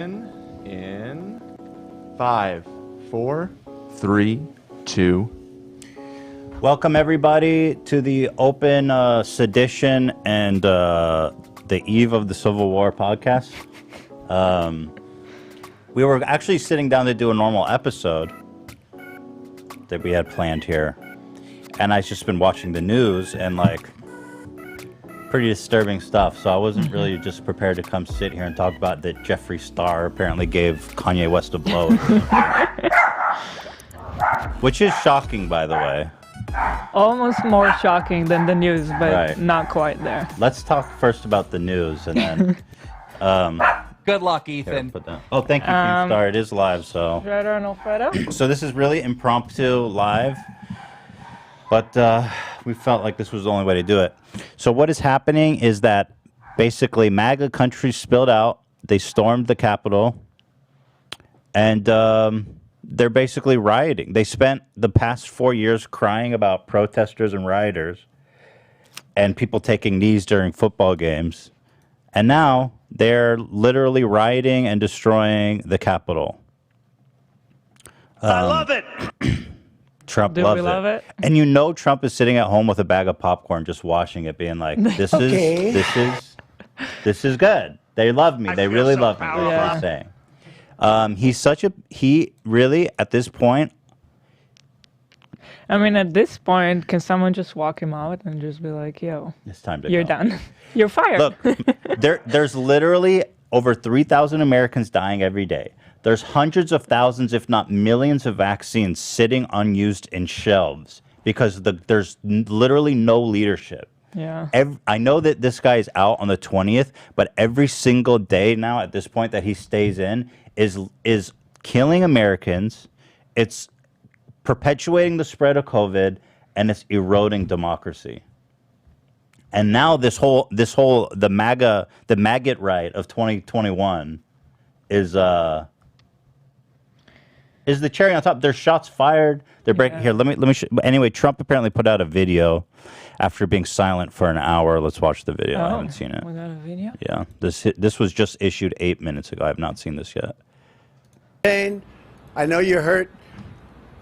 In 5, 4, 3, 2. Welcome everybody to the Open Sedition and the Eve of the Civil War podcast. We were actually sitting down to do a normal episode that we had planned here, and I've just been watching the news and like pretty disturbing stuff, so I wasn't really just prepared to come sit here and talk about that Jeffree Star apparently gave Kanye West a blow. Which is shocking, by the way. Almost more shocking than the news, but Right. not quite there. Let's talk first about the news, and then... Good luck, here, Ethan. put that. Oh, thank you, Star. It is live, so... Alfredo and Alfredo? So this is really impromptu live, but we felt like this was the only way to do it. So what is happening is that basically MAGA countries spilled out. They stormed the Capitol, and they're basically rioting. They spent the past 4 years crying about protesters and rioters and people taking knees during football games, and now they're literally rioting and destroying the Capitol. I love it. Trump Do loves we love it? And you know Trump is sitting at home with a bag of popcorn just watching it, being like, this is good. They love me. They feel really so love me. That's what powerful. he's saying. He really, at this point, I mean, at this point, can someone just walk him out and just be like, yo, it's time to you're go. done. You're fired. Look, there's literally over 3,000 Americans dying every day. There's hundreds of thousands, if not millions, of vaccines sitting unused in shelves because there's literally no leadership. Yeah. I know that this guy is out on the 20th, but every single day now at this point that he stays in is killing Americans. It's perpetuating the spread of COVID, and it's eroding democracy. And now the maggot right of 2021 is the cherry on top. There's shots fired. They're breaking here. Let me show. Anyway, Trump apparently put out a video after being silent for an hour. Let's watch the video. I haven't seen it. We got a video? Yeah, this was just issued 8 minutes ago. I have not seen this yet. Jane, I know you're hurt.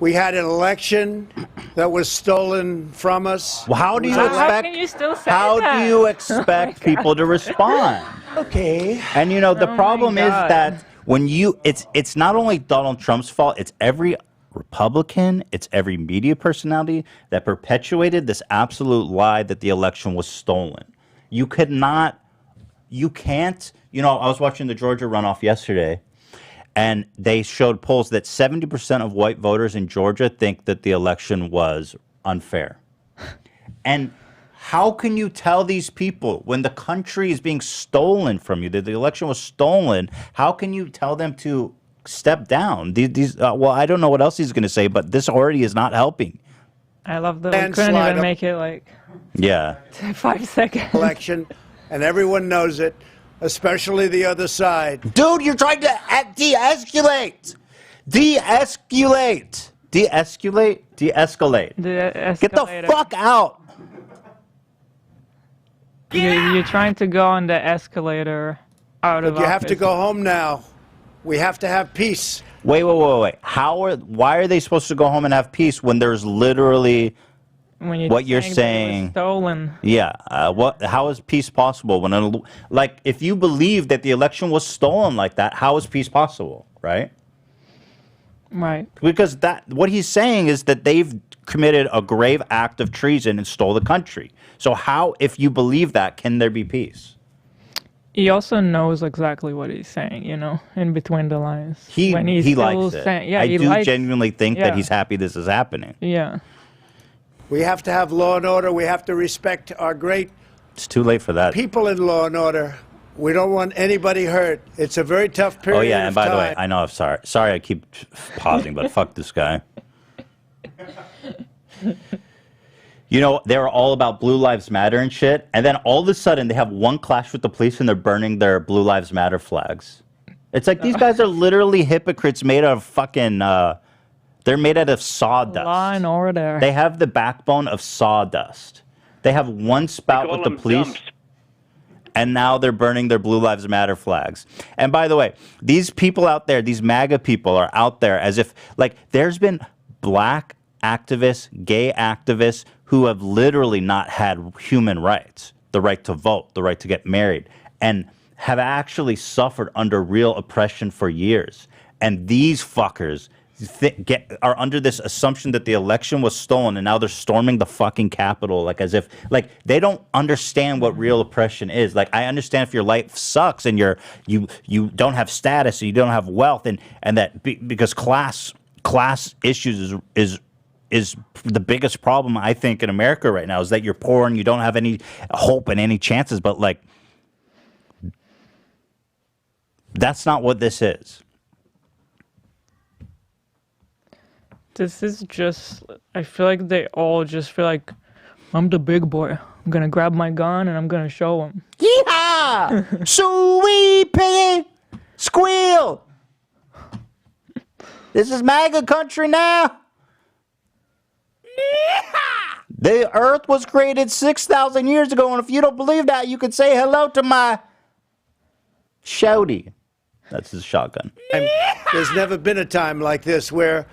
We had an election that was stolen from us. Well, how do you How expect? can you still say How that? do you expect people to respond? Okay. And you know the Oh my problem is God. that when it's not only Donald Trump's fault. It's every Republican, it's every media personality that perpetuated this absolute lie that the election was stolen. You can't. You know, I was watching the Georgia runoff yesterday, and they showed polls that 70% of white voters in Georgia think that the election was unfair. And how can you tell these people when the country is being stolen from you, that the election was stolen? How can you tell them to step down? Well, I don't know what else he's going to say, but this already is not helping. I love that we couldn't Landslide even of- make it like Yeah. 5 seconds. Election, and everyone knows it, especially the other side. Dude, you're trying to de-escalate. De-escalate. De-escalate? De-escalate. Get the fuck out. You're trying to go on the escalator out of You have to office. go home now. We have to have peace. Wait. Why are they supposed to go home and have peace when there's literally... When what you're that it was saying- stolen. Yeah. How is peace possible when, if you believe that the election was stolen like that, how is peace possible, right? Right. Because what he's saying is that they've committed a grave act of treason and stole the country. So how, if you believe that, can there be peace? He also knows exactly what he's saying, you know, in between the lines. He When he's likes still it. saying- yeah, I he do likes, genuinely think that yeah. he's happy this is happening. Yeah. We have to have law and order. We have to respect our great It's too late for that. people in law and order. We don't want anybody hurt. It's a very tough period Oh yeah, and of by the way, time. I know I'm sorry I keep pausing, but fuck this guy. You know, they were all about Blue Lives Matter and shit, and then all of a sudden they have one clash with the police and they're burning their Blue Lives Matter flags. It's like these guys are literally hypocrites made out of fucking they're made out of sawdust. Law and order. They have the backbone of sawdust. They have one spout with the police. And now they're burning their Blue Lives Matter flags. And by the way, these people out there, these MAGA people are out there as if, like, there's been black activists, gay activists who have literally not had human rights, the right to vote, the right to get married, and have actually suffered under real oppression for years. And these fuckers are under this assumption that the election was stolen, and now they're storming the fucking Capitol, like as if, like, they don't understand what real oppression is. Like, I understand if your life sucks and you don't have status and you don't have wealth, and that because class issues is the biggest problem, I think, in America right now, is that you're poor and you don't have any hope and any chances. But, like, that's not what this is. This is just, I feel like they all just feel like, I'm the big boy. I'm going to grab my gun and I'm going to show them. Yeehaw! Sweet piggy! Squeal! This is MAGA country now. The earth was created 6,000 years ago, and if you don't believe that, you could say hello to my shouty. That's his shotgun. There's never been a time like this where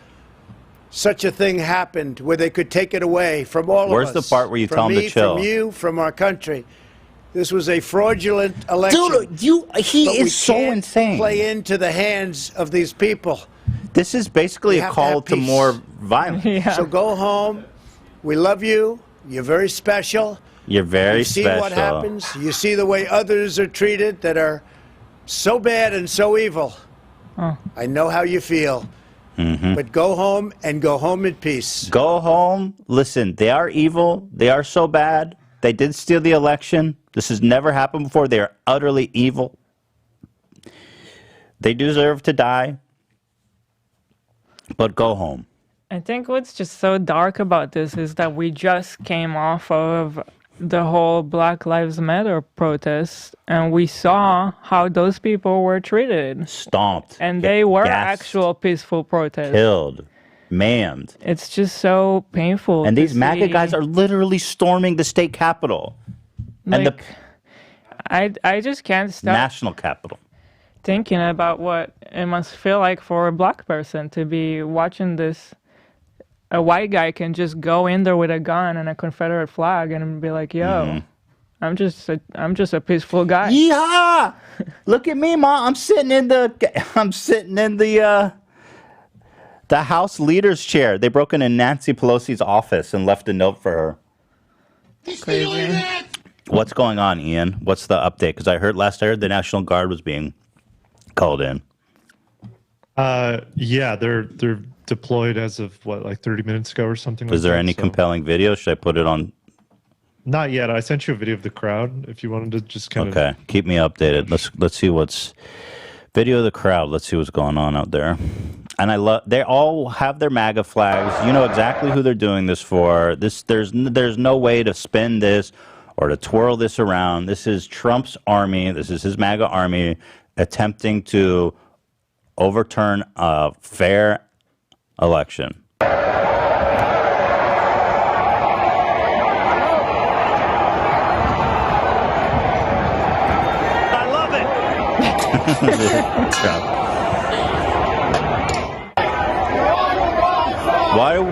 such a thing happened, where they could take it away from all of us. Where's the part where you tell him to chill? From you, from our country. This was a fraudulent election. Dude, he is so insane. Play into the hands of these people. This is basically a call to more violence. Yeah. So go home. We love you. You're very special. You're very special. You see what happens. You see the way others are treated that are so bad and so evil. Oh. I know how you feel. But go home and go home in peace. Go home. Listen, they are evil. They are so bad. They did steal the election. This has never happened before. They are utterly evil. They deserve to die. But go home. I think what's just so dark about this is that we just came off of the whole Black Lives Matter protest, and we saw how those people were treated. Stomped. And they were gassed, actual peaceful protests. killed, maimed. It's just so painful. And to these MAGA see. guys are literally storming the state capitol. And Like, I just can't stop national capital. thinking about what it must feel like for a black person to be watching this. A white guy can just go in there with a gun and a Confederate flag and be like, "Yo, I'm just a peaceful guy." Yeehaw! Look at me, Ma. I'm sitting in the House leader's chair. They broke into Nancy Pelosi's office and left a note for her. Crazy. What's going on, Ian? What's the update? Because I heard the National Guard was being called in. Yeah, they're deployed as of like 30 minutes ago or something. Is there any compelling video? Should I put it on? Not yet. I sent you a video of the crowd. If you wanted to just kind of. Okay, keep me updated. Let's see what's video of the crowd. Let's see what's going on out there. And I love. They all have their MAGA flags. You know exactly who they're doing this for. There's no way to spin this or to twirl this around. This is Trump's army. This is his MAGA army attempting to overturn a fair election. I love it.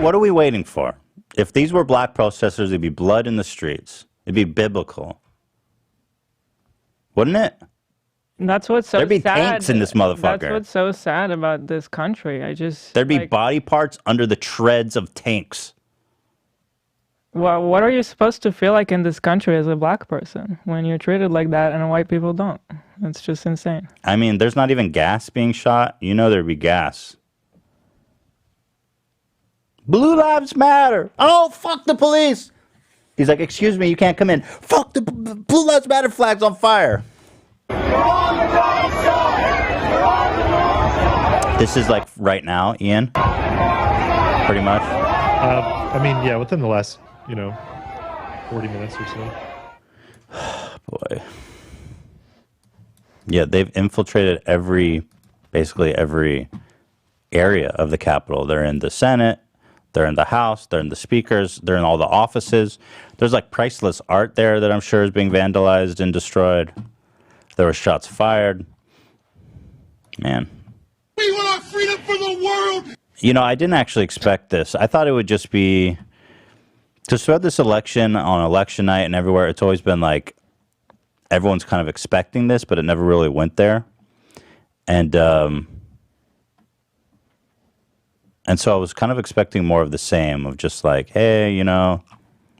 What are we waiting for? If these were black protesters, it'd be blood in the streets. It'd be biblical. Wouldn't it? That's what's so sad. There'd be tanks in this motherfucker. That's what's so sad about this country. There'd be body parts under the treads of tanks. Well, what are you supposed to feel like in this country as a black person when you're treated like that and white people don't? It's just insane. I mean, there's not even gas being shot. You know there'd be gas. Blue Lives Matter. Oh, fuck the police. He's like, excuse me, you can't come in. Fuck the Blue Lives Matter flag's on fire. This is like right now, Ian. Pretty much. I mean, yeah, within the last, 40 minutes or so. Boy. Yeah, they've infiltrated basically every area of the Capitol. They're in the Senate. They're in the house. They're in the speakers. They're in all the offices. There's like priceless art there that I'm sure is being vandalized and destroyed. There were shots fired. Man. We want our freedom for the world. You know, I didn't actually expect this. I thought it would just be to throughout this election on election night and everywhere. It's always been like everyone's kind of expecting this, but it never really went there. And so I was kind of expecting more of the same, of just like, hey, you know,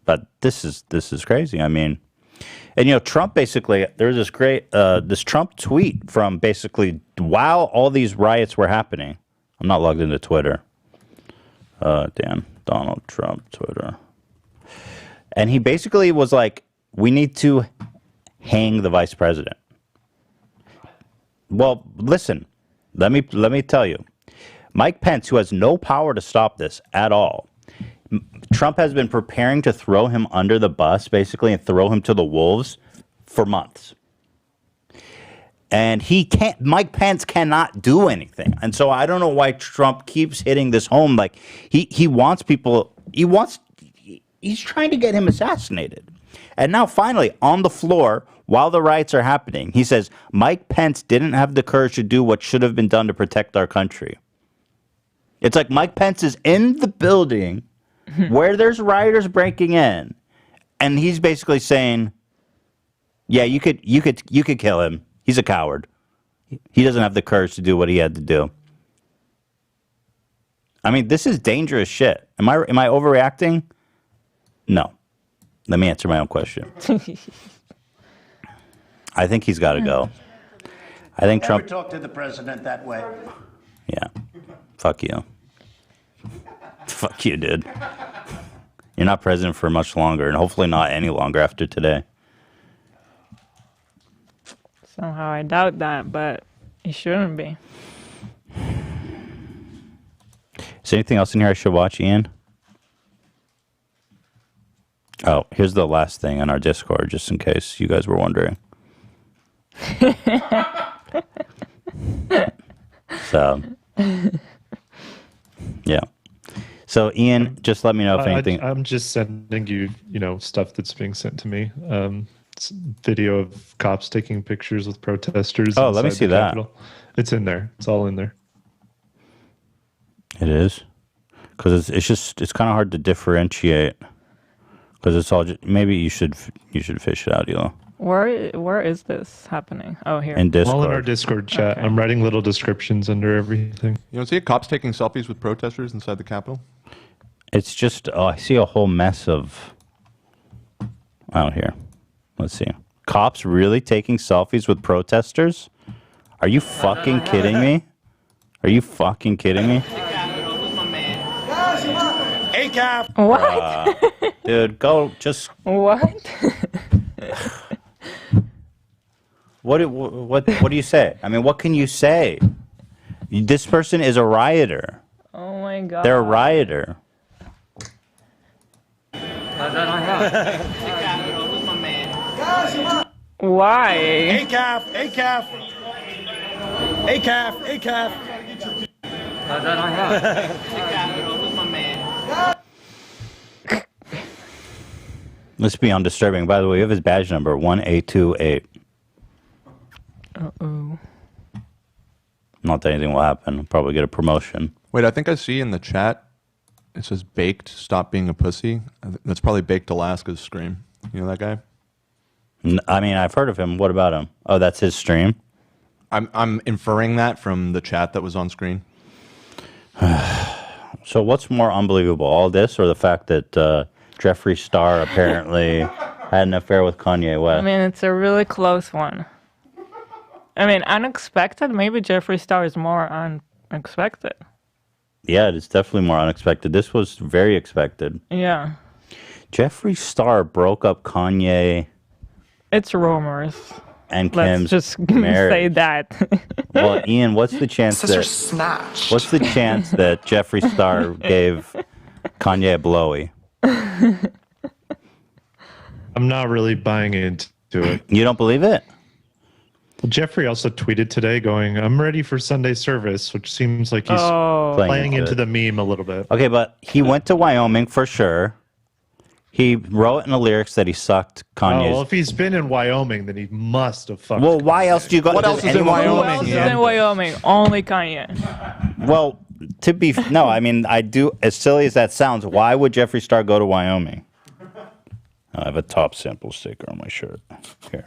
but this is crazy. I mean, and you know, Trump basically, there was this great this Trump tweet from basically while all these riots were happening. I'm not logged into Twitter. Damn, Donald Trump Twitter. And he basically was like, we need to hang the vice president. Well, listen, let me tell you. Mike Pence, who has no power to stop this at all, Trump has been preparing to throw him under the bus, basically, and throw him to the wolves for months. And Mike Pence cannot do anything. And so I don't know why Trump keeps hitting this home. Like, he wants people, he's trying to get him assassinated. And now finally, on the floor, while the riots are happening, he says, Mike Pence didn't have the courage to do what should have been done to protect our country. It's like Mike Pence is in the building where there's rioters breaking in, and he's basically saying, yeah, you could kill him. He's a coward. He doesn't have the courage to do what he had to do. I mean, this is dangerous shit. Am I overreacting? No. Let me answer my own question. I think he's got to go. I think Never Trump. talk to the president that way. Yeah. Fuck you. Fuck you, dude. You're not president for much longer, and hopefully not any longer after today. Somehow I doubt that, but it shouldn't be. Is there anything else in here I should watch, Ian? Oh, here's the last thing on our Discord, just in case you guys were wondering. So, yeah. So, Ian, just let me know if anything. I'm just sending you, stuff that's being sent to me. It's video of cops taking pictures with protesters. Oh, let me see that. Capitol. It's in there. It's all in there. It is, because it's kind of hard to differentiate. Because it's all maybe you should fish it out, Elo. Where is this happening? Oh, here. In Discord. All in our Discord chat. Okay. I'm writing little descriptions under everything. You don't see cops taking selfies with protesters inside the Capitol? It's just I see a whole mess of out here. Let's see. Cops really taking selfies with protesters? Are you fucking kidding me? Are you fucking kidding me? Hey, Cap. What? Dude, go just. What? What do you say? I mean, what can you say? This person is a rioter. Oh my god. They're a rioter. Why? Hey, Cap. Hey, Cap. Hey, Cap. Hey, Cap. Let's be undisturbing. By the way, you have his badge number 1828. Uh-oh. Not that anything will happen. I'll probably get a promotion. Wait, I think I see in the chat, it says Baked, stop being a pussy. That's probably Baked Alaska's scream. You know that guy? I mean, I've heard of him. What about him? Oh, that's his stream? I'm inferring that from the chat that was on screen. So what's more unbelievable, all this or the fact that Jeffree Star apparently had an affair with Kanye West? I mean, it's a really close one. I mean, unexpected. Maybe Jeffree Star is more unexpected. Yeah, it's definitely more unexpected. This was very expected. Yeah. Jeffree Star broke up Kanye It's rumors. and Let's Kim's just marriage. say that. Well, Ian, what's the chance that Jeffree Star gave Kanye a blowy? I'm not really buying into it. You don't believe it? Well, Jeffrey also tweeted today going, "I'm ready for Sunday service," which seems like he's playing into the meme a little bit. Okay, but he went to Wyoming for sure. He wrote in the lyrics that he sucked Kanye's. Oh, well, if he's been in Wyoming, then he must have fucked. Well, why else do you go? What else is in Who Wyoming? else is in Wyoming? Only Kanye. Well, no, I mean, I do. As silly as that sounds, why would Jeffree Star go to Wyoming? I have a top sample sticker on my shirt. Here.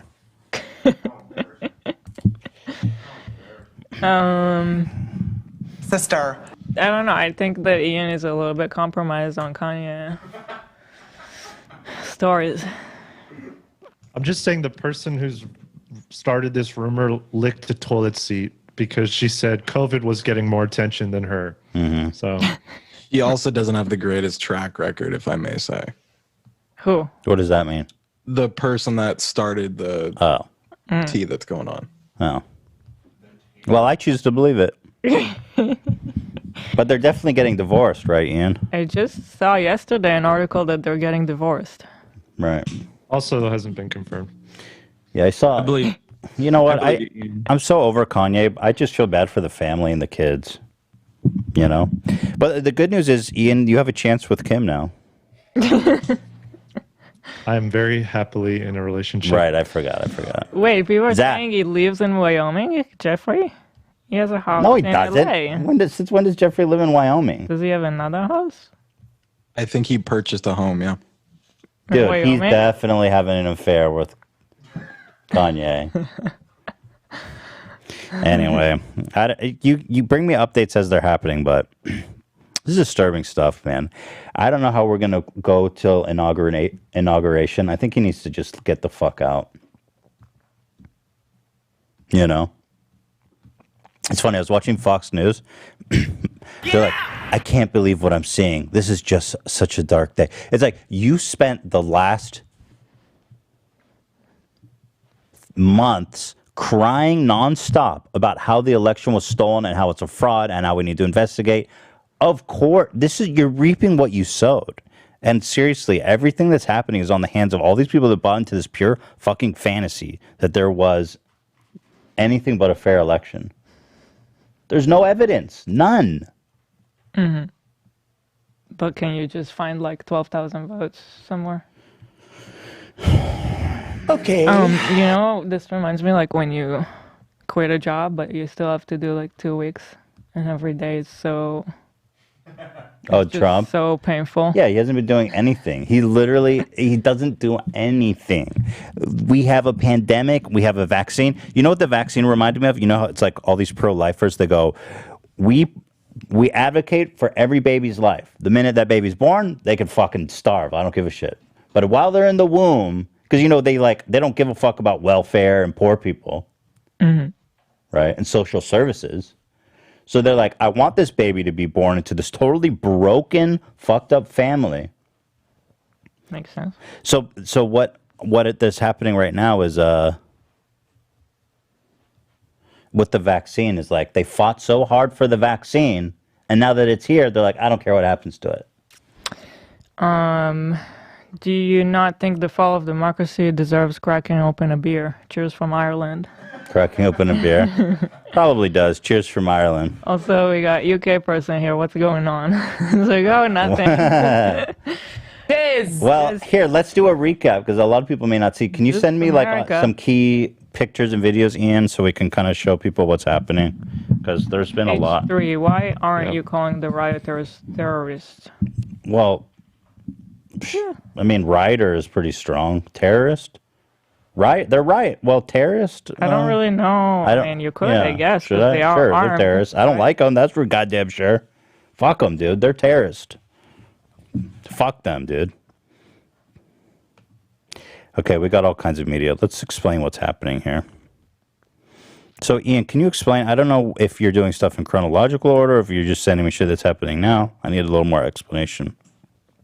Sister. I don't know. I think that Ian is a little bit compromised on Kanye stories. I'm just saying the person who's started this rumor licked the toilet seat because she said COVID was getting more attention than her. Mm-hmm. So he also doesn't have the greatest track record, if I may say. Who? What does that mean? The person that started the tea that's going on. Oh. Well, I choose to believe it. But they're definitely getting divorced, right, Ian? I just saw yesterday an article that they're getting divorced. Right. Also hasn't been confirmed. Yeah, I saw. I believe. You know what? I'm so over Kanye. I just feel bad for the family and the kids. You know? But the good news is, Ian, you have a chance with Kim now. I'm very happily in a relationship. Right, I forgot. Wait, people are Zach. saying he lives in Wyoming, Jeffrey? He has a house No, he in doesn't. LA. Since when does Jeffrey live in Wyoming? Does he have another house? I think he purchased a home, yeah. Dude, he's Wyoming? definitely having an affair with Kanye. Anyway, you bring me updates as they're happening, but this is disturbing stuff, man. I don't know how we're gonna go till inauguration. I think he needs to just get the fuck out. You know? It's funny, I was watching Fox News. They're like, I can't believe what I'm seeing. This is just such a dark day. It's like, you spent the last months crying nonstop about how the election was stolen and how it's a fraud and how we need to investigate. Of course, you're reaping what you sowed. And seriously, everything that's happening is on the hands of all these people that bought into this pure fucking fantasy that there was anything but a fair election. There's no evidence. None. Mm-hmm. But can you just find like 12,000 votes somewhere? Okay. You know, this reminds me like when you quit a job, but you still have to do like 2 weeks, and every day is so. Oh, just Trump? So painful. Yeah, he hasn't been doing anything. He doesn't do anything. We have a pandemic. We have a vaccine. You know what the vaccine reminded me of? You know how it's like all these pro-lifers, they go, we advocate for every baby's life. The minute that baby's born, they can fucking starve. I don't give a shit. But while they're in the womb, because, you know, they don't give a fuck about welfare and poor people, right, and social services. So they're like, I want this baby to be born into this totally broken, fucked up family. Makes sense. So what is happening right now is with the vaccine is like they fought so hard for the vaccine, and now that it's here, they're like, I don't care what happens to it. Do you not think the fall of democracy deserves cracking open a beer? Cheers from Ireland. Cracking open a beer. Probably does. Cheers from Ireland. Also, we got UK person here. What's going on? It's like, oh, nothing. Well, here, let's do a recap because a lot of people may not see. Can you send me like some key pictures and videos, Ian, so we can kind of show people what's happening? Because there's been a lot. 3. Why aren't you calling the rioters terrorists? Well, I mean, rioter is pretty strong. Terrorist? Right? They're right. Well, terrorist? I don't really know. I mean, you could, I guess. Should I? They are Sure, armed. they're terrorists. I don't like them. That's for goddamn sure. Fuck them, dude. They're terrorists. Fuck them, dude. Okay, we got all kinds of media. Let's explain what's happening here. So, Ian, can you explain? I don't know if you're doing stuff in chronological order or if you're just sending me shit that's happening now. I need a little more explanation.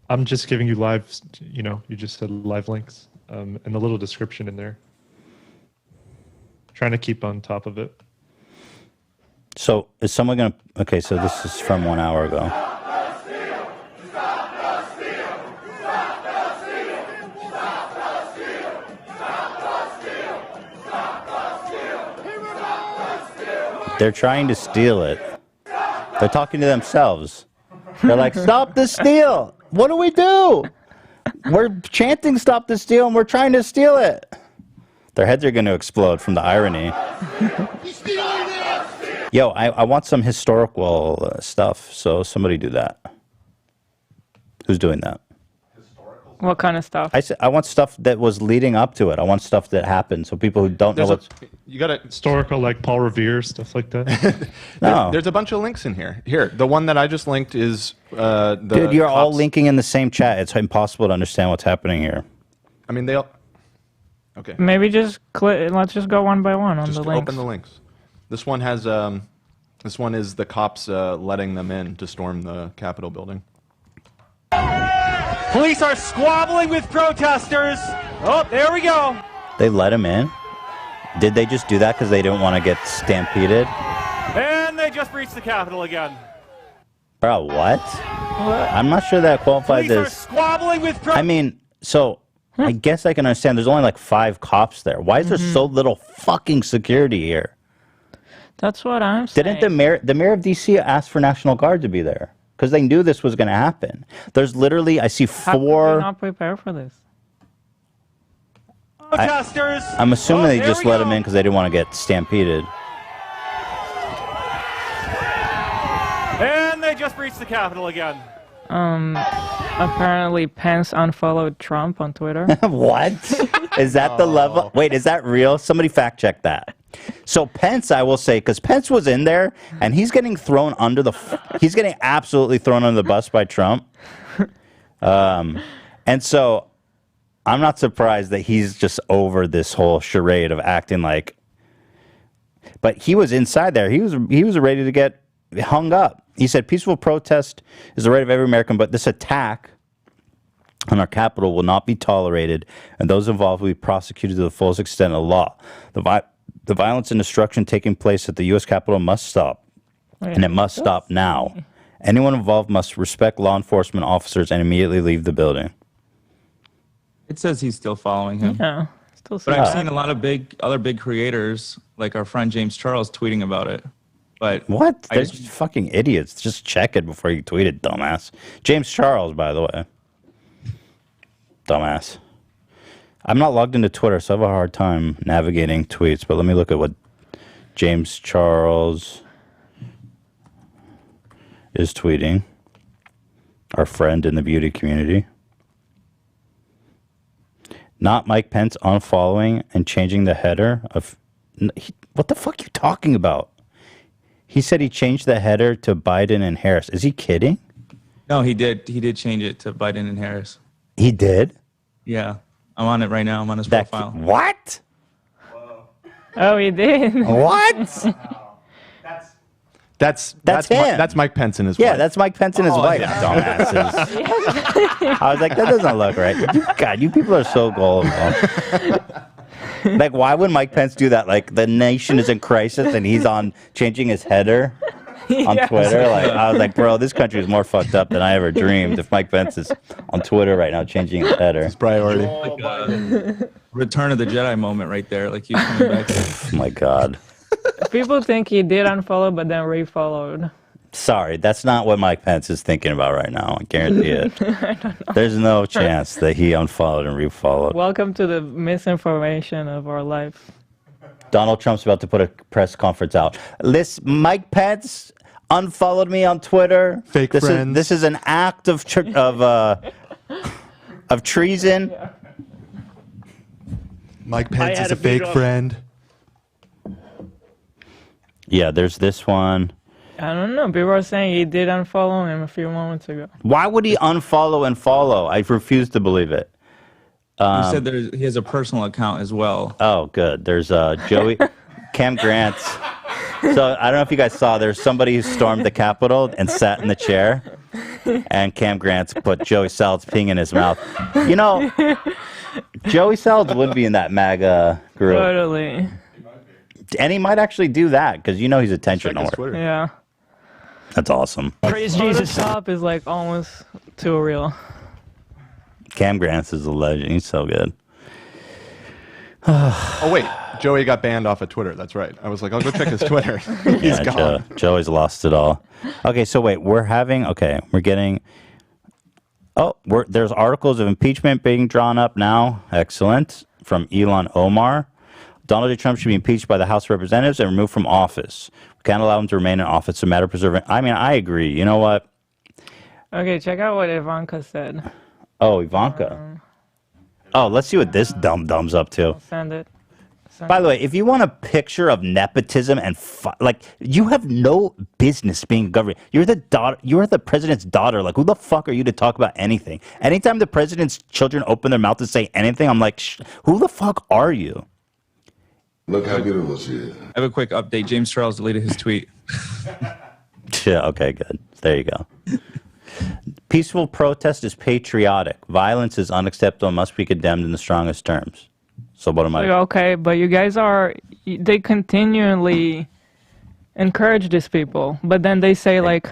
I'm just giving you live, you just said live links and a little description in there. Trying to keep on top of it. So is someone going to... Okay, so this is from 1 hour ago. They're trying to steal it. They're talking to themselves. They're like, stop the steal. What do we do? We're chanting stop the steal and we're trying to steal it. Their heads are going to explode from the irony. Yo, I want some historical stuff, so somebody do that. Who's doing that? What kind of stuff? I want stuff that was leading up to it. I want stuff that happened, so people who don't know what's... You got to historical, like Paul Revere, stuff like that. No. There's a bunch of links in here. Here, the one that I just linked is the Dude, you're all cops. linking in the same chat. It's impossible to understand what's happening here. I mean, they all... Okay. Maybe just click. Let's just go one by one on Just the links. open the links. This one has... this one is the cops letting them in to storm the Capitol building. Police are squabbling with protesters. Oh, there we go. They let him in? Did they just do that because they didn't want to get stampeded? And they just breached the Capitol again. Bro, what? I'm not sure that qualifies Police are as... squabbling with I mean, so... I guess I can understand. There's only like 5 cops there. Why is there so little fucking security here? That's what I'm saying. Didn't the mayor of D.C. ask for National Guard to be there? Because they knew this was going to happen. There's literally, I see 4... How could we not prepare for this? Protesters. I'm assuming they there just we let go. him in because they didn't want to get stampeded. And they just breached the Capitol again. Apparently Pence unfollowed Trump on Twitter. What? Is that the level? Wait, is that real? Somebody fact check that. So Pence, I will say, because Pence was in there, and he's getting thrown under the... he's getting absolutely thrown under the bus by Trump. And so I'm not surprised that he's just over this whole charade of acting like... But he was inside there. He was ready to get hung up. He said, peaceful protest is the right of every American, but this attack on our capital will not be tolerated, and those involved will be prosecuted to the fullest extent of the law. The violence and destruction taking place at the U.S. Capitol must stop, and it must stop now. Anyone involved must respect law enforcement officers and immediately leave the building. It says he's still following him. Yeah, still. But I've seen a lot of other big creators, like our friend James Charles, tweeting about it. But what? They're just fucking idiots. Just check it before you tweet it, dumbass. James Charles, by the way. Dumbass. I'm not logged into Twitter, so I have a hard time navigating tweets. But let me look at what James Charles is tweeting. Our friend in the beauty community. Not Mike Pence unfollowing and changing the header of... What the fuck are you talking about? He said he changed the header to Biden and Harris. Is he kidding? no, he did. He did change it to Biden and Harris. He did? Yeah, I'm on it right now. I'm on his profile. What? Oh, he did. What? That's him. That's Mike Pence and his Yeah, wife. that's Mike Pence and his wife. Dumbasses. I was like, that doesn't look right. God, you people are so gullible. Like, why would Mike Pence do that? Like, the nation is in crisis and he's on changing his header on Twitter. Like, I was like, bro, this country is more fucked up than I ever dreamed. If Mike Pence is on Twitter right now changing his header. His priority. Like a Return of the Jedi moment right there. Like he's coming back. Oh my God. People think he did unfollow, but then refollowed. Sorry, that's not what Mike Pence is thinking about right now. I guarantee it. I don't know. There's no chance that he unfollowed and refollowed. Welcome to the misinformation of our life. Donald Trump's about to put a press conference out. Mike Pence unfollowed me on Twitter. Fake friends. This is an act of treason. Yeah. Mike Pence is a fake friend. Yeah, there's this one. I don't know. People are saying he did unfollow him a few moments ago. Why would he unfollow and follow? I refuse to believe it. He said he has a personal account as well. Oh, good. There's Joey, Cam Grant's. So I don't know if you guys saw, there's somebody who stormed the Capitol and sat in the chair, and Cam Grant's put Joey Salads peeing in his mouth. You know, Joey Salads would be in that MAGA group. Totally. And he might actually do that because you know he's attention whore. Yeah. That's awesome. Praise Jesus. Top is like almost too real. Cam Grant's is a legend. He's so good. Oh wait, Joey got banned off of Twitter. That's right. I was like, I'll go check his Twitter. He's gone. Joey's lost it all. Okay, so wait, we're getting. Oh, there's articles of impeachment being drawn up now. Excellent. From Elon Omar. Donald J. Trump should be impeached by the House of Representatives and removed from office. We can't allow him to remain in office. It's a matter of preserving. I mean, I agree. You know what? Okay, check out what Ivanka said. Oh, Ivanka. Let's see what this dumb-dumb's up to. I'll send it. By the way, if you want a picture of nepotism and you have no business being government. You're the daughter. You're the president's daughter. Like, who the fuck are you to talk about anything? Anytime the president's children open their mouth to say anything, I'm like, who the fuck are you? Look how beautiful she is. I have a quick update. James Charles deleted his tweet. Yeah. Okay. Good. There you go. Peaceful protest is patriotic. Violence is unacceptable and must be condemned in the strongest terms. So what am I? Okay, but you guys they continually encourage these people, but then they say like,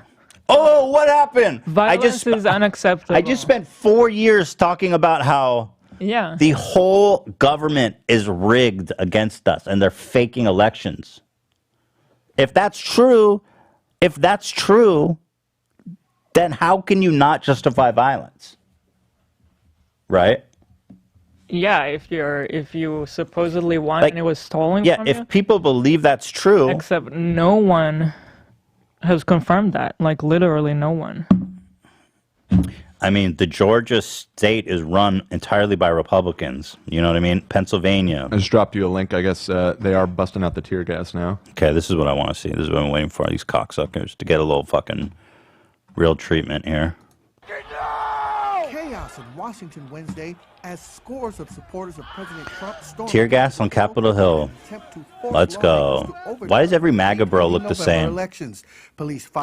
oh, what happened? Violence is unacceptable. I just spent 4 years talking about how the whole government is rigged against us and they're faking elections. If that's true, then how can you not justify violence? Right? Yeah, if you supposedly won and it was stolen from you. If people believe that's true. Except no one has confirmed that. Like, literally no one. I mean, the Georgia state is run entirely by Republicans. You know what I mean? Pennsylvania. I just dropped you a link. I guess they are busting out the tear gas now. Okay, this is what I want to see. This is what I'm waiting for, these cocksuckers, to get a little fucking real treatment here. Chaos in Washington Wednesday as scores of supporters of President Trump stormed Tear gas on Capitol Hill. Let's go. Why does every MAGA bro look the same? They're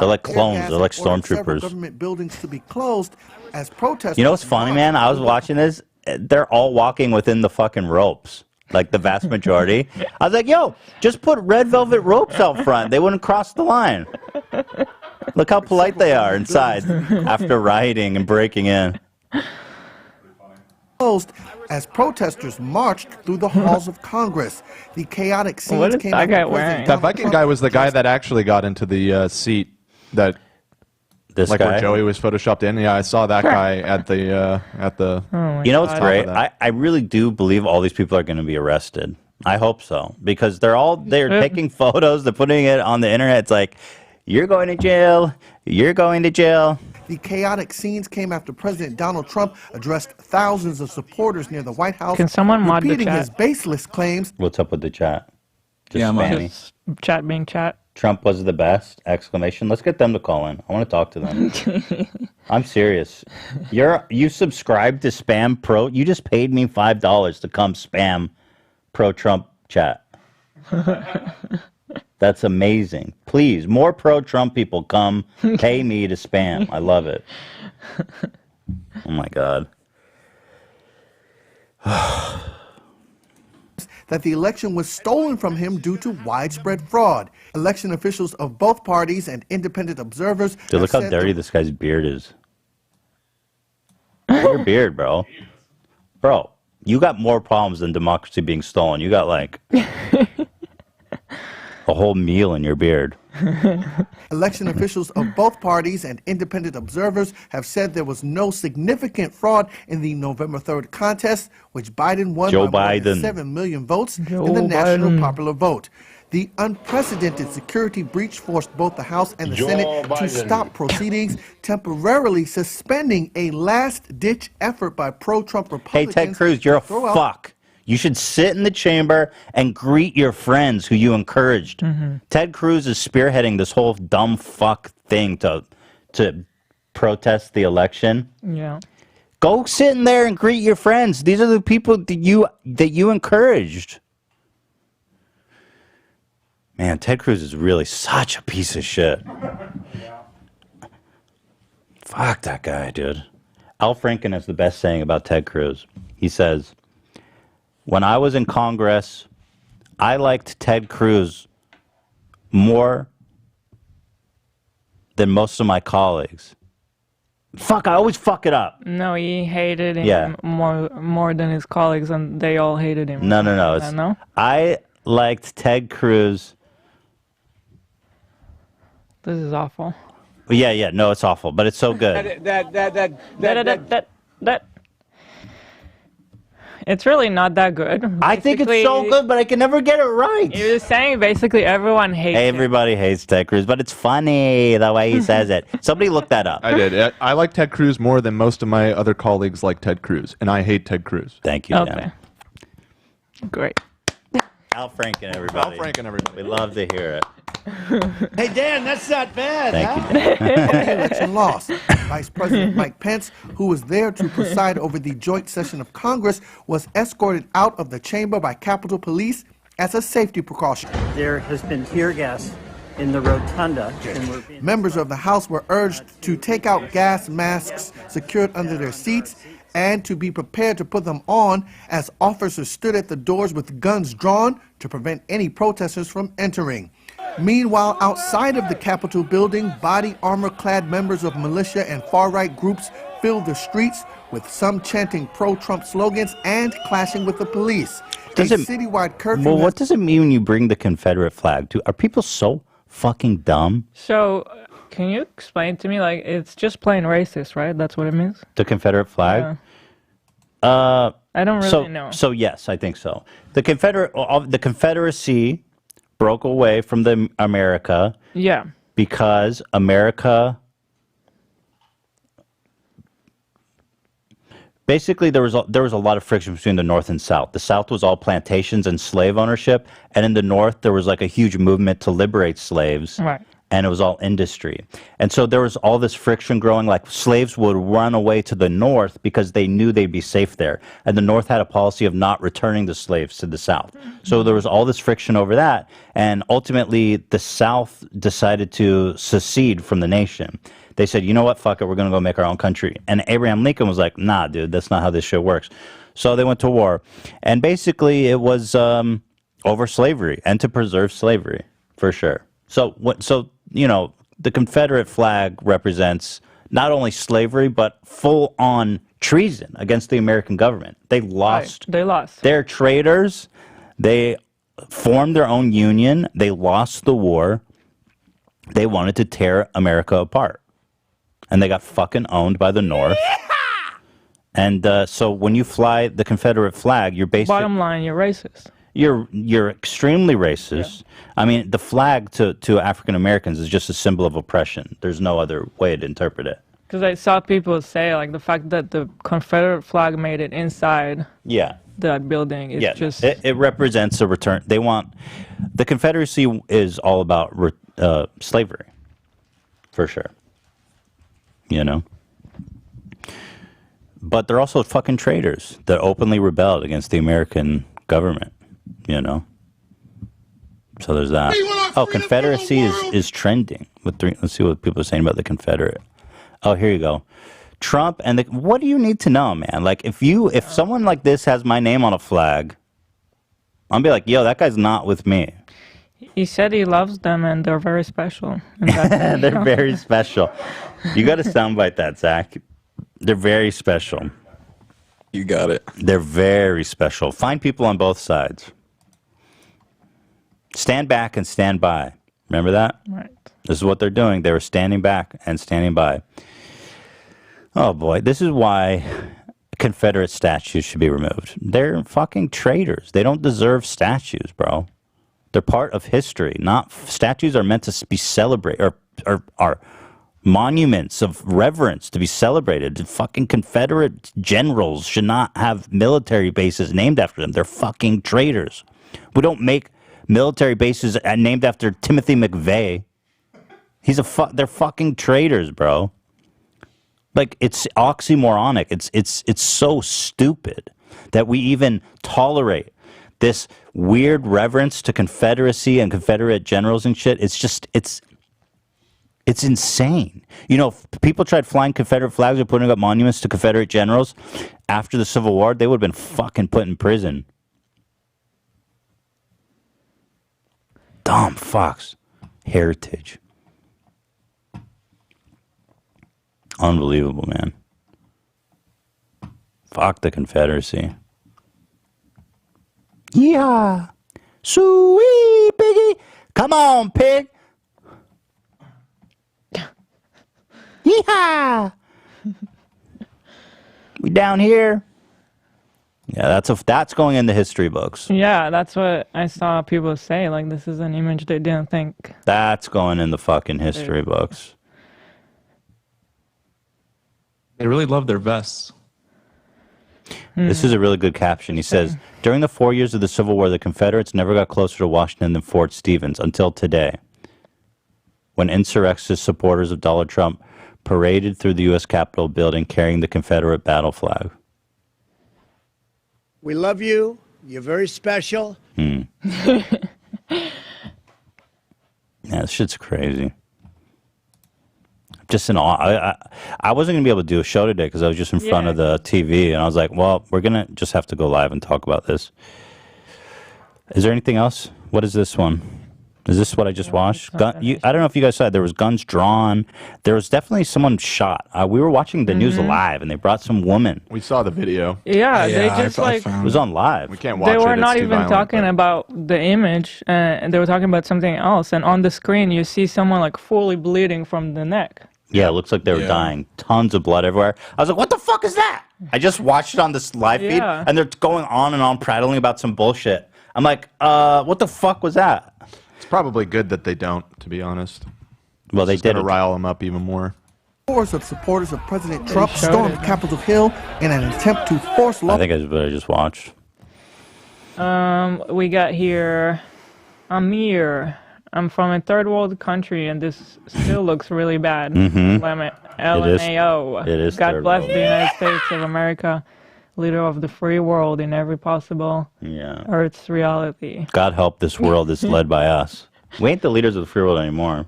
like clones. They're like stormtroopers. Government buildings to be closed as protesters. You know what's funny, man? I was watching this. They're all walking within the fucking ropes. Like the vast majority. I was like, yo, just put red velvet ropes out front. They wouldn't cross the line. Look how polite they are inside after rioting and breaking in. Closed as protesters marched through the halls of Congress. The chaotic scenes What is came that guy after wearing? That Viking guy was the guy that actually got into the seat that, this like guy? where Joey was photoshopped in. Yeah, I saw that guy at the You know what's great? I really do believe all these people are going to be arrested. I hope so, because they're taking photos, they're putting it on the internet. It's like, you're going to jail. You're going to jail. The chaotic scenes came after President Donald Trump addressed thousands of supporters near the White House. Can someone mod the repeating chat? his baseless claims. What's up with the chat? Just Yeah, man. spammy. Just chat being chat. Trump was the best! Exclamation. Let's get them to call in. I want to talk to them. I'm serious. You subscribe to Spam Pro. You just paid me $5 to come spam pro-Trump chat. That's amazing. Please, more pro-Trump people come pay me to spam. I love it. Oh, my God. That the election was stolen from him due to widespread fraud. Election officials of both parties and independent observers. Dude, look how said dirty this guy's beard is. Look at your beard, bro. Bro, you got more problems than democracy being stolen. You got, like, a whole meal in your beard. Election officials of both parties and independent observers have said there was no significant fraud in the November 3rd contest, which Biden won Joe by more than Biden. 7 million votes Joe in the national Biden. popular vote. The unprecedented security breach forced both the House and the Senate to stop proceedings, temporarily suspending a last-ditch effort by pro-Trump Hey, Republicans. Ted Cruz, you're a to throw out fuck. You should sit in the chamber and greet your friends who you encouraged. Ted Cruz is spearheading this whole dumb fuck thing to protest the election. Yeah. Go sit in there and greet your friends. These are the people that you encouraged. Man, Ted Cruz is really such a piece of shit. Fuck that guy, dude. Al Franken has the best saying about Ted Cruz. He says, when I was in Congress, I liked Ted Cruz more than most of my colleagues. Fuck, I always fuck it up. No, he hated him more than his colleagues, and they all hated him. No. No? I liked Ted Cruz. This is awful. Yeah, no, it's awful, but it's so good. That. It's really not that good. I think it's so good, but I can never get it right. You're just saying basically everyone hates it. Everybody hates Ted Cruz, but it's funny the way he says it. Somebody look that up. I did. I like Ted Cruz more than most of my other colleagues like Ted Cruz, and I hate Ted Cruz. Thank you, Dan. Great. Al Franken, everybody. Al Franken, everybody. We love to hear it. Hey, Dan, that's not bad. Thank you, The election loss. Vice President Mike Pence, who was there to preside over the joint session of Congress, was escorted out of the chamber by Capitol Police as a safety precaution. There has been tear gas in the rotunda. Members of the House were urged to take out gas masks secured under their seats and to be prepared to put them on as officers stood at the doors with guns drawn to prevent any protesters from entering. Meanwhile, outside of the Capitol building, body armor-clad members of militia and far-right groups filled the streets, with some chanting pro-Trump slogans and clashing with the police. Citywide curfew. Well, what does it mean when you bring the Confederate flag? Are people so fucking dumb? So, can you explain to me, like, it's just plain racist, right? That's what it means? The Confederate flag? I don't really know. So yes, I think so. The Confederacy broke away from the America. Yeah. Because America. Basically, there was a lot of friction between the North and South. The South was all plantations and slave ownership, and in the North there was like a huge movement to liberate slaves. Right. And it was all industry. And so there was all this friction growing, like slaves would run away to the North because they knew they'd be safe there. And the North had a policy of not returning the slaves to the South. So there was all this friction over that. And ultimately, the South decided to secede from the nation. They said, you know what, fuck it, we're going to go make our own country. And Abraham Lincoln was like, nah, dude, that's not how this shit works. So they went to war. And basically, it was over slavery and to preserve slavery, for sure. So you know, the Confederate flag represents not only slavery, but full-on treason against the American government. They lost. Right. They lost. They're traitors. They formed their own union. They lost the war. They wanted to tear America apart. And they got fucking owned by the North. And so when you fly the Confederate flag, you're basically... Bottom line, you're racist. You're extremely racist. Yeah. I mean, the flag to African Americans is just a symbol of oppression. There's no other way to interpret it. Because I saw people say, like, the fact that the Confederate flag made it inside that building is just... It represents a return. They want... The Confederacy is all about slavery, for sure. You know? But they're also fucking traitors that openly rebelled against the American government. You know, so there's that. Oh, Confederacy is trending. Let's see what people are saying about the Confederate. Oh, here you go. Trump and what do you need to know, man? Like, if someone like this has my name on a flag, I'll be like, yo, that guy's not with me. He said he loves them and they're very special. They're very special. You got to soundbite that, Zach. They're very special. You got it. They're very special. Find people on both sides. Stand back and stand by. Remember that? Right. This is what they're doing. They were standing back and standing by. Oh, boy. This is why Confederate statues should be removed. They're fucking traitors. They don't deserve statues, bro. They're part of history. Statues are meant to be celebrated, or are monuments of reverence to be celebrated. Fucking Confederate generals should not have military bases named after them. They're fucking traitors. We don't make military bases named after Timothy McVeigh. They're fucking traitors, bro. Like, it's oxymoronic. It's so stupid that we even tolerate this weird reverence to Confederacy and Confederate generals and shit. It's insane. You know, if people tried flying Confederate flags or putting up monuments to Confederate generals after the Civil War, they would have been fucking put in prison. Dumb fucks. Heritage. Unbelievable, man. Fuck the Confederacy. Yeah. Sweet piggy. Come on, pig. Yeehaw. We down here. Yeah, that's going in the history books. Yeah, that's what I saw people say. Like, this is an image they didn't think. That's going in the fucking history books. They really love their vests. This is a really good caption. He says, during the 4 years of the Civil War, the Confederates never got closer to Washington than Fort Stevens until today, when insurrectionist supporters of Donald Trump paraded through the U.S. Capitol building carrying the Confederate battle flag. We love you. You're very special. Yeah, this shit's crazy. Just in awe. I wasn't going to be able to do a show today because I was just in front of the TV, and I was like, well, we're going to just have to go live and talk about this. Is there anything else? What is this one? Is this what I just watched? I don't know if you guys saw it. There was guns drawn. There was definitely someone shot. We were watching the news live, and they brought some woman. We saw the video. Yeah, they just like... It was on live. We can't watch it. They were It's not too even violent, talking about the image, and they were talking about something else. And on the screen, you see someone like fully bleeding from the neck. Yeah, it looks like they were dying. Tons of blood everywhere. I was like, what the fuck is that? I just watched it on this live feed, and they're going on and on prattling about some bullshit. I'm like, what the fuck was that? It's probably good that they don't, to be honest. Well, they did to rile them up even more. Scores of supporters of President Trump stormed Capitol Hill in an attempt to force law. I think I better just watch. We got here Amir. I'm from a third world country, and this still looks really bad. LMAO. It is God bless the United States of America, leader of the free world in every possible Earth's reality. God help this world that's led by us. We ain't the leaders of the free world anymore.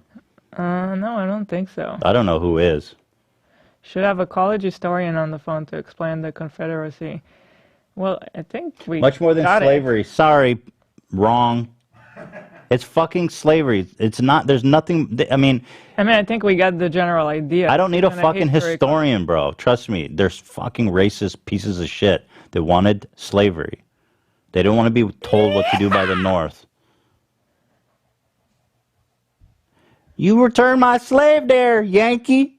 No, I don't think so. I don't know who is. Should have a college historian on the phone to explain the Confederacy. Well, I think we Much more than got slavery. Sorry, wrong. It's fucking slavery. It's not. There's nothing. I think we got the general idea. I don't need a Kinda fucking historical. historian, bro. Trust me. There's fucking racist pieces of shit that wanted slavery. They don't want to be told what to do by the North. You return my slave there, Yankee,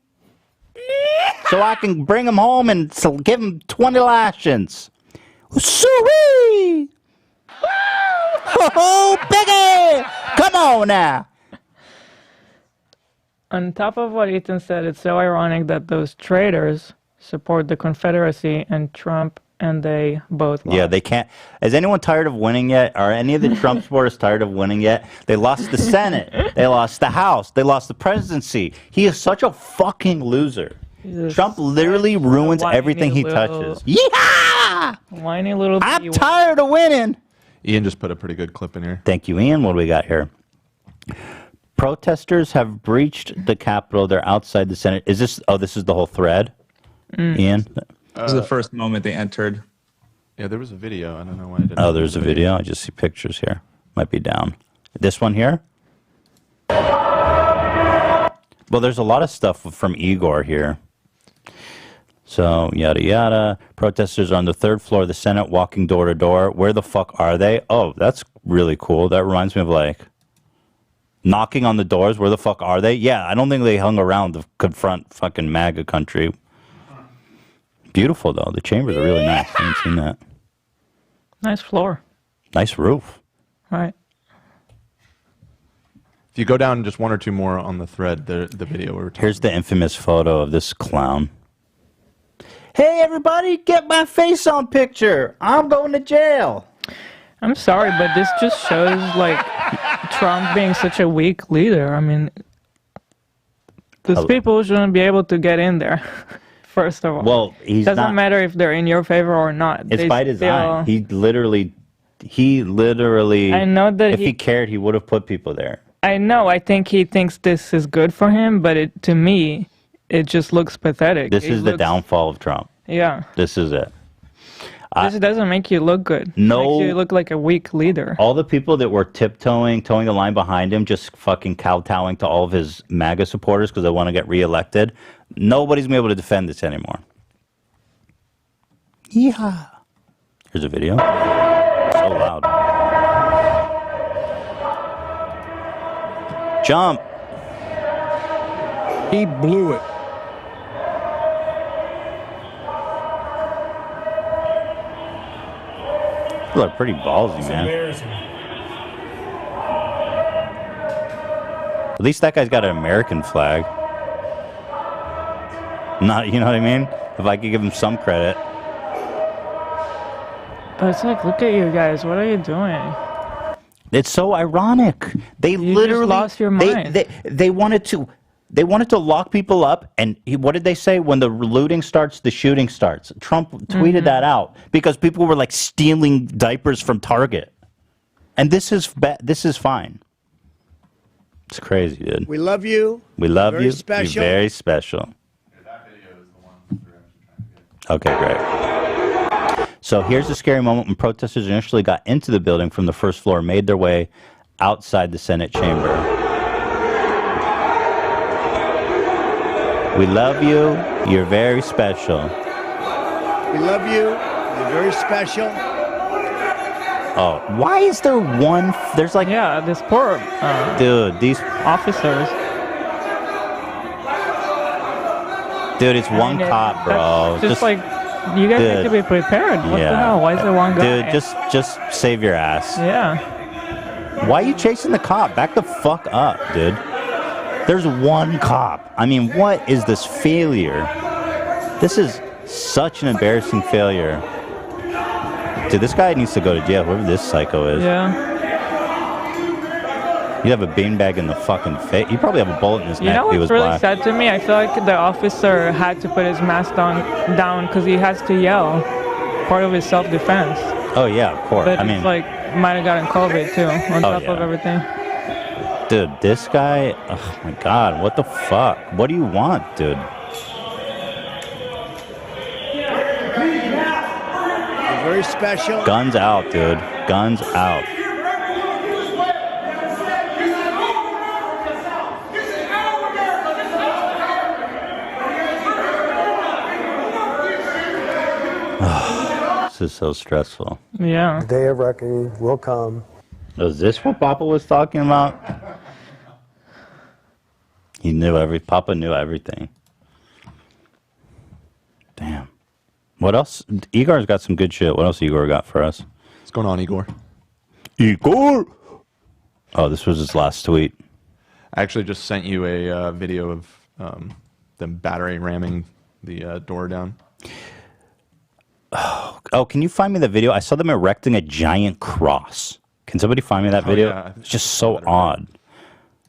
so I can bring him home and give him 20 lashings. Sweet! Oh, Piggy! Come on now. On top of what Ethan said, it's so ironic that those traitors support the Confederacy and Trump, and they both lost. Yeah, they can't. Is anyone tired of winning yet? Are any of the Trump supporters tired of winning yet? They lost the Senate. They lost the House. They lost the presidency. He is such a fucking loser. Trump literally ruins everything he touches. Yeah! Whiny little... I'm tired of winning. Ian just put a pretty good clip in here. Thank you, Ian. What do we got here? Protesters have breached the Capitol. They're outside the Senate. Is this... Oh, this is the whole thread? Ian? This is the first moment they entered. Yeah, there was a video. I don't know why I didn't. Oh, there's a video. I just see pictures here. Might be down. This one here? Well, there's a lot of stuff from Igor here. So, yada, yada. Protesters are on the third floor of the Senate walking door to door. Where the fuck are they? Oh, that's really cool. That reminds me of, like, knocking on the doors. Where the fuck are they? Yeah, I don't think they hung around to confront fucking MAGA country. Beautiful, though. The chambers are really nice. I haven't seen that. Nice floor. Nice roof. Right. If you go down just one or two more on the thread, the video we were talking Here's the infamous photo of this clown. Hey, everybody, get my face on picture. I'm going to jail. I'm sorry, but this just shows, like, Trump being such a weak leader. I mean, these people shouldn't be able to get in there, first of all. Well, he's doesn't not, matter if they're in your favor or not. It's by design. He literally, I know that if he cared, he would have put people there. I know. I think he thinks this is good for him, but to me, it just looks pathetic. This is the downfall of Trump. Yeah. This is it. This doesn't make you look good. No. It makes you look like a weak leader. All the people that were towing the line behind him, just fucking kowtowing to all of his MAGA supporters because they want to get reelected, nobody's going to be able to defend this anymore. Yeehaw. Here's a video. So loud. Jump. He blew it. People are pretty ballsy, man. At least that guy's got an American flag. Not, you know what I mean? If I could give him some credit. But it's like, look at you guys. What are you doing? It's so ironic. They literally just lost your mind. They wanted to lock people up, and what did they say? When the looting starts, the shooting starts. Trump tweeted that out because people were like stealing diapers from Target, and this is fine. It's crazy, dude. We love you. We love Very you. special. You're very special. Okay, great. So here's the scary moment when protesters initially got into the building from the first floor, made their way outside the Senate chamber. We love you. You're very special. We love you. You're very special. Oh, why is there one? There's like this poor dude. These officers. Dude, it's one cop, bro. Just like you guys need to be prepared. What the hell? Why is there one guy? Dude, just save your ass. Yeah. Why are you chasing the cop? Back the fuck up, dude. There's one cop. I mean, what is this failure? This is such an embarrassing failure. Dude, this guy needs to go to jail, whoever this psycho is. Yeah. You have a beanbag in the fucking face. You probably have a bullet in his You neck know if he what's was really black. sad to me? I feel like the officer had to put his mask down because he has to yell. Part of his self-defense. Oh, yeah, of course. But I mean, it's like, might have gotten COVID too, on top of everything. dude, this guy, oh my God, what the fuck? What do you want, dude? You're very special. Guns out, dude. Guns out. This is so stressful. Yeah. The day of reckoning will come. Was this what Papa was talking about? He knew Papa knew everything. Damn. What else? Igor's got some good shit. What else Igor got for us? What's going on, Igor? Igor! Oh, this was his last tweet. I actually just sent you a video of them battery ramming the door down. Oh, can you find me the video? I saw them erecting a giant cross. Can somebody find me that video? Yeah. It's just so odd.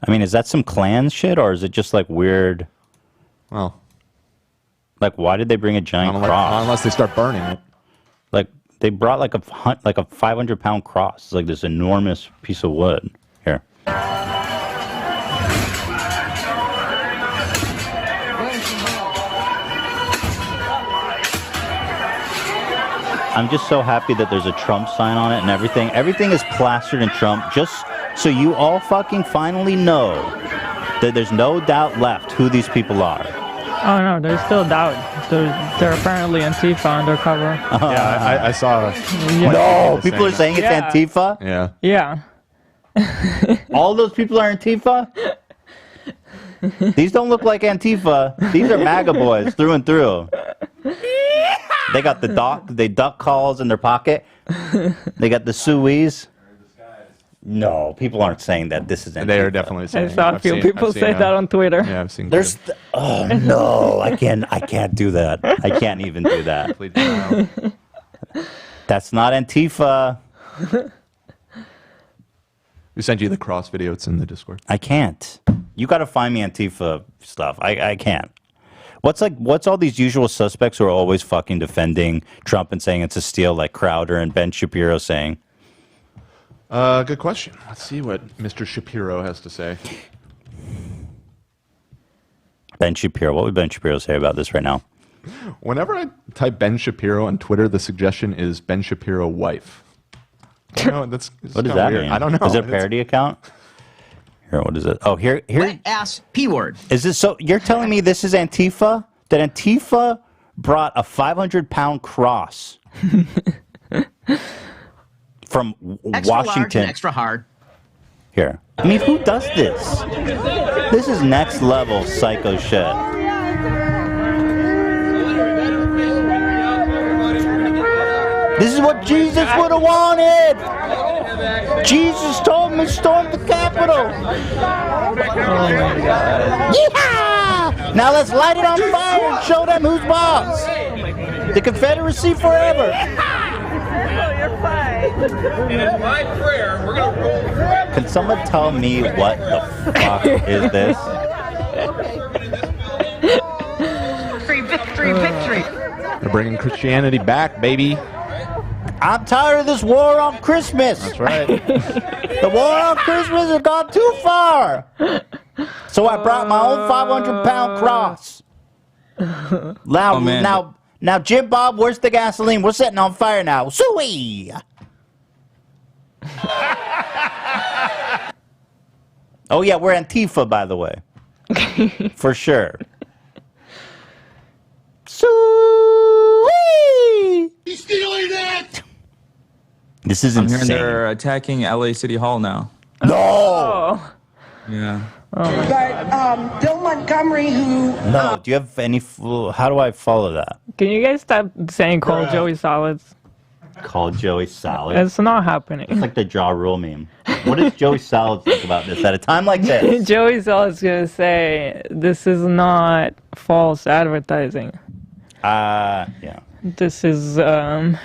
I mean, is that some Klan shit, or is it just like weird? Well, like, why did they bring a giant cross? Unless they start burning it. Like, they brought like a 500-pound cross. It's like this enormous piece of wood. Here. I'm just so happy that there's a Trump sign on it and everything. Everything is plastered in Trump, just so you all fucking finally know that there's no doubt left who these people are. Oh no, there's still doubt. They're apparently Antifa undercover. Yeah, I saw. No, people are saying it's Antifa? Yeah. Yeah. All those people are Antifa? These don't look like Antifa. These are MAGA boys through and through. They got the duck calls in their pocket. They got the suees. No, people aren't saying that this is Antifa. They are definitely saying. I saw a few people say that on Twitter. Yeah, I've seen. There's oh no, I can't do that. I can't even do that. That's not Antifa. We sent you the cross video. It's in the Discord. I can't. You got to find me Antifa stuff. I can't. What's all these usual suspects who are always fucking defending Trump and saying it's a steal, like Crowder and Ben Shapiro saying? Good question. Let's see what Mr. Shapiro has to say. Ben Shapiro. What would Ben Shapiro say about this right now? Whenever I type Ben Shapiro on Twitter, the suggestion is Ben Shapiro wife. You know, that's What does that weird. mean? I don't know. Is it a parody account? Here, what is it? Oh, here. Wet ass P word. Is this so? You're telling me this is Antifa? That Antifa brought a 500-pound cross from Extra large Washington? and extra hard. Here. I mean, who does this? This is next level psycho shit. This is what Jesus would have wanted. Jesus told him to storm the Capitol. Oh my God. Yeehaw! Now let's light it on fire and show them who's boss. The Confederacy forever. Can someone tell me what the fuck is this? Victory. They're bringing Christianity back, baby. I'm tired of this war on Christmas. That's right. The war on Christmas has gone too far. So I brought my own 500-pound cross. Now, Jim Bob, where's the gasoline? We're setting on fire now. Suey! Oh, yeah, we're Antifa, by the way. For sure. Suey! He's stealing that! This is I'm hearing insane. they're attacking LA City Hall now. No! Yeah. But Bill Montgomery, who... No, do you have any... How do I follow that? Can you guys stop saying call Joey Solids? Call Joey Salad? It's not happening. It's like the Ja Rule meme. What does Joey Salad think about this at a time like this? Joey Solid's gonna say, this is not false advertising. Yeah. This is, I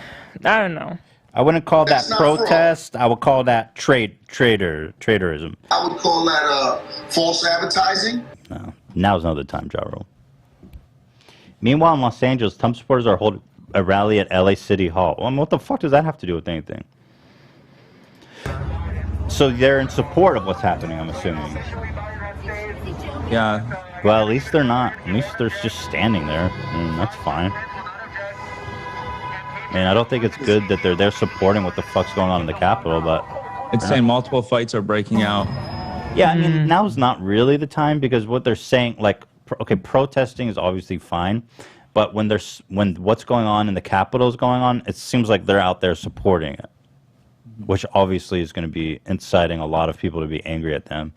don't know. I wouldn't call that That's not protest. I would call that traitorism. I would call that false advertising. No, now's not the time, Ja Rule. Meanwhile, in Los Angeles, Trump supporters are holding a rally at LA City Hall. Well, what the fuck does that have to do with anything? So they're in support of what's happening, I'm assuming. Yeah. Well, at least they're not. At least they're just standing there. That's fine. And I don't think it's good that they're there supporting what the fuck's going on in the Capitol, but... It's saying multiple fights are breaking out. Yeah, I mean, now's not really the time because what they're saying, like, okay, protesting is obviously fine, but when what's going on in the Capitol is going on, it seems like they're out there supporting it, which obviously is going to be inciting a lot of people to be angry at them.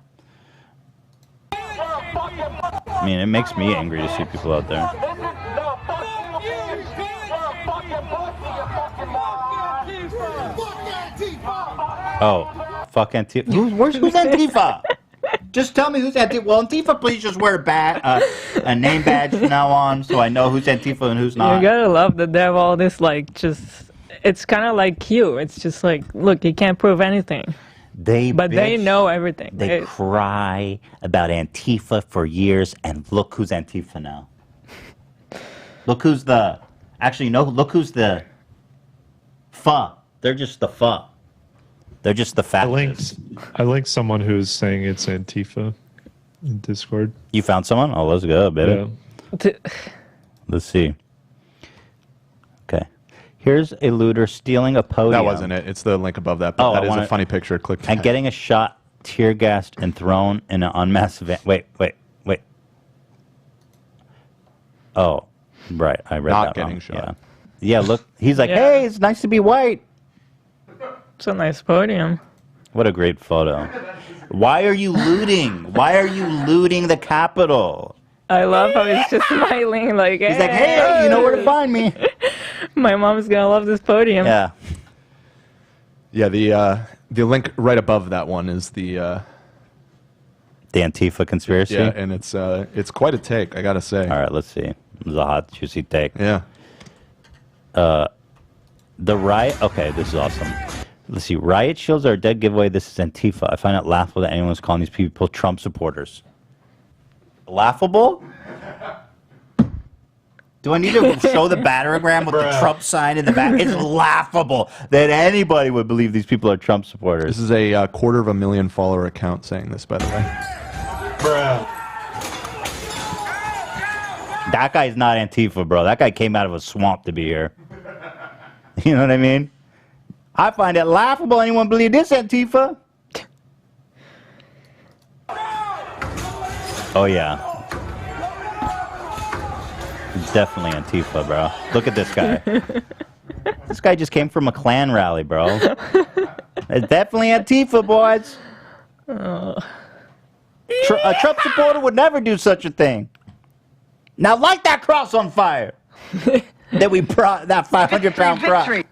I mean, it makes me angry to see people out there. Oh, fuck Antifa. Who's Antifa? Just tell me who's Antifa. Well, Antifa, please just wear a name badge from now on so I know who's Antifa and who's not. You gotta love that they have all this, like, just... It's kind of like Q. It's just like, look, you can't prove anything. They know everything. They cry about Antifa for years, and look who's Antifa now. Look who's the... Actually, no, look who's the... Pho. They're just the pho. They're just the fascists. I linked someone who's saying it's Antifa in Discord. You found someone? Oh, let's go, baby. Yeah. Let's see. Okay. Here's a looter stealing a podium. That wasn't it. It's the link above that. But that is a funny picture. Click that. And getting a shot, tear gassed, and thrown in an unmasked van. Wait. Oh, right. I read Not that wrong. getting shot. Yeah, look. He's like, hey, it's nice to be white. It's a nice podium. What a great photo. Why are you looting? Why are you looting the Capitol? I love how he's just smiling like, He's like, hey, you know where to find me. My mom's gonna love this podium. Yeah. Yeah, the link right above that one is the Antifa conspiracy? Yeah, and it's quite a take, I gotta say. All right, let's see. This is a hot, juicy take. Yeah. The riot... Okay, this is awesome. Let's see. Riot shields are a dead giveaway. This is Antifa. I find it laughable that anyone's calling these people Trump supporters. Laughable? Do I need to show the batteragram with the Trump sign in the back? It's laughable that anybody would believe these people are Trump supporters. This is a 250,000 follower account saying this, by the way. That guy's not Antifa, bro. That guy came out of a swamp to be here. You know what I mean? I find it laughable anyone believe this Antifa. Oh, yeah. It's definitely Antifa, bro. Look at this guy. This guy just came from a Klan rally, bro. It's definitely Antifa, boys. A Trump supporter would never do such a thing. Now light that cross on fire. That we brought that 500-pound cross.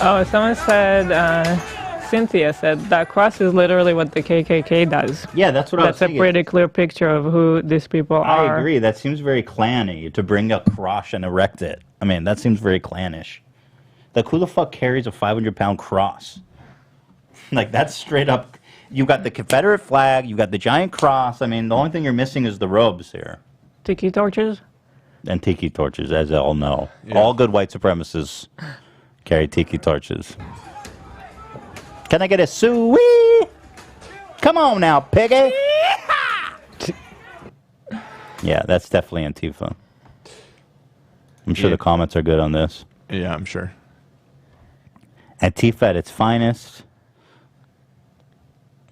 Oh, someone said, Cynthia said, that cross is literally what the KKK does. Yeah, that's what I was That's a thinking. pretty clear picture of who these people are. I agree. That seems very clanny to bring a cross and erect it. I mean, that seems very clannish. Like, who the fuck carries a 500-pound cross? Like, that's straight up. You got the Confederate flag. You got the giant cross. I mean, the only thing you're missing is the robes here. Tiki torches? And tiki torches, as all know. Yeah. All good white supremacists carry tiki torches. Can I get a suey? Come on now, piggy. Yeah, that's definitely Antifa. I'm sure the comments are good on this. Yeah, I'm sure. Antifa at its finest.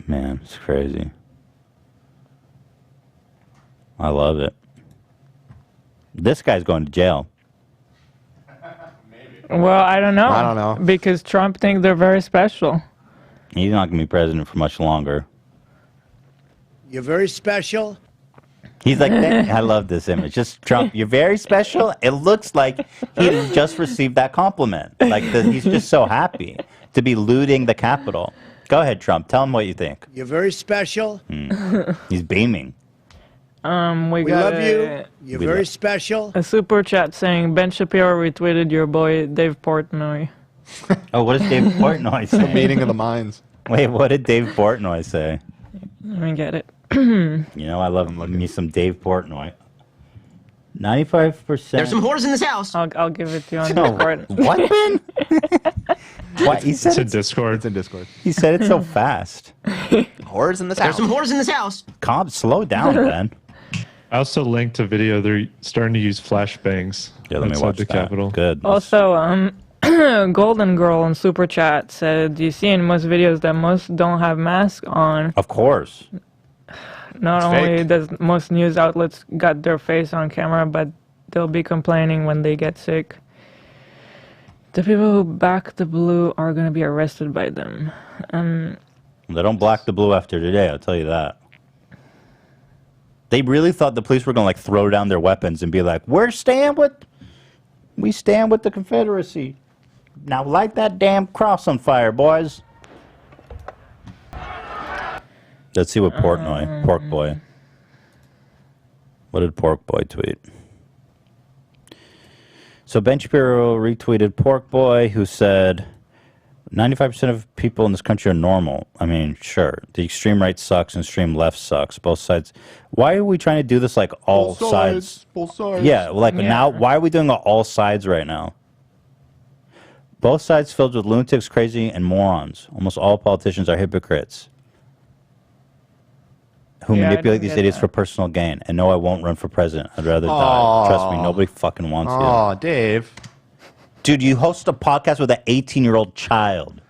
Man, it's crazy. I love it. This guy's going to jail. Well, I don't know. I don't know. Because Trump thinks they're very special. He's not going to be president for much longer. You're very special. He's like, I love this image. Just Trump, you're very special. It looks like he just received that compliment. Like he's just so happy to be looting the Capitol. Go ahead, Trump. Tell him what you think. You're very special. He's beaming. We We got love you. You're very special. a super chat saying Ben Shapiro retweeted your boy Dave Portnoy. Oh, what does Dave Portnoy say? The meeting of the minds. Wait, what did Dave Portnoy say? Let me get it. You know, I love me some Dave Portnoy. 95%. There's some whores in this house. I'll give it to you on No, Discord. what, Ben? What? He said It's in Discord. It's in Discord. He said it so fast. Whores in this There's house. some whores in this house. Calm, slow down, Ben. I also linked a video. They're starting to use flashbangs Yeah, let me outside watch the that. Capitol. Good. Also, Golden Girl on Super Chat said, you see in most videos that most don't have masks on. Of course. Not It's only fake. does most news outlets got their face on camera, but they'll be complaining when they get sick. The people who back the blue are going to be arrested by them. They don't black the blue after today, I'll tell you that. They really thought the police were going to like throw down their weapons and be like, we stand with the Confederacy. Now light that damn cross on fire, boys. Let's see what Pork Boy. What did Pork Boy tweet? So Ben Shapiro retweeted Pork Boy, who said 95% of people in this country are normal. I mean, sure, the extreme right sucks and extreme left sucks. Both sides. Why are we trying to do this like all sides? Both sides. Yeah, like now, why are we doing all sides right now? Both sides filled with lunatics, crazy, and morons. Almost all politicians are hypocrites who Yeah, I manipulate didn't these get idiots that. for personal gain. And no, I won't run for president. I'd rather die. Trust me, nobody fucking wants you. Oh, Dave. Dude, you host a podcast with an 18-year-old child.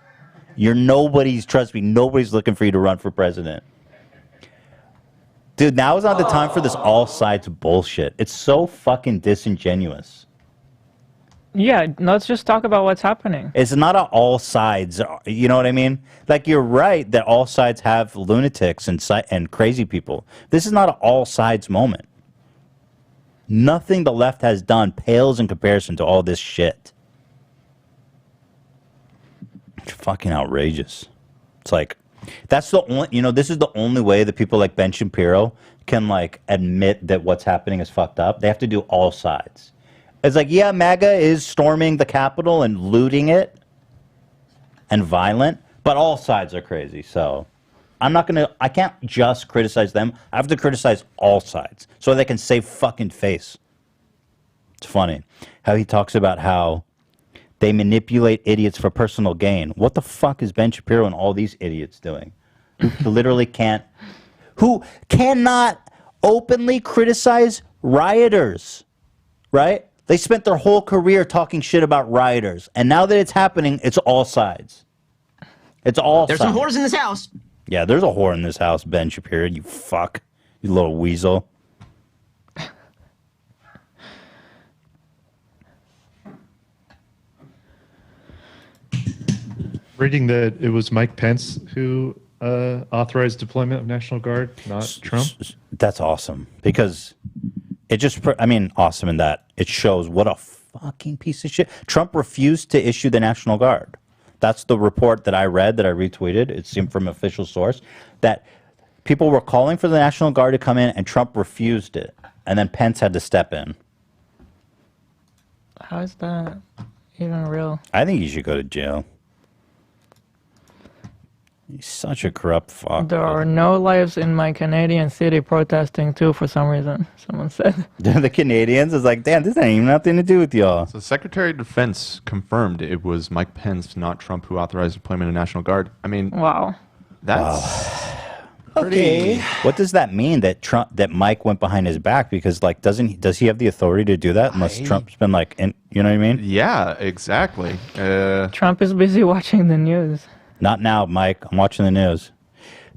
You're nobody's, trust me, nobody's looking for you to run for president. Dude, now is not the time for this all sides bullshit. It's so fucking disingenuous. Yeah, let's just talk about what's happening. It's not a all sides, you know what I mean? Like, you're right that all sides have lunatics and crazy people. This is not an all sides moment. Nothing the left has done pales in comparison to all this shit. It's fucking outrageous. It's like, that's the only, you know, this is the only way that people like Ben Shapiro can, like, admit that what's happening is fucked up. They have to do all sides. It's like, yeah, MAGA is storming the Capitol and looting it and violent, but all sides are crazy. So I can't just criticize them. I have to criticize all sides so they can save fucking face. It's funny how he talks about how they manipulate idiots for personal gain. What the fuck is Ben Shapiro and all these idiots doing? Who literally who cannot openly criticize rioters, right? They spent their whole career talking shit about rioters, and now that it's happening, it's all sides. It's all There's sides. some whores in this house. Yeah, there's a whore in this house, Ben Shapiro, you fuck. You little weasel. Reading that it was Mike Pence who authorized deployment of National Guard, not Trump. That's awesome because it just, I mean, awesome in that it shows what a fucking piece of shit. Trump refused to issue the National Guard. That's the report that I read, that I retweeted. It seemed from an official source that people were calling for the National Guard to come in and Trump refused it. And then Pence had to step in. How is that even real? I think he should go to jail. He's such a corrupt fuck. There are no lives in my Canadian city protesting too for some reason, someone said. The Canadians is like, damn, this ain't even nothing to do with y'all. So Secretary of Defense confirmed it was Mike Pence, not Trump, who authorized deployment of National Guard. I mean, wow. That's okay. What does that mean that Mike went behind his back? Because like, does he have the authority to do that unless Trump's been like, you know what I mean? Yeah, exactly. Trump is busy watching the news. Not now, Mike. I'm watching the news.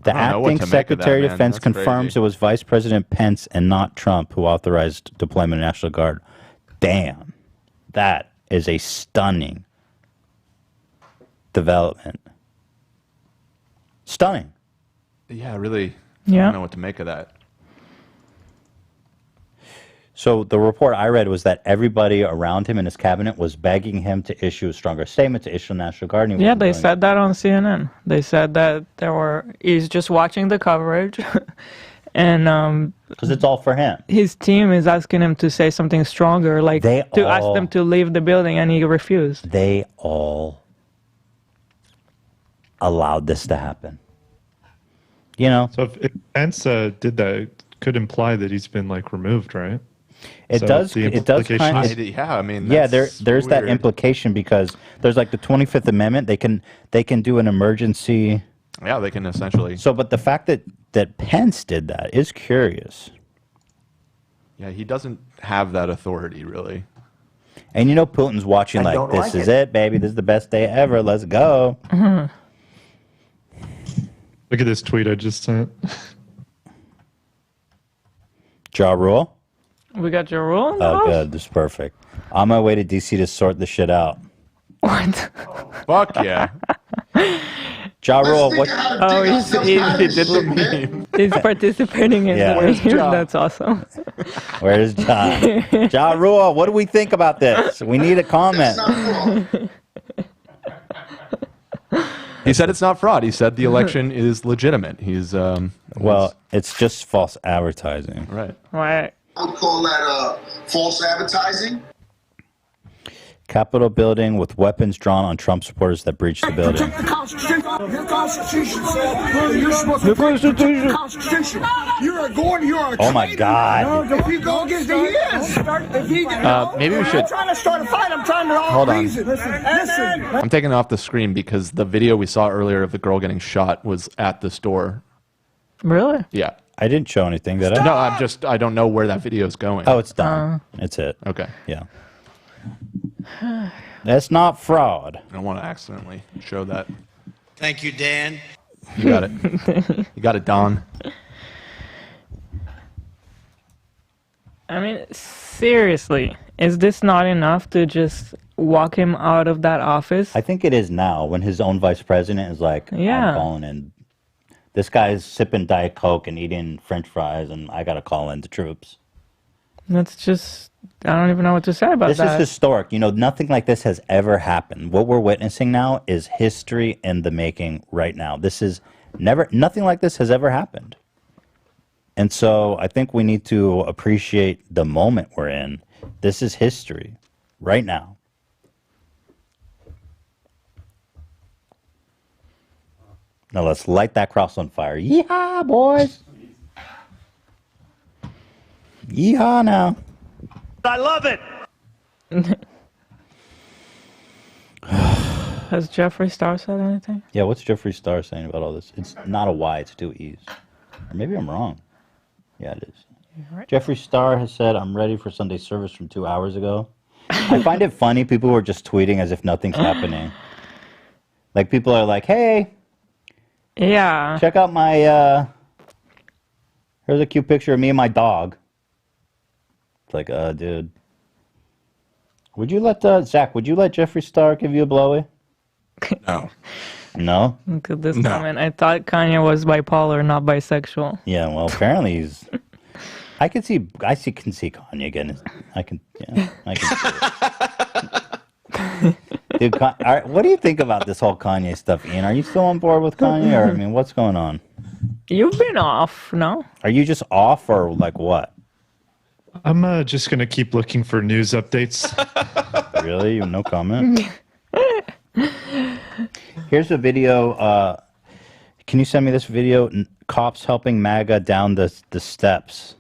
The acting Secretary of Defense confirms it was Vice President Pence and not Trump who authorized deployment of National Guard. Damn. That is a stunning development. Stunning. Yeah, really. Yeah. I don't know what to make of that. So the report I read was that everybody around him in his cabinet was begging him to issue a stronger statement, to issue a National Guard. And he Yeah, wasn't they doing said that on CNN. They said that he's just watching the coverage, and because it's all for him. His team is asking him to say something stronger, like to ask them to leave the building, and he refused. They all allowed this to happen. You know, so if Pence did that, it could imply that he's been like removed, right? It So does. the It does. implication Kind is- Yeah, I mean, yeah. that's There's that weird. implication because there's like the 25th Amendment. They can do an emergency. Yeah, they can essentially. So, but the fact that Pence did that is curious. Yeah, he doesn't have that authority, really. And you know, Putin's watching I like, don't this like is it, baby. This is the best day ever. Let's go. Look at this tweet I just sent. Ja Rule. We got your rule. in the Oh, house? good. This is perfect. On my way to DC to sort the shit out. What? Fuck yeah. Ja Rule. What? Oh, he did the meme. He's participating in Yeah. the Where's meme. Ja? That's awesome. Where's Ja? Ja Rule. What do we think about this? We need a comment. He said it's not fraud. He said the election is legitimate. He's Well, it's just false advertising. right. Right. I would call that false advertising. Capitol building with weapons drawn on Trump supporters that breached the building. The Constitution. Your Constitution said you're supposed to protect the Constitution. You're a Oh my God. If you go against the if he Maybe we should. I'm trying to start a fight. I'm trying to Hold on. reason. Listen. I'm taking it off the screen because the video we saw earlier of the girl getting shot was at the store. Really? Yeah. I didn't show anything, did I? No, I don't know where that video is going. Oh, it's done. It's it. Okay. Yeah. That's not fraud. I don't want to accidentally show that. Thank you, Dan. You got it. You got it, Don. I mean, seriously, is this not enough to just walk him out of that office? I think it is now when his own vice president is like, Yeah. I'm calling in. This guy's sipping Diet Coke and eating French fries, and I got to call in the troops. That's just, I don't even know what to say about This that. is historic. You know, nothing like this has ever happened. What we're witnessing now is history in the making right now. This is nothing like this has ever happened. And so I think we need to appreciate the moment we're in. This is history right now. Now let's light that cross on fire. Yeehaw, boys. Yeehaw now. I love it. Has Jeffree Star said anything? Yeah, what's Jeffree Star saying about all this? It's not a Y, it's two E's. Or maybe I'm wrong. Yeah, it is. Right. Jeffree Star has said, I'm ready for Sunday service from 2 hours ago. I find it funny people were just tweeting as if nothing's happening. Like, people are like, hey, Yeah. check out my, here's a cute picture of me and my dog. It's like, dude. Would you let, Zach, would you let Jeffree Star give you a blowy? No. No? Look at this comment. I thought Kanye was bipolar, not bisexual. Yeah, well, apparently he's... I can see Kanye again. I can see it. Dude, all right, what do you think about this whole Kanye stuff, Ian? Are you still on board with Kanye, or I mean, what's going on? You've been off, no? Are you just off, or like what? I'm just gonna keep looking for news updates. Really? No comment? Here's a video. Can you send me this video? Cops helping MAGA down the steps.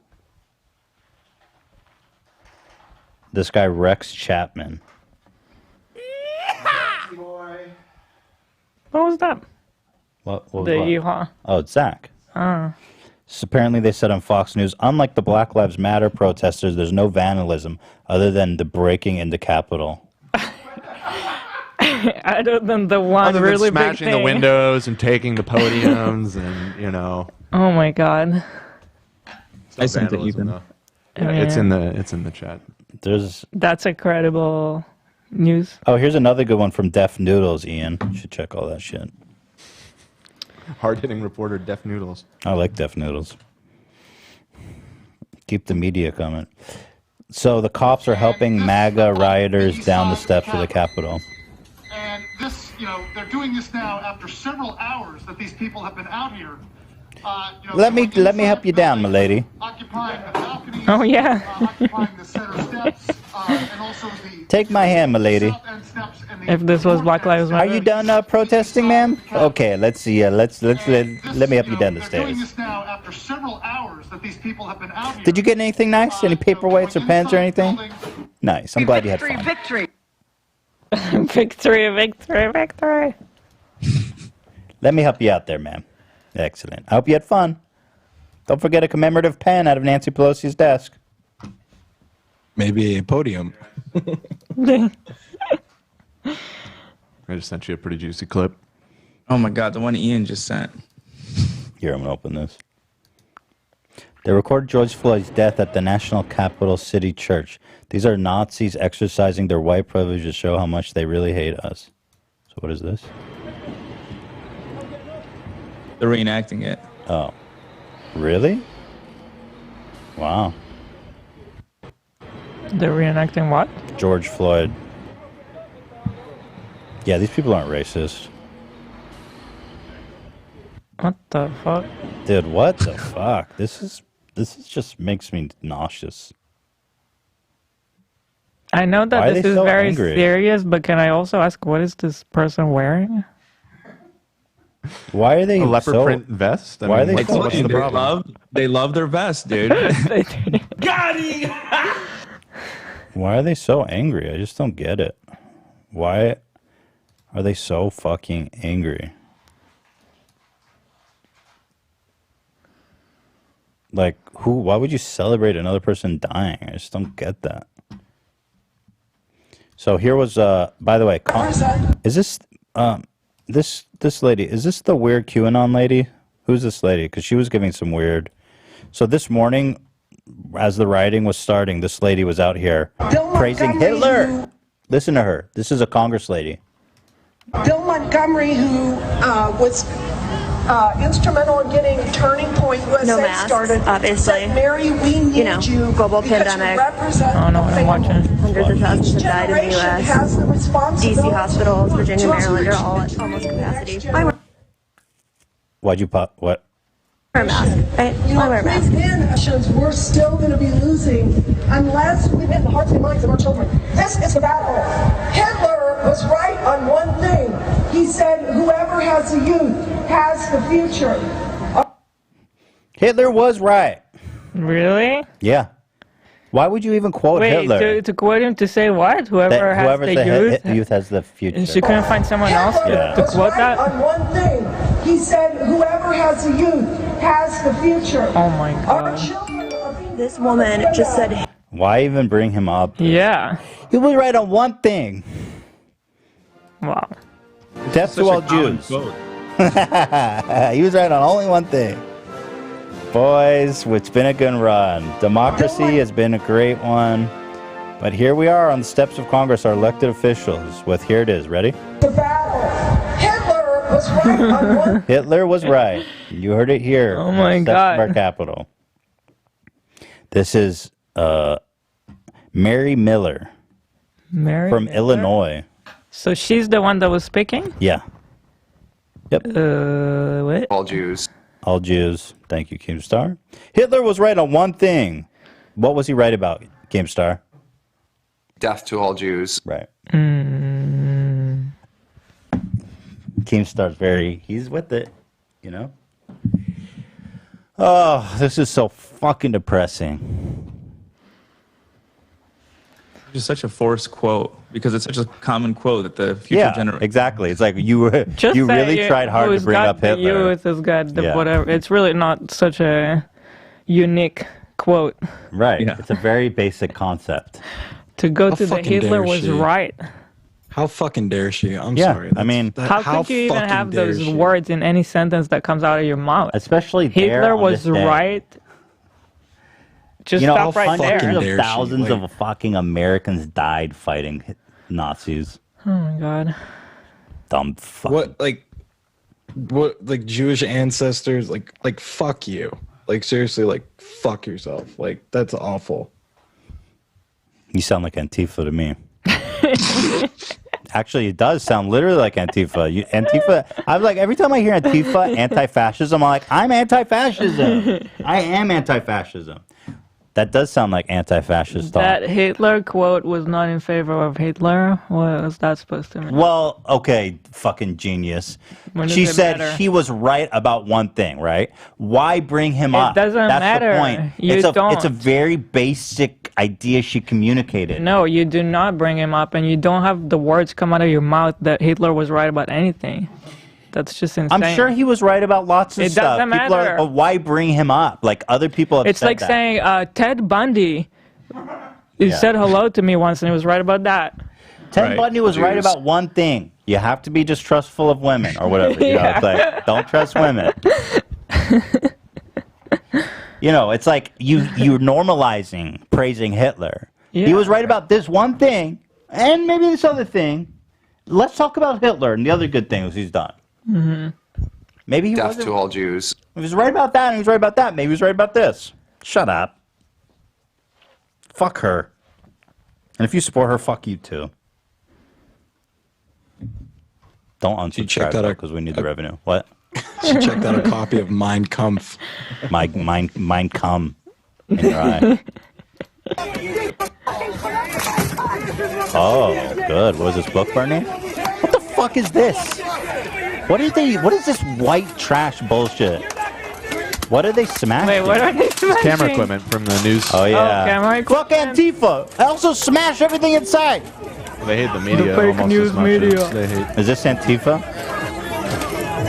This guy, Rex Chapman. What was that? What was The what? yeehaw. Oh, it's Zach. Oh. So apparently they said on Fox News, unlike the Black Lives Matter protesters, there's no vandalism other than the breaking into Capitol. Other than the one Other than really big smashing thing. the windows and taking the podiums and, you know. Oh my god. I sent it, vandalism, Ethan. though. Yeah, it's in the chat. That's a credible news. Oh, here's another good one from Def Noodles, Ian. You should check all that shit. Hard-hitting reporter Def Noodles. I like Def Noodles. Keep the media coming. So the cops are helping MAGA rioters down the steps of the Capitol. And this, they're doing this now after several hours that these people have been out here. Let me help you down, my lady. Occupying the balconies. Oh yeah. Occupying the center steps, and also the Take my hand, my lady. If this was Black Lives Are Matter. you done protesting, ma'am? Okay, let's see. Let me help you down the they're doing stairs. this now after several hours that these people have been out here. Did you get anything nice? Any paperweights or pens or anything? Nice. I'm glad you had fun. Victory. Victory, victory, victory. Let me help you out there, ma'am. Excellent. I hope you had fun. Don't forget a commemorative pen out of Nancy Pelosi's desk. Maybe a podium. I just sent you a pretty juicy clip. Oh my god, the one Ian just sent. Here, I'm going to open this. They recorded George Floyd's death at the National Capital City Church. These are Nazis exercising their white privilege to show how much they really hate us. So what is this? They're reenacting it. Oh. Really? Wow. They're reenacting what? George Floyd. Yeah, these people aren't racist. What the fuck? Dude, what the fuck? This is just makes me nauseous. I know Why that are this they is so very angry? serious, but can I also ask what is this person wearing? Why are they A leopard so, print vest? Why are they so what's the angry? problem? They love their vest, dude. Got it! Why are they so angry? I just don't get it. Why are they so fucking angry? Like, why would you celebrate another person dying? I just don't get that. So here was, by the way, is this, this lady, is this the weird QAnon lady? Who's this lady? Because she was giving some weird. So this morning, as the rioting was starting, this lady was out here praising Hitler. Listen to her. This is a Congress lady. Bill Montgomery, who was instrumental in getting Turning Point USA No masks, started, obviously. said, Mary, we need you global because pandemic. you represent Oh no, I'm watching. Hundreds of thousands Each have died in the generation has the U.S. responsibility DC hospitals, Virginia, to Maryland are reach all the at almost capacity. next I wear Why'd you pop? What? a mask. I wear a mask. Nations, we're still going to be losing unless we win the hearts and minds of our children. This is the battle. Hitler was right on one thing. He said, whoever has the youth has the future. Hitler was right. Really? Yeah. Why would you even quote Wait, Hitler? to quote him to say what? Whoever has Whoever's the youth has the future. And she couldn't find someone else to quote that? On one thing. He said, whoever has the youth has the future. Oh my god. This woman just said, Why even bring him up? Yeah. He was right on one thing. Wow. Death to all Jews. He was right on only one thing. Boys, it's been a good run. Democracy has been a great one. But here we are on the steps of Congress, our elected officials, with, here it is, ready? The battle. Hitler was right on one. Hitler was right. You heard it here. Oh my on the steps God. of our capital. This is Mary Miller Mary from Miller? Illinois. So she's the one that was speaking? Yeah. Yep. What? All Jews. All Jews. Thank you, Keemstar. Hitler was right on one thing. What was he right about, Keemstar? Death to all Jews. Right. Mm. Keemstar's he's with it, you know? Oh, this is so fucking depressing. Just such a forced quote because it's such a common quote that the future generation. Exactly. It's like you Just you say really tried hard to who's bring got up the Hitler. youth has got the Yeah. whatever. It's really not such a unique quote. Right. It's a very basic concept. To go How to the fucking Hitler dare was she? right. How fucking dare she? I'm Yeah, sorry. I mean, How could you even fucking have dare those she? words in any sentence that comes out of your mouth? Especially there Hitler on was this day. right. Just you know, stop right there. hundreds of thousands of fucking Americans died fighting Nazis. Oh my god. Dumb fuck. What like Jewish ancestors? Like fuck you. Like seriously, like fuck yourself. Like that's awful. You sound like Antifa to me. Actually, it does sound literally like Antifa. Antifa. I'm like every time I hear Antifa, anti-fascism, I'm like I'm anti-fascism. I am anti-fascism. That does sound like anti-fascist thought. That Hitler quote was not in favor of Hitler. What was that supposed to mean? Well, okay, fucking genius. When does She it said matter? he was right about one thing, right? Why bring him up? It doesn't That's matter. the point. You It's a don't. very basic idea she communicated. No, you do not bring him up, and you don't have the words come out of your mouth that Hitler was right about anything. That's just insane. I'm sure he was right about lots of It stuff. doesn't People are, matter. but why bring him up? Like other people have It's said like that. saying Ted Bundy. He Yeah. said hello to me once, and he was right about that. Ted Bundy was right about one thing. You have to be distrustful of women or whatever. You know, it's like, don't trust women. You know, it's like you're normalizing praising Hitler. He Yeah. was right about this one thing and maybe this other thing. Let's talk about Hitler and the other good things he's done. Mm-hmm. Maybe he Death wasn't. to all Jews. He was right about that and he was right about that. Maybe he was right about this. Shut up. Fuck her. And if you support her, fuck you too. Don't unsubscribe because we need the revenue. What? She checked out a copy of Mein Kampf. Mein Kampf in your eye. Oh, good. What was this book, Bernie? What the fuck is this? What is this white trash bullshit? What are they smashing? Wait, what are they smashing? Camera equipment from the news. Oh, yeah. camera Fuck Antifa. I also smash everything inside. They hate the media fake almost news as much media. as they hate. Is this Antifa?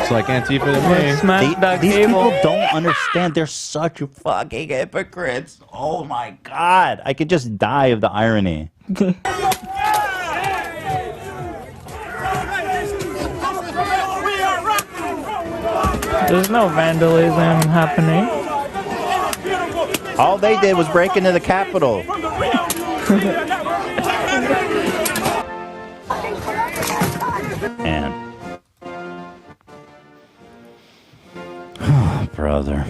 It's like Antifa to me. Smash that These cable. people don't understand. They're such fucking hypocrites. Oh my god. I could just die of the irony. There's no vandalism happening. All they did was break into the Capitol. Man. Brother.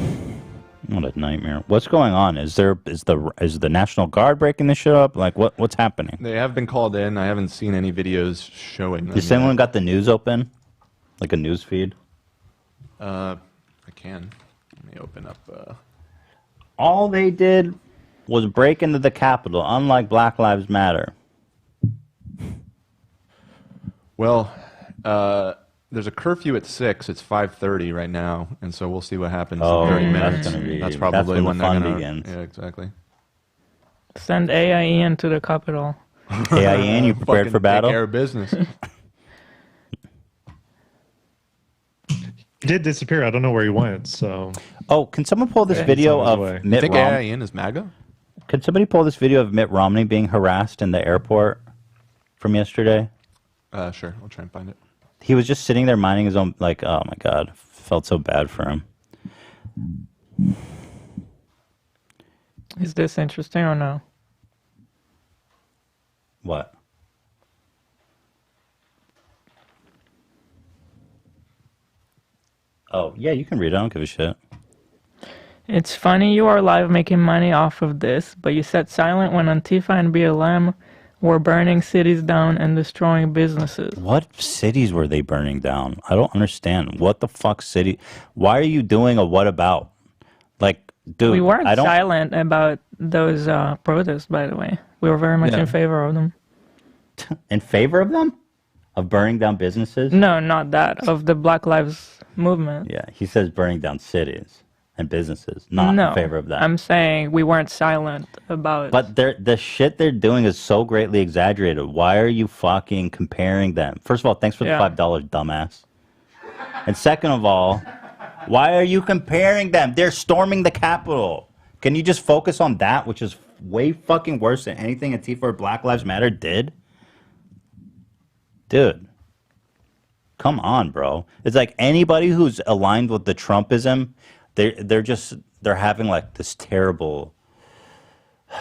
What a nightmare. What's going on? Is the National Guard breaking this shit up? Like what's happening? They have been called in. I haven't seen any videos showing them. Has anyone got the news open? Like a news feed? I can. Let me open up. All they did was break into the Capitol, unlike Black Lives Matter. Well, there's a curfew at 6. It's 5:30 right now, and so we'll see what happens Oh, in 30 that's minutes. gonna be- That's that's probably when when the they're fun gonna. begins. Yeah, exactly. Send AIN to the Capitol. AIN, you prepared Fucking for battle? Take care of business. He did disappear. I don't know where he went. So. Oh, can someone pull this Yeah. video He's on his way. of You Mitt think Romney? AIN is MAGA? Can somebody pull this video of Mitt Romney being harassed in the airport from yesterday? Sure. I'll try and find it. He was just sitting there minding his own, like, oh my God, felt so bad for him. Is this interesting or no? What? Oh, yeah, you can read it. I don't give a shit. It's funny you are live making money off of this, but you sat silent when Antifa and BLM were burning cities down and destroying businesses. What cities were they burning down? I don't understand. What the fuck city? Why are you doing a what about? Like, dude, We weren't I don't... silent about those protests, by the way. We were very much in favor of them. In favor of them? Of burning down businesses? No, not that. Of the Black Lives Movement. Yeah, he says burning down cities and businesses, not No, in favor of that. I'm saying we weren't silent about it. But the shit they're doing is so greatly exaggerated. Why are you fucking comparing them? First of all, thanks for the $5, dumbass. And second of all, why are you comparing them? They're storming the Capitol. Can you just focus on that, which is way fucking worse than anything Antifa or Black Lives Matter did? Dude. Come on, bro. It's like anybody who's aligned with the Trumpism, they're having like this terrible,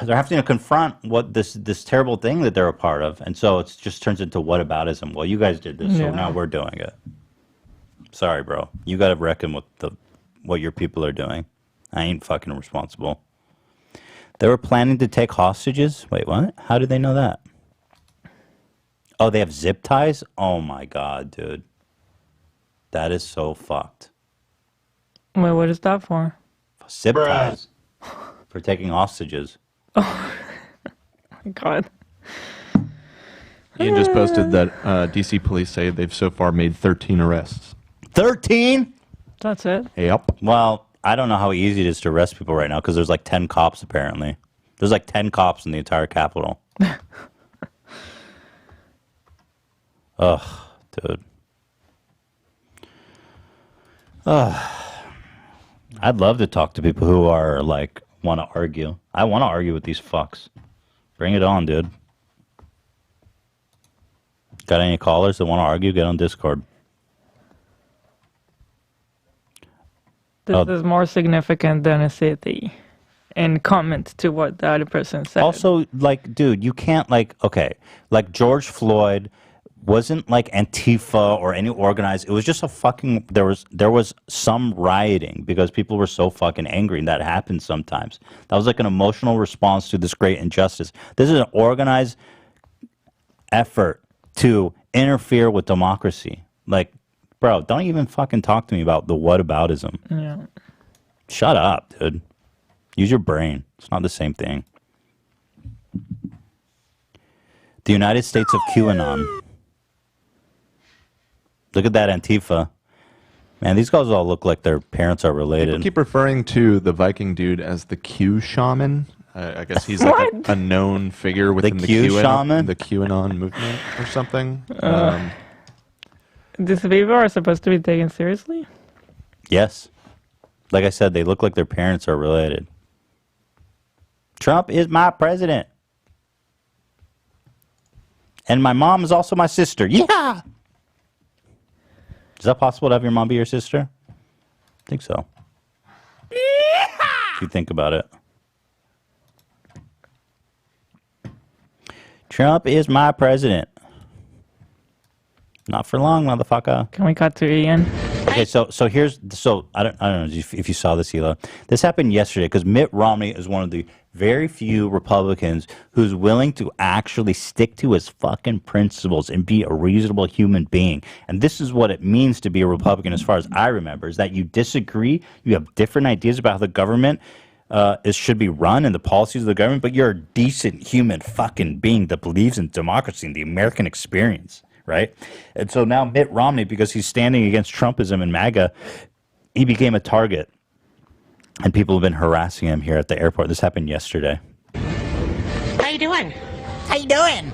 they're having to confront what this terrible thing that they're a part of, and so it just turns into whataboutism. Well, you guys did this, so now we're doing it. Sorry, bro. You got to reckon with what your people are doing. I ain't fucking responsible. They were planning to take hostages. Wait, what? How did they know that? Oh, they have zip ties? Oh my god, dude. That is so fucked. Wait, what is that for? Zip ties. For taking hostages. Oh, my God. Ian just posted that DC police say they've so far made 13 arrests. 13? That's it? Yep. Well, I don't know how easy it is to arrest people right now because there's like 10 cops apparently. There's like 10 cops in the entire Capitol. Ugh, dude. Ugh. I'd love to talk to people who are like, want to argue. I want to argue with these fucks. Bring it on, dude. Got any callers that want to argue? Get on Discord. This is more significant than a city. And comment to what the other person said. Also, like, dude, you can't, like, okay, like George Floyd wasn't like Antifa or any organized. It was just a fucking, there was some rioting because people were so fucking angry, and that happens sometimes. That was like an emotional response to this great injustice. This is an organized effort to interfere with democracy. Like, bro, don't even fucking talk to me about the whataboutism. Yeah. Shut up, dude. Use your brain. It's not the same thing. The United States of QAnon. Look at that Antifa. Man, these guys all look like their parents are related. People keep referring to the Viking dude as the Q shaman. I guess he's like a known figure within the QAnon movement or something. These people are supposed to be taken seriously? Yes. Like I said, they look like their parents are related. Trump is my president. And my mom is also my sister. Yeah! Is that possible to have your mom be your sister? I think so. If you think about it. Trump is my president. Not for long, motherfucker. Can we cut to Ian? Okay, so I don't know if you saw this, Hila. This happened yesterday because Mitt Romney is one of the very few Republicans who's willing to actually stick to his fucking principles and be a reasonable human being. And this is what it means to be a Republican, as far as I remember, is that you disagree, you have different ideas about how the government should be run and the policies of the government, but you're a decent human fucking being that believes in democracy and the American experience. Right? And so now Mitt Romney, because he's standing against Trumpism and MAGA, he became a target. And people have been harassing him here at the airport. This happened yesterday. How you doing? How you doing?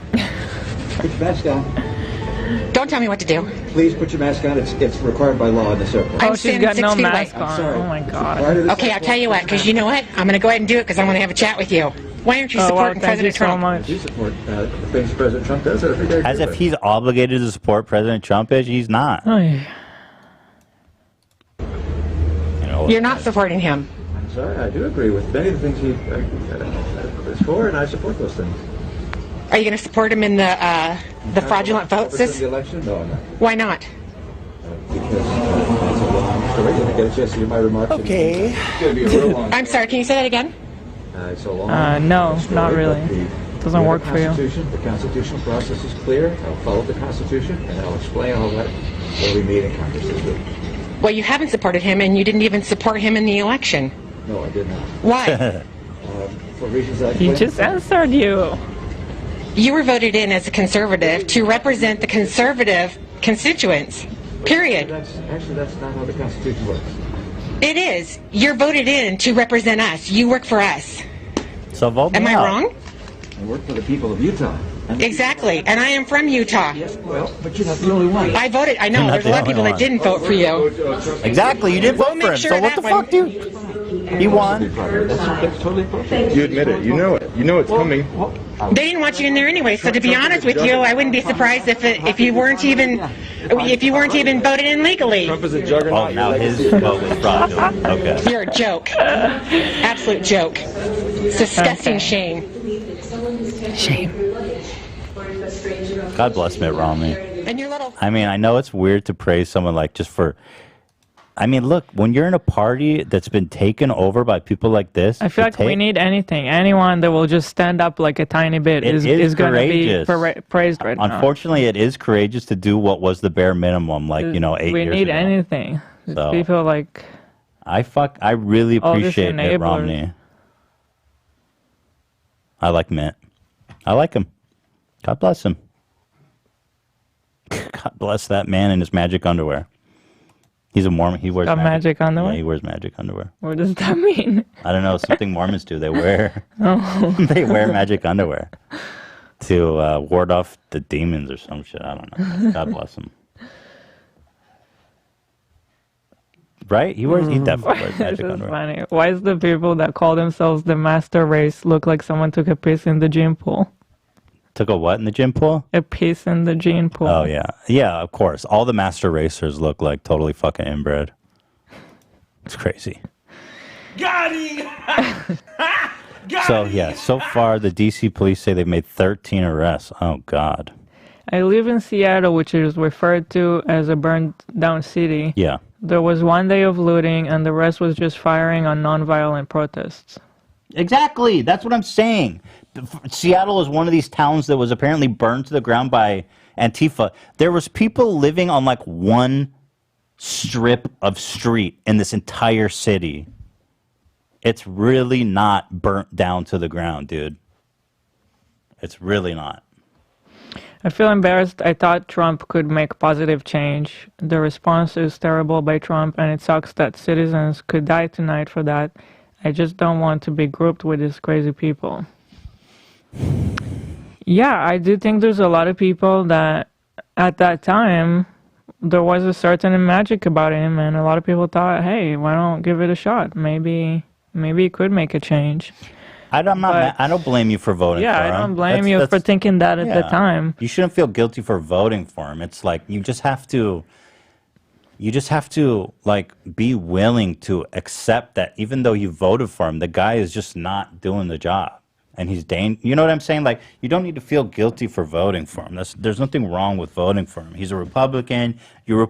Put your mask on. Don't tell me what to do. Please put your mask on. It's required by law in this airport. Oh, she's got no mask I'm on. sorry. Oh, my God. Okay, I'll tell you what, because you know what? I'm going to go ahead and do it because I want to have a chat with you. Why aren't you supporting President Trump? You support things President Trump does. As if he's obligated to support President Trump is? He's not. Oh, yeah. You're not supporting him. I'm sorry, I do agree with many of the things he is for, and I support those things. Are you going to support him in the fraudulent votes? The election? No, I'm not. Why not? Because that's a wrong So we're going to get a chance to do my remarks. Okay. It's going to be a real long. I'm sorry, can you say that again? It's a long No, story, not really. Doesn't work for you. The constitutional process is clear. I'll follow the Constitution, and I'll explain all that when we meet in Congress this week. Well, you haven't supported him, and you didn't even support him in the election. No, I did not. Why? For reasons I He just answered you. You were voted in as a conservative to represent the conservative constituents. Period. Actually, that's not how the Constitution works. It is. You're voted in to represent us. You work for us. So vote me Am I out. wrong? I work for the people of Utah. Exactly. And I am from Utah. Well, but you're not the only one. I voted. I know. You're not There's a lot of the people only that didn't vote for you. Exactly, you didn't vote for him. sure So what the that fuck, dude? He won. That's totally appropriate. You admit it. You know it. You know it's coming. They didn't want you in there anyway. So to be honest with you, I wouldn't be surprised if you weren't even voted in legally. Trump is a juggernaut. Oh, now his vote was fraudulent. Okay. You're a joke. Absolute joke. It's disgusting shame. Shame. God bless Mitt Romney. And your little. I mean, I know it's weird to praise someone like just for. I mean, look, when you're in a party that's been taken over by people like this, I feel like we need anything. Anyone that will just stand up like a tiny bit is going to be praised right now. Unfortunately, it is courageous to do what was the bare minimum, like, 8 years ago. We need anything. So, people like. I really all these appreciate Mitt enablers. Romney. I like Mitt. I like him. God bless him. God bless that man in his magic underwear. He's a Mormon. He wears magic underwear? Yeah, he wears magic underwear. What does that mean? I don't know. Something Mormons do. They wear Oh. they wear magic underwear to ward off the demons or some shit. I don't know. God bless him. Right? He definitely wears magic This is underwear. funny. Why is the people that call themselves the master race look like someone took a piss in the gene pool? Took a what in the gym pool? A piss in the gene pool. Oh, yeah. Yeah, of course. All the master racers look like totally fucking inbred. It's crazy. Got him! So, yeah, so far the DC police say they've made 13 arrests. Oh, God. I live in Seattle, which is referred to as a burned down city. Yeah. There was one day of looting, and the rest was just firing on nonviolent protests. Exactly. That's what I'm saying. Seattle is one of these towns that was apparently burned to the ground by Antifa. There was people living on like one strip of street in this entire city. It's really not burnt down to the ground, dude. It's really not. I feel embarrassed. I thought Trump could make positive change. The response is terrible by Trump, and it sucks that citizens could die tonight for that. I just don't want to be grouped with these crazy people. Yeah, I do think there's a lot of people that at that time there was a certain magic about him, and a lot of people thought, hey, why don't give it a shot? Maybe it could make a change. I don't blame you for voting for him. Yeah, I don't blame you for thinking that at the time. You shouldn't feel guilty for voting for him. It's like you just have to like be willing to accept that even though you voted for him, the guy is just not doing the job. And he's you know what I'm saying? Like, you don't need to feel guilty for voting for him. There's nothing wrong with voting for him. He's a Republican. You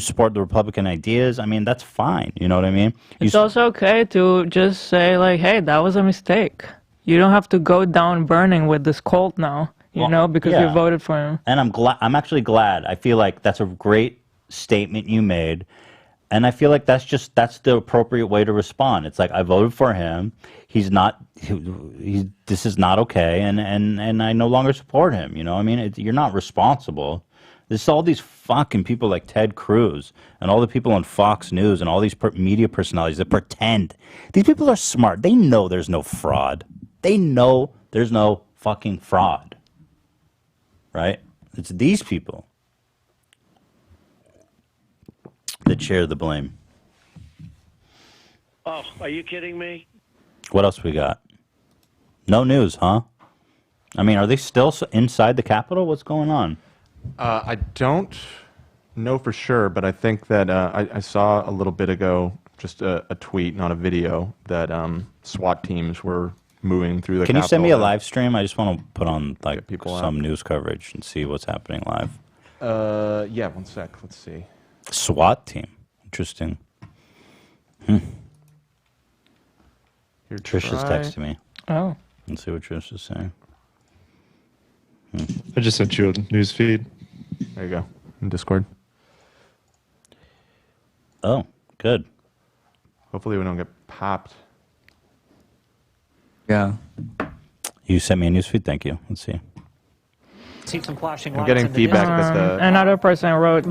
support the Republican ideas. I mean, that's fine. You know what I mean? It's also okay to just say, like, hey, that was a mistake. You don't have to go down burning with this cult now, you know, because you voted for him. And I'm actually glad. I feel like that's a great statement you made. And I feel like that's the appropriate way to respond. It's like, I voted for him. This is not okay. And I no longer support him. You know, I mean, you're not responsible. There's all these fucking people like Ted Cruz and all the people on Fox News and all these media personalities that pretend. These people are smart. They know there's no fraud. They know there's no fucking fraud. Right? It's these people that share the blame. Oh, are you kidding me? What else we got? No news, huh? I mean, are they still inside the Capitol? What's going on? I don't know for sure, but I think that I saw a little bit ago just a tweet, not a video, that SWAT teams were moving through the Can Capitol. you send me a live stream? I just want to put on like people some news coverage and see what's happening live. Yeah, one sec. Let's see. SWAT team. Interesting. Here, Trish is try- texting me. Oh. Let's see what Trish is saying. I just sent you a news feed. There you go. In Discord. Oh, good. Hopefully we don't get popped. Yeah. You sent me a newsfeed? Thank you. Let's see. Seen some flashing I'm lights getting in the feedback distance. that the Another person wrote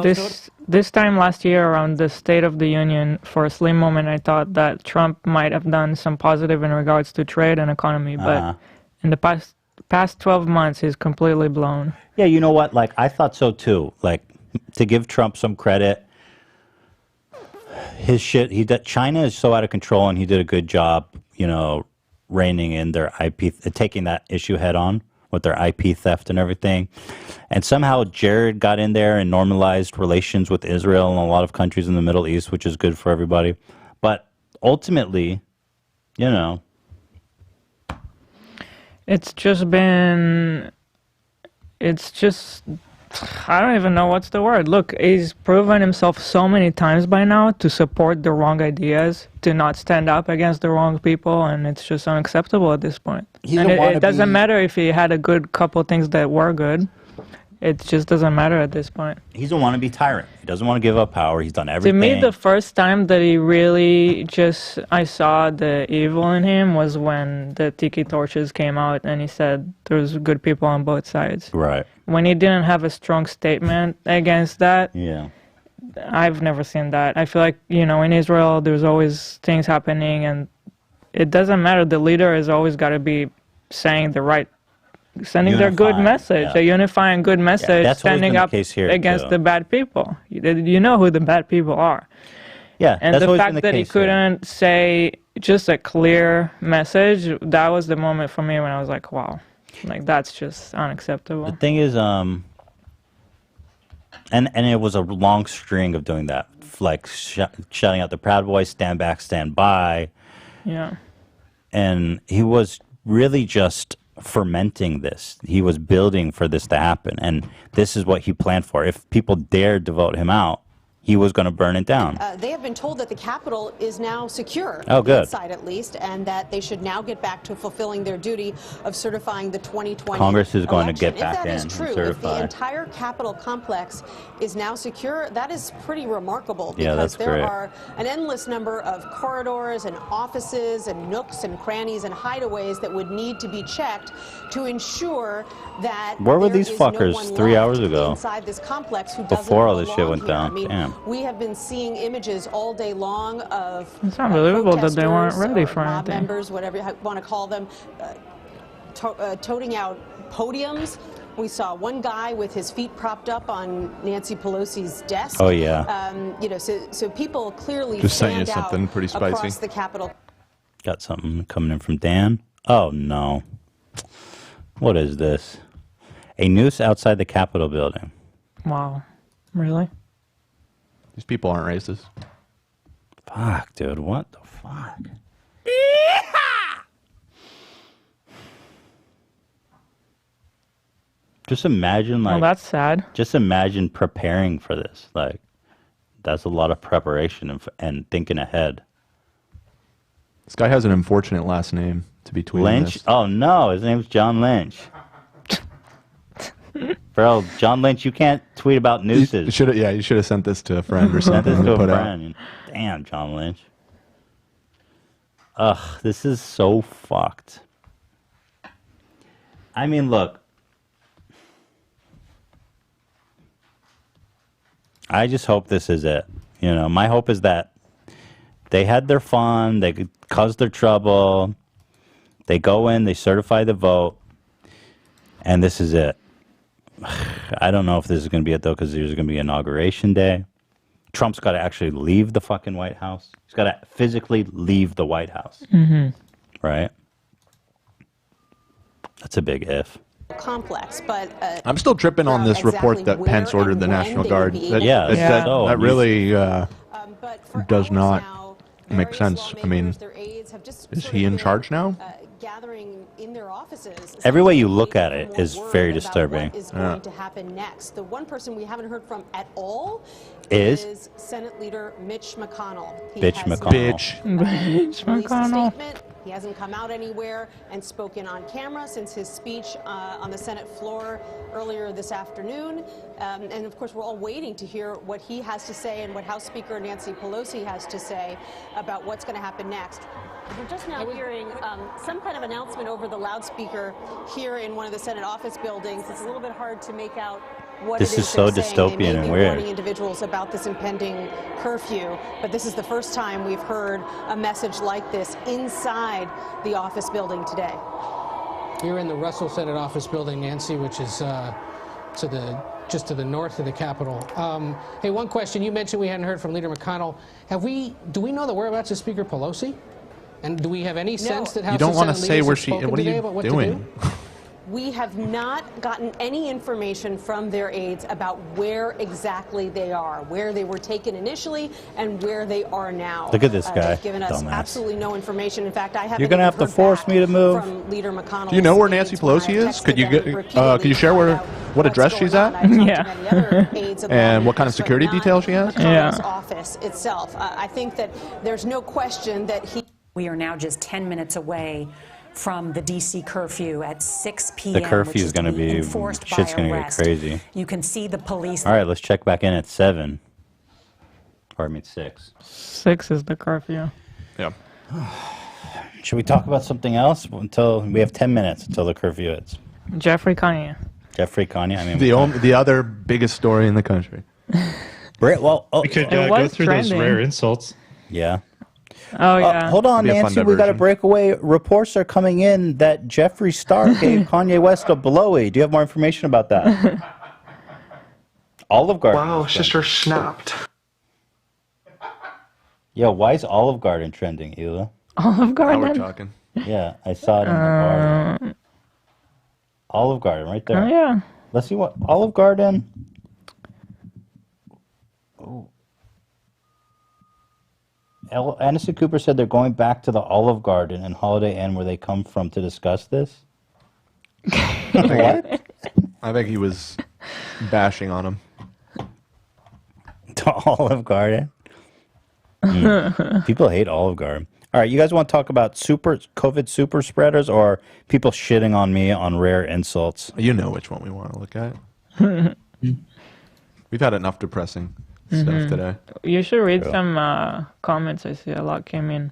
this time last year around the State of the Union. For a slim moment, I thought that Trump might have done some positive in regards to trade and economy, but in the past 12 months, he's completely blown. Yeah, you know what? Like, I thought so too. Like, to give Trump some credit, his shit, China is so out of control, and he did a good job, you know, reining in their IP, taking that issue head on with their IP theft and everything. And somehow Jared got in there and normalized relations with Israel and a lot of countries in the Middle East, which is good for everybody. But ultimately, you know, It's just, I don't even know what's the word. Look, he's proven himself so many times by now to support the wrong ideas, to not stand up against the wrong people, and it's just unacceptable at this point. And it doesn't matter if he had a good couple things that were good. It just doesn't matter at this point. he's a wannabe tyrant. He doesn't want to give up power. He's done To everything. me, the first time that he really I saw the evil in him was when the Tiki Torches came out and he said there's good people on both sides. Right. When he didn't have a strong statement against that, Yeah. I've never seen that. I feel like, you know, in Israel, there's always things happening, and it doesn't matter. The leader has always got to be saying sending their good Unifying, message, yeah. a unifying good message, that's always standing been the up case here, against too. the bad people. You know who the bad people are. Yeah, And that's the always fact been the that he case here. couldn't say just a clear message, that was the moment for me when I was like, wow, like that's just unacceptable. The thing is, and it was a long string of doing that, like shouting out the Proud Boys, stand back, stand by. Yeah. And he was really just fermenting this. He was building for this to happen, and this is what he planned for. If people dared to vote him out, he was going to burn it down. They have been told that the Capitol is now secure, Oh, good. inside at least, and that they should now get back to fulfilling their duty of certifying the 2020 Congress is going to election. get back If that in is and true, if certify. the entire Capitol complex is now secure, that is pretty remarkable Yeah, because that's there great. are an endless number of corridors and offices and nooks and crannies and hideaways that would need to be checked to ensure that Where were there these is no fuckers one 3 left hours ago? inside this complex who doesn't Before all this shit belong went here. down. I mean, Damn. we have been seeing images all day long of It's unbelievable that they weren't protesters, ready for mob anything. members, whatever you want to call them, toting out podiums. We saw one guy with his feet propped up on Nancy Pelosi's desk. Oh, yeah. You know, so people clearly Just sent you stand out something pretty spicy. across the Capitol. Got something coming in from Dan. Oh, no. What is this? A noose outside the Capitol building. Wow. Really? These people aren't racist. Fuck, dude. What the fuck? Just imagine, like... Well, that's sad. Just imagine preparing for this. Like, that's a lot of preparation and thinking ahead. This guy has an unfortunate last name to be tweeting Lynch? this. Oh, no. His name's John Lynch. Bro, John Lynch, you can't tweet about nooses. You should have sent this to a friend or Sent something this to a put out. friend. Damn, John Lynch. Ugh, this is so fucked. I mean, look. I just hope this is it. You know, my hope is that they had their fun, they caused their trouble, they go in, they certify the vote, and this is it. I don't know if this is going to be it, though, because there's going to be Inauguration Day. Trump's got to actually leave the fucking White House. He's got to physically leave the White House. Mm-hmm. Right? That's a big if. Complex, but I'm still tripping on this report that Pence ordered the National Guard. That really does not make sense. I mean, is he in charge now? gathering in their offices. Every way you look at it is very disturbing. What is going to happen next? The one person we haven't heard from at all is Senate Leader Mitch McConnell. Mitch McConnell. Mitch McConnell. He hasn't come out anywhere and spoken on camera since his speech on the Senate floor earlier this afternoon. And of course, we're all waiting to hear what he has to say and what House Speaker Nancy Pelosi has to say about what's going to happen next. We're just now hearing some kind of announcement over the loudspeaker here in one of the Senate office buildings. It's a little bit hard to make out what This it is is so they're saying. dystopian They may and be weird. warning individuals about this impending curfew, but this is the first time we've heard a message like this inside the office building today. You're in the Russell Senate office building, Nancy, which is just to the north of the Capitol. Hey, one question. You mentioned we hadn't heard from Leader McConnell. Do we know the whereabouts of Speaker Pelosi? And do we have any sense that House You don't want to and Senate say leaders where have she. spoken What are today you about what to doing? do? We have not gotten any information from their aides about where exactly they are, where they were taken initially, and where they are now. Look at this guy, They've given us dumbass. absolutely no information. In fact, I haven't You're gonna even have to heard force back me to move. from Leader McConnell. Do you know where Nancy Pelosi is? Could you could you share where what address she's at? And what kind of security detail she has? McConnell's office itself. I think that there's no question that he. We are now just 10 minutes away from the D.C. curfew at 6 p.m. The curfew is going to be, shit's going to get crazy. You can see the police. All right, let's check back in at 7. Or I mean 6. 6 is the curfew. Yeah. Should we talk about something else until we have 10 minutes until the curfew hits? Jeffrey Kanye. Jeffrey Kanye. I mean, the other biggest story in the country. Well, we could go through those rare insults. Yeah. Oh yeah. Hold on, Be a fun Nancy. We got a diversion. breakaway. Reports are coming in that Jeffree Star gave Kanye West a blowy. Do you have more information about that? Olive Garden. Wow, sister snapped. Yo, why is Olive Garden trending, Hila? Olive Garden. Now we're talking. Yeah, I saw it in the bar. Olive Garden, right there. Oh yeah. Let's see what Olive Garden. Oh. Anderson Cooper said they're going back to the Olive Garden and Holiday Inn where they come from to discuss this. What? I think he was bashing on him. To Olive Garden. People hate Olive Garden. All right, you guys want to talk about COVID super spreaders or people shitting on me on rare insults? You know which one we want to look at. We've had enough depressing stuff today. You should read some comments. I see a lot came in.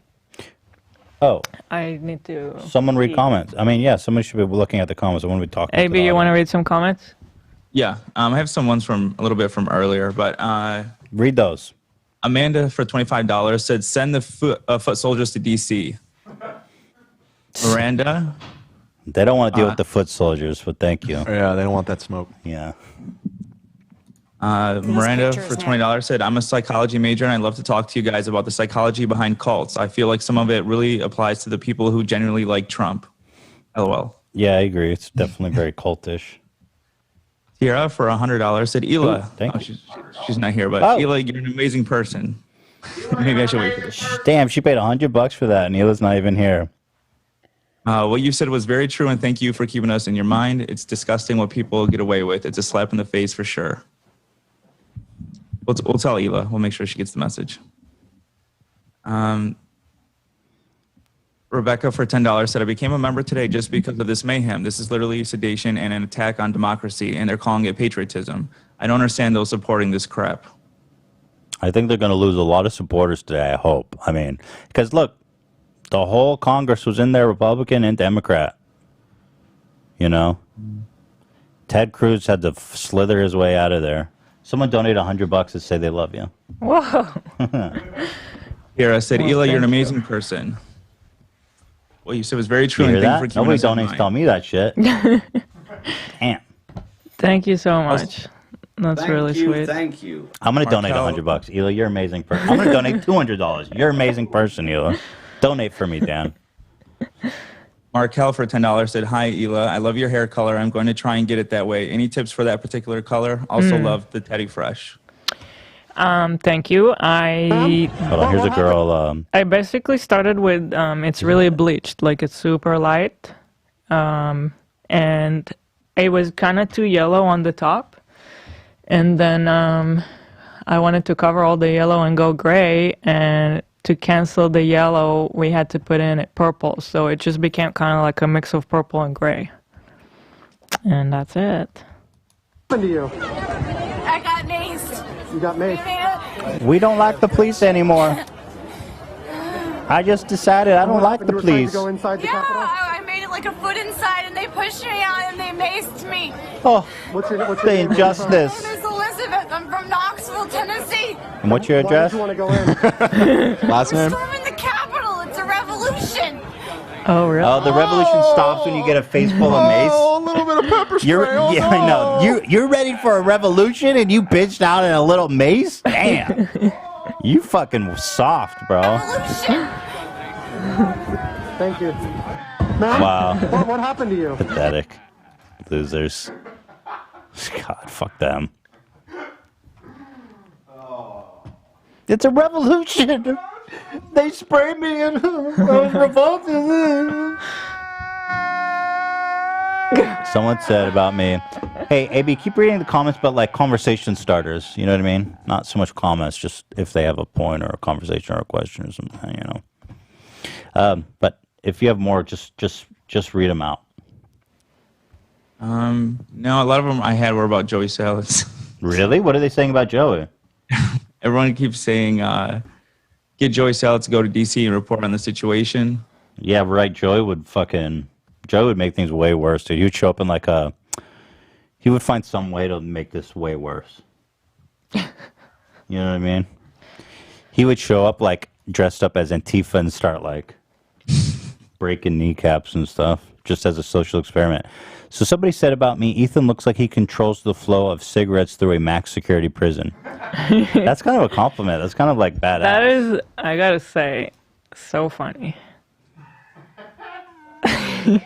Oh. I need to. Someone read comments. I mean, yeah, somebody should be looking at the comments. I want to be talking. AB, you want to read some comments? Yeah, I have some ones from a little bit from earlier, but read those. Amanda for $25 said, "Send the foot soldiers to DC." Miranda, they don't want to deal with the foot soldiers, but thank you. Yeah, they don't want that smoke. Yeah. Miranda for $20 said, "I'm a psychology major and I'd love to talk to you guys about the psychology behind cults. I feel like some of it really applies to the people who genuinely like Trump." LOL. Yeah, I agree. It's definitely very cultish. Tiara for $100 said, "Ela." Thank you. She's not here, but Ela, you're an amazing person. Maybe I should wait for this. Damn, she paid $100 for that, and Ela's not even here. What you said was very true, and thank you for keeping us in your mind. It's disgusting what people get away with. It's a slap in the face for sure. We'll tell Ela. We'll make sure she gets the message. Rebecca for $10 said, "I became a member today just because of this mayhem. This is literally sedation and an attack on democracy, and they're calling it patriotism. I don't understand those supporting this crap." I think they're going to lose a lot of supporters today, I hope. I mean, because look, the whole Congress was in there, Republican and Democrat. You know? Ted Cruz had to slither his way out of there. Someone donate $100 to say they love you. Whoa. Tiara said, Well, "Ela, you're an thank amazing person." What you said was very true. You hear and thank that? you for keeping Nobody us in donates mind. tell me that shit. Damn. Thank you so much. That's really sweet. Thank you. I'm going to donate $100. Ela, you're an amazing person. I'm going to donate $200. You're an amazing person, Ela. Donate for me, Dan. Markel for $10 said, "Hi, Ela. I love your hair color. I'm going to try and get it that way. Any tips for that particular color? Also love the Teddy Fresh." Thank you. Hold on, here's a girl. I basically started with it's really bleached, like it's super light, and it was kind of too yellow on the top, and then I wanted to cover all the yellow and go gray, and to cancel the yellow, we had to put in it purple, so it just became kind of like a mix of purple and gray, and that's it. What happened to you? I got maced. You got maced. We don't like the police anymore. I just decided I don't like the police. Go inside the Capitol? I made it like a foot inside, and they pushed me out, and they maced me. Oh, what's your the name? injustice. My name is Elizabeth. I'm from Knoxville, Tennessee. And what's your address? Why did you want to go in? Last name? Storming the Capitol. It's a revolution. Oh, really? Oh, the revolution stops when you get a face full of mace. Oh, a little bit of pepper spray. Yeah, I know. You're ready for a revolution, and you bitched out in a little mace. Damn, you fucking soft, bro. Revolution. Thank you. Man, Wow. What happened to you? Pathetic losers. God, fuck them. It's a revolution. They sprayed me and I was revolted. Someone said about me, hey, AB, keep reading the comments, but like conversation starters. You know what I mean? Not so much comments, just if they have a point or a conversation or a question or something, you know. But if you have more, just read them out. No, a lot of them I had were about Joey Salas. Really? What are they saying about Joey? Everyone keeps saying, get Joey Salas to go to DC and report on the situation. Yeah, right. Joey would make things way worse, dude. He would show up in he would find some way to make this way worse. You know what I mean? He would show up dressed up as Antifa and start breaking kneecaps and stuff, just as a social experiment. So somebody said about me, Ethan looks like he controls the flow of cigarettes through a max security prison. That's kind of a compliment. That's kind of badass. That is, I gotta say, so funny.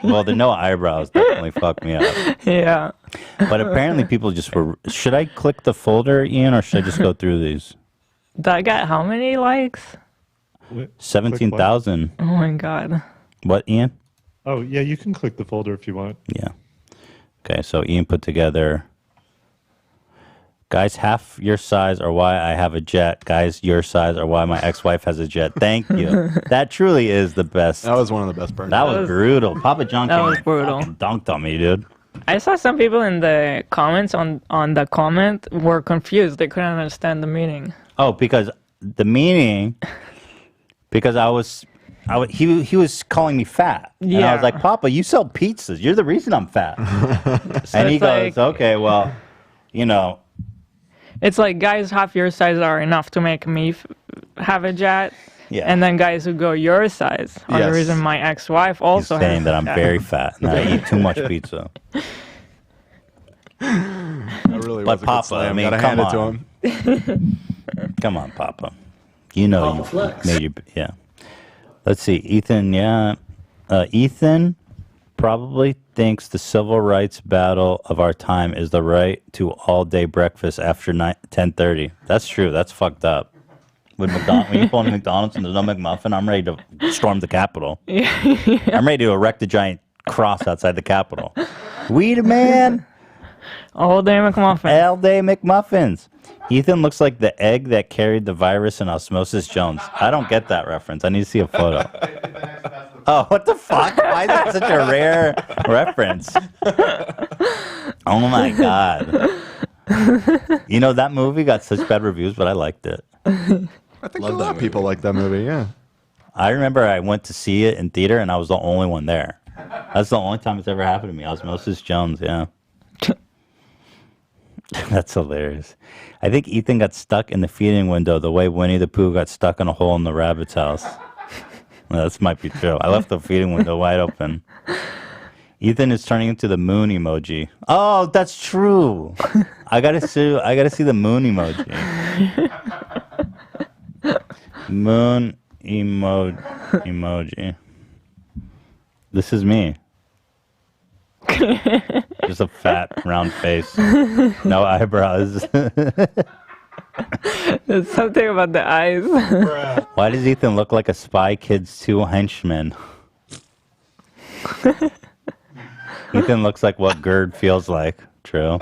Well, the no eyebrows definitely fucked me up. Yeah. But apparently people just were... Should I click the folder, Ian, or should I just go through these? That got how many likes? 17,000. Oh my god. What, Ian? Oh, yeah, you can click the folder if you want. Yeah. Okay, so Ian put together... Guys, half your size are why I have a jet. Guys, your size are why my ex-wife has a jet. Thank you. That truly is the best. That was one of the best parts. That was brutal. Papa John That was brutal. dunked on me, dude. I saw some people in the comments on the comment were confused. They couldn't understand the meaning. Oh, because the meaning... Because he was calling me fat. And I was like, Papa, you sell pizzas. You're the reason I'm fat. So and he it's goes, okay, well, you know... It's like guys half your size are enough to make me have a jet. Yeah. And then guys who go your size are the reason my ex-wife also He's saying has that a I'm jet. very fat and I eat too much pizza. That really But was a good Papa, slam. I mean, Gotta come hand it to on. him. Come on, Papa. You know you made your... Yeah. Let's see. Ethan, yeah. Ethan probably thinks the civil rights battle of our time is the right to all-day breakfast after 10:30. That's true. That's fucked up. When you pull in McDonald's and there's no McMuffin, I'm ready to storm the Capitol. I'm ready to erect a giant cross outside the Capitol. We the man. All-day McMuffins. All-day McMuffins. Ethan looks like the egg that carried the virus in Osmosis Jones. I don't get that reference. I need to see a photo. Oh, what the fuck? Why is that such a rare reference? Oh my god. You know, that movie got such bad reviews, but I liked it. I think a lot of people like that movie, yeah. I remember I went to see it in theater, and I was the only one there. That's the only time it's ever happened to me. Osmosis Jones, yeah. That's hilarious. I think Ethan got stuck in the feeding window the way Winnie the Pooh got stuck in a hole in the rabbit's house. Well, this might be true. I left the feeding window wide open. Ethan is turning into the moon emoji. Oh, that's true. I gotta see the moon emoji. Moon emoji. This is me. Just a fat, round face. No eyebrows. There's something about the eyes. Why does Ethan look like a Spy Kids 2 henchman? Ethan looks like what GERD feels like. True.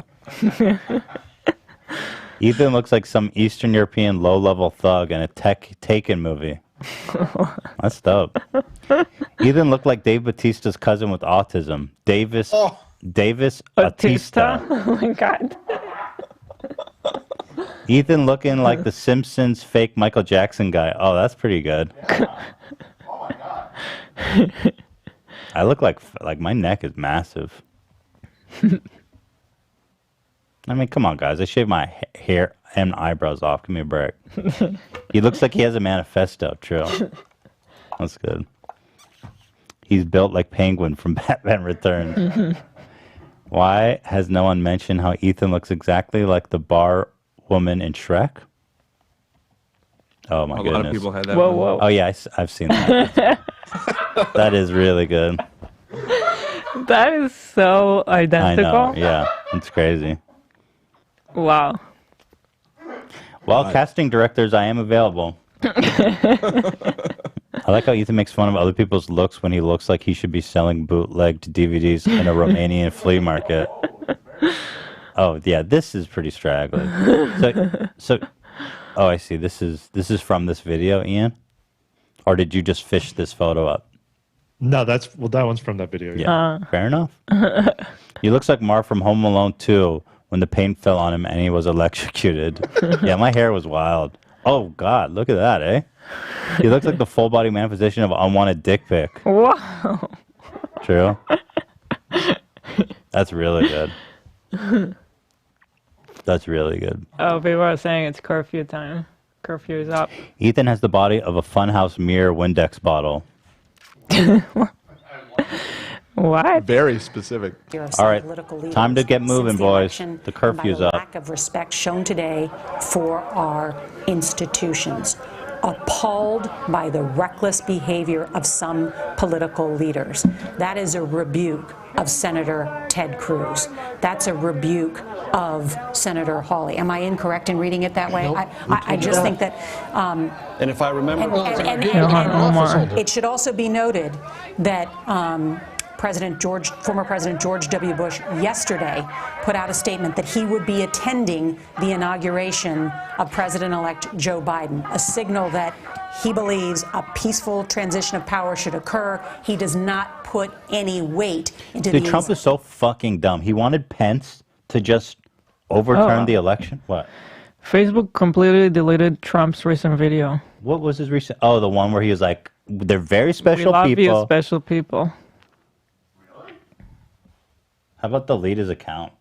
Ethan looks like some Eastern European low-level thug in a Taken movie. That's dope. Ethan looked like Dave Bautista's cousin with autism. Davis Bautista. Oh my god. Ethan looking like the Simpsons fake Michael Jackson guy. Oh, that's pretty good. I look like my neck is massive. I mean, come on, guys. I shaved my hair and eyebrows off. Give me a break. He looks like he has a manifesto. True. That's good. He's built like Penguin from Batman Returns. Why has no one mentioned how Ethan looks exactly like the bar woman in Shrek? Oh, my goodness. A lot of people had that. Whoa, whoa. Oh, yeah, I've seen that. That is really good. That is so identical. I know, yeah. It's crazy. Wow. Well, casting directors, I am available. I like how Ethan makes fun of other people's looks when he looks like he should be selling bootlegged DVDs in a Romanian flea market. Oh, yeah, this is pretty straggly. So, oh, I see. This is from this video, Ian? Or did you just fish this photo up? No, that one's from that video. Yeah, fair enough. He looks like Marv from Home Alone 2 when the paint fell on him and he was electrocuted. Yeah, my hair was wild. Oh, God, look at that, eh? He looks like the full-body manifestation of unwanted dick pic. Wow. True? That's really good. That's really good. Oh, people are saying it's curfew time. Curfew is up. Ethan has the body of a Funhouse mirror Windex bottle. What? Very specific. All right, time to get moving, boys. The curfew's up. Lack of respect shown today for our institutions. Appalled by the reckless behavior of some political leaders. That is a rebuke of Senator Ted Cruz. That's a rebuke of Senator Hawley. Am I incorrect in reading it that way? Nope. I just think that. And if I remember, It should also be noted that former President George W. Bush yesterday put out a statement that he would be attending the inauguration of President-elect Joe Biden, a signal that he believes a peaceful transition of power should occur. He does not put any weight into Dude, Trump is so fucking dumb. He wanted Pence to just overturn the election. What? Facebook completely deleted Trump's recent video. What was his recent? Oh, the one where he was like, "They're very special We love people." you, special people. How about delete his account?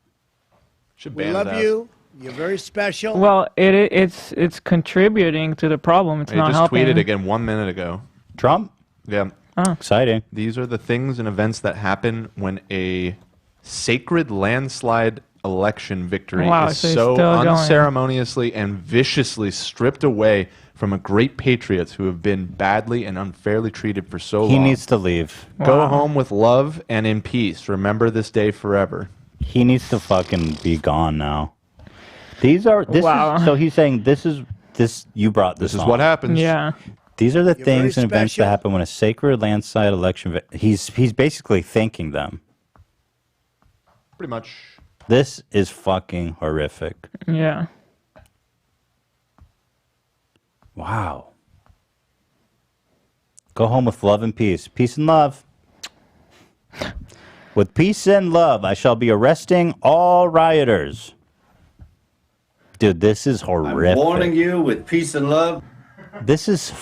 Should We ban love his ass. you. You're very special. Well, it's contributing to the problem. It's He not just helping. tweeted again 1 minute ago. Trump? Yeah. Oh. Exciting. These are the things and events that happen when a sacred landslide election victory Wow, is so he's so still going. unceremoniously and viciously stripped away from a great patriots who have been badly and unfairly treated for so long. He needs to leave. Go Wow. home with love and in peace. Remember this day forever. He needs to fucking be gone now. These are this Wow. is, so he's saying this you brought this This is on. what happens. Yeah. These are the You're things very and events that special. happen when a sacred landslide election he's basically thanking them. Pretty much. This is fucking horrific. Yeah. Wow. Go home with love and peace. Peace and love. With peace and love, I shall be arresting all rioters. Dude, this is horrific. warning you with peace and love. This is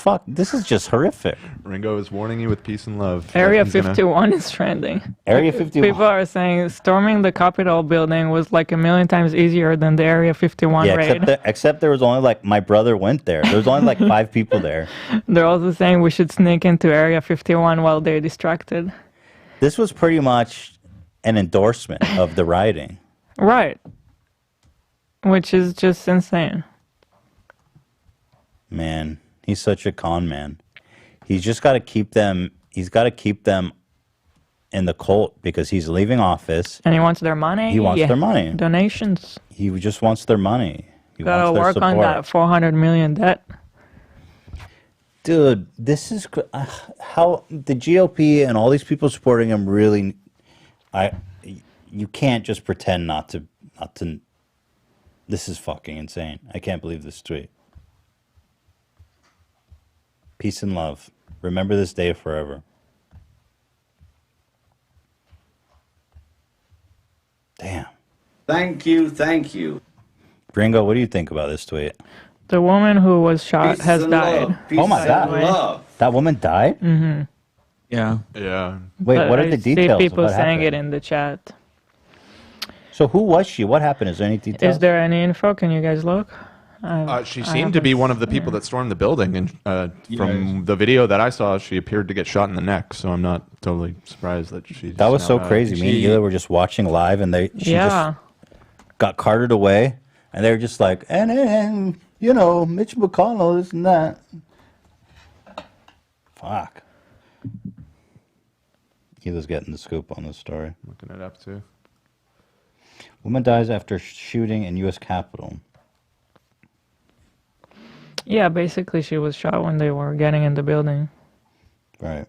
just horrific. Ringo is warning you with peace and love. Area He's gonna- 51 is trending. Area 51. People are saying storming the Capitol building was like 1,000,000 times easier than the Area 51 Yeah, raid. except there was only like my brother went there. There was only like 5 people there. They're also saying we should sneak into Area 51 while they're distracted. This was pretty much an endorsement of the rioting. Right. Which is just insane. Man, he's such a con man. He's just got to keep them. He's got to keep them in the cult because he's leaving office. And he wants their money. He wants their money. Donations. He just wants their money. He Gotta wants their work on support. that 400 million debt. Dude, this is how the GOP and all these people supporting him really. You can't just pretend not to. This is fucking insane. I can't believe this tweet. Peace and love. Remember this day forever. Damn. Thank you, thank you. Gringo, what do you think about this tweet? The woman who was shot has died. Oh my god. That woman died? Mm-hmm. Yeah. Yeah. Wait, But what are I the see details? of people what saying happened? it in the chat. So who was she? What happened? Is there any details? Is there any info? Can you guys look? She seemed to be one of the people that stormed the building, and from the video that I saw, she appeared to get shot in the neck. So I'm not totally surprised that she. That was so crazy. Me and Hila were just watching live, and she just got carted away, and they were just like, and you know, Mitch McConnell, this and that. Fuck. Hila's getting the scoop on this story. Looking it up too. Woman dies after shooting in U.S. Capitol. Yeah, basically she was shot when they were getting in the building. Right.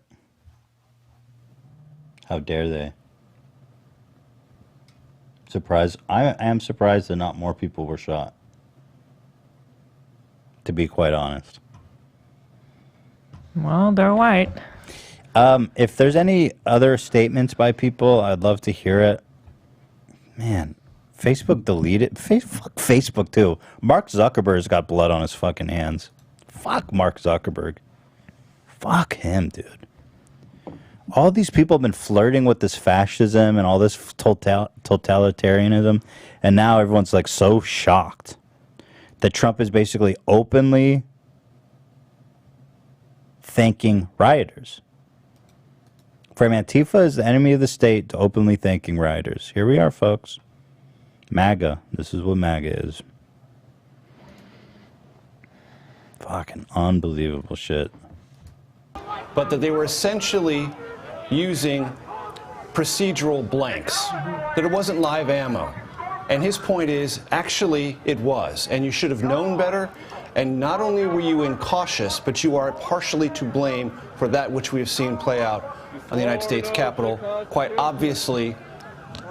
How dare they? Surprised. I am surprised that not more people were shot. To be quite honest. Well, they're white. If there's any other statements by people, I'd love to hear it. Man, Facebook deleted. Fuck Facebook too. Mark Zuckerberg's got blood on his fucking hands. Fuck Mark Zuckerberg. Fuck him, dude. All these people have been flirting with this fascism and all this totalitarianism, and now everyone's like so shocked that Trump is basically openly thanking rioters. From Antifa is the enemy of the state to openly thanking rioters. Here we are, folks. MAGA. This is what MAGA is. Fucking unbelievable shit. But that they were essentially using procedural blanks, that it wasn't live ammo. And his point is, actually, it was. And you should have known better. And not only were you incautious, but you are partially to blame for that which we have seen play out on the United States Capitol. Quite obviously,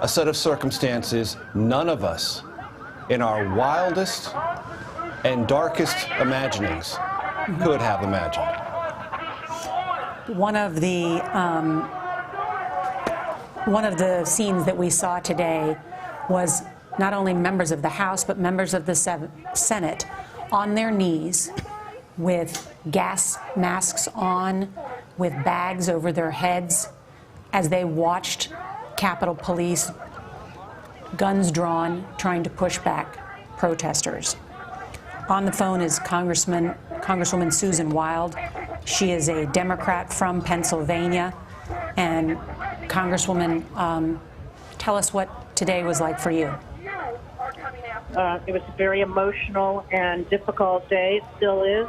a set of circumstances none of us, in our wildest and darkest imaginings, could have imagined. One of the scenes that we saw today was not only members of the House, but members of the Senate on their knees with gas masks on, with bags over their heads as they watched Capitol Police, guns drawn, trying to push back protesters. On the phone is Congresswoman Susan Wild. She is a Democrat from Pennsylvania. And Congresswoman, tell us what today was like for you. It was a very emotional and difficult day. It still is.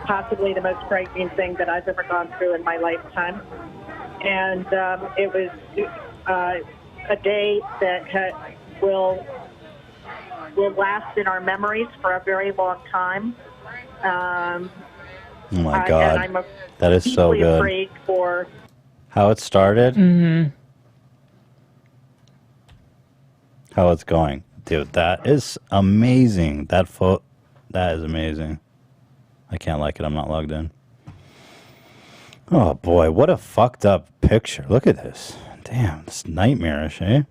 Possibly the most frightening thing that I've ever gone through in my lifetime. And it was a day that will last in our memories for a very long time. Oh my and God. I'm That is so deeply good. afraid for How it started? Mm-hmm. How it's going. Dude, that is amazing. That is amazing. I can't like it. I'm not logged in. Oh boy, what a fucked up picture. Look at this. Damn, it's nightmarish, eh?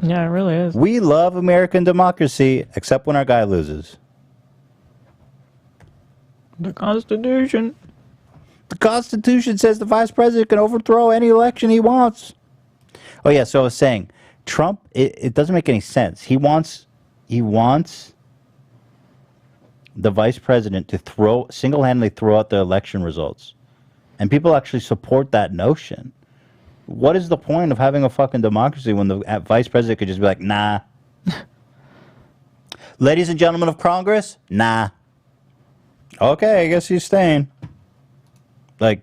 Yeah, it really is. We love American democracy, except when our guy loses. The Constitution. The Constitution says the vice president can overthrow any election he wants. Oh yeah, so I was saying, Trump, it doesn't make any sense. He wants the vice president to single-handedly throw out the election results. And people actually support that notion. What is the point of having a fucking democracy when the vice president could just be like, nah. Ladies and gentlemen of Congress, nah. Okay, I guess he's staying. Like,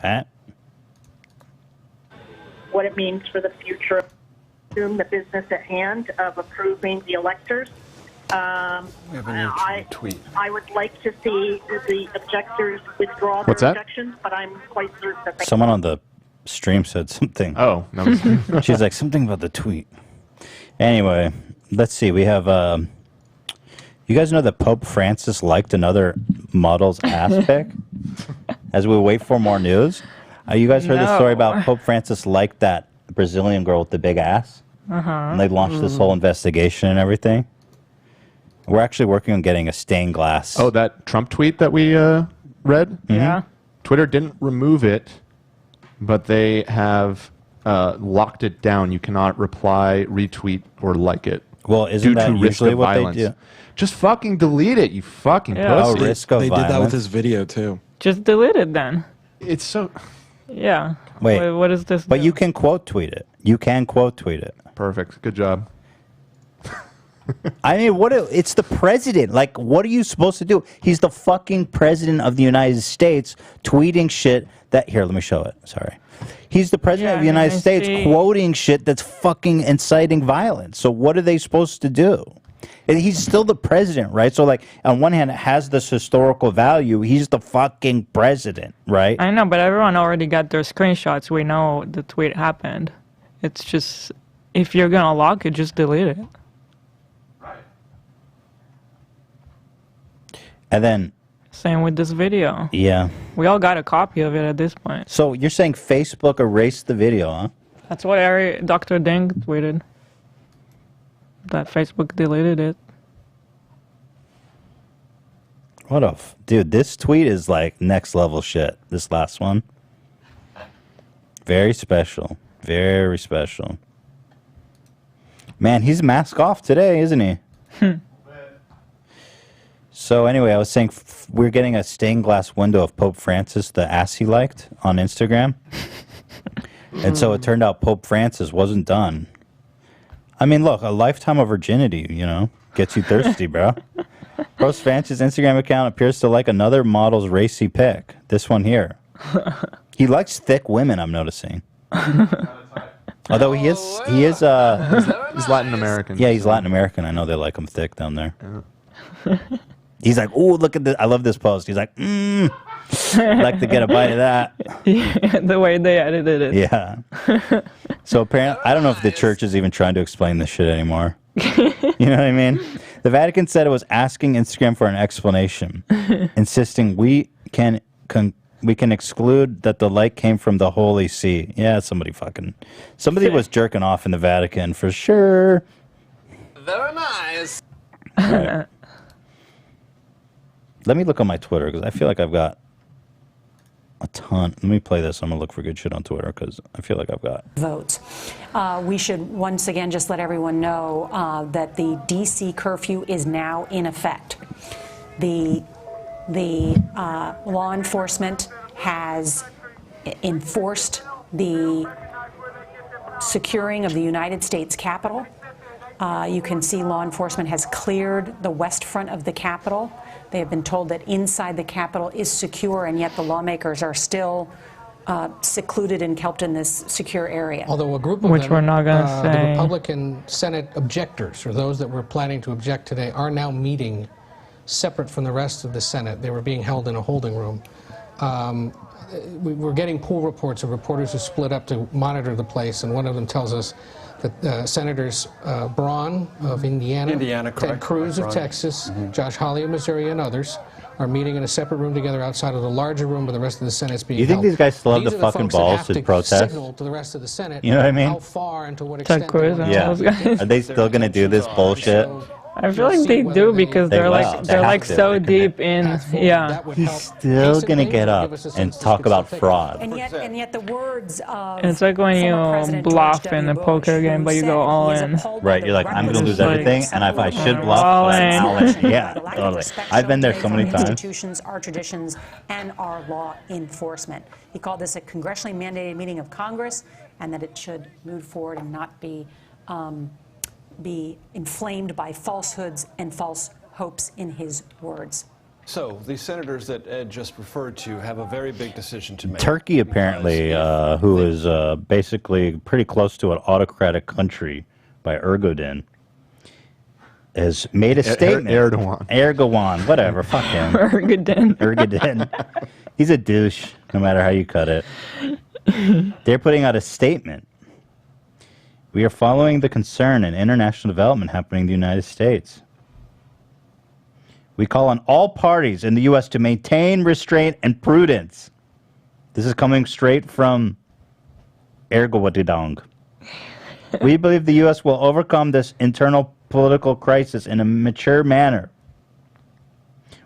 that. what it means for the future. Assume the business at hand of approving the electors. I would like to see the objectors withdraw their What's that? objections, but I'm quite certain that they Someone on the stream said something. Oh, no. She's like, something about the tweet. Anyway, let's see. We have, you guys know that Pope Francis liked another model's ass pic? As we wait for more news. You guys heard the story about Pope Francis liked that Brazilian girl with the big ass? And they launched this whole investigation and everything. We're actually working on getting a stained glass. Oh, that Trump tweet that we read? Yeah. Twitter didn't remove it, but they have locked it down. You cannot reply, retweet, or like it. Well, isn't that usually what they do? Just fucking delete it, you fucking pussy. Risk of They did that with violence. his video too. Just delete it then. It's so... Yeah. Wait, what is this? But you can quote tweet it. You can quote tweet it. Perfect. Good job. I mean, it's the president. Like, what are you supposed to do? He's the fucking president of the United States tweeting shit that... Here, let me show it. Sorry. He's the president of the United States quoting shit that's fucking inciting violence. So what are they supposed to do? And he's still the president, right? So, like, on one hand, it has this historical value. He's the fucking president, right? I know, but everyone already got their screenshots. We know the tweet happened. It's just, if you're going to lock it, just delete it. And then... Same with this video. Yeah. We all got a copy of it at this point. So you're saying Facebook erased the video, huh? That's what Dr. Ding tweeted. That Facebook deleted it. What a... Dude, this tweet is like next level shit. This last one. Very special. Very special. Man, he's mask off today, isn't he? So anyway, I was saying we're getting a stained glass window of Pope Francis, the ass he liked, on Instagram. And so it turned out Pope Francis wasn't done. I mean, look, a lifetime of virginity, you know, gets you thirsty, bro. Pope Francis' Instagram account appears to like another model's racy pic. This one here. He likes thick women, I'm noticing. Although he is he's Latin American. Yeah, he's Latin American. I know they like him thick down there. He's like, oh, look at this. I love this post. He's like, I'd like to get a bite of that. Yeah, the way they edited it. Yeah. So apparently, I don't know if the church is even trying to explain this shit anymore. You know what I mean? The Vatican said it was asking Instagram for an explanation, insisting we can exclude that the like came from the Holy See. Yeah, somebody was jerking off in the Vatican for sure. Very nice. Right. Let me look on my Twitter because I feel like I've got a ton. Let me play this. I'm going to look for good shit on Twitter because I feel like I've got votes. We should once again just let everyone know that the D.C. curfew is now in effect. The law enforcement has enforced the securing of the United States Capitol. You can see law enforcement has cleared the west front of the Capitol. They have been told that inside the Capitol is secure, and yet the lawmakers are still secluded and kept in this secure area. Although a group of Which them, we're not going to the say. Republican Senate objectors, or those that were planning to object today, are now meeting separate from the rest of the Senate. They were being held in a holding room. We're getting pool reports of reporters who split up to monitor the place, and one of them tells us that Senators Braun of Indiana, Ted correct. Cruz of Braun. Texas, Josh Hawley of Missouri, and others are meeting in a separate room together outside of the larger room where the rest of the Senate's being You think held. these guys still have These the are fucking folks that balls have to to protest? signal to the rest of the Senate You know what I mean? how far and to what Ted extent Cruz they and want all to those guys. Are they still going to do this bullshit? I feel like they do because They they're will. like They they're have like to. so deep in. Yeah. He's still going to get up and talk about fraud. And yet the words of It's like when you former President bluff George in a W. poker Bush, game, who but you said go all he is in. appalled Right, by you're like, the I'm going to lose It's like- everything, and if I should bluff, all I'm in. all in. Yeah, the lack of totally. respect I've been there shown so today many from times. institutions, our traditions, and our law enforcement. He called this a congressionally mandated meeting of Congress, and that it should move forward and not be inflamed by falsehoods and false hopes, in his words. So the senators that Ed just referred to have a very big decision to make. Turkey, apparently, who is basically pretty close to an autocratic country by Erdogan, has made a statement. Erdogan, whatever, fuck him. Erdogan. He's a douche, no matter how you cut it. They're putting out a statement. We are following the concern and international development happening in the United States. We call on all parties in the U.S. to maintain restraint and prudence. This is coming straight from Erdogan. We believe the U.S. will overcome this internal political crisis in a mature manner.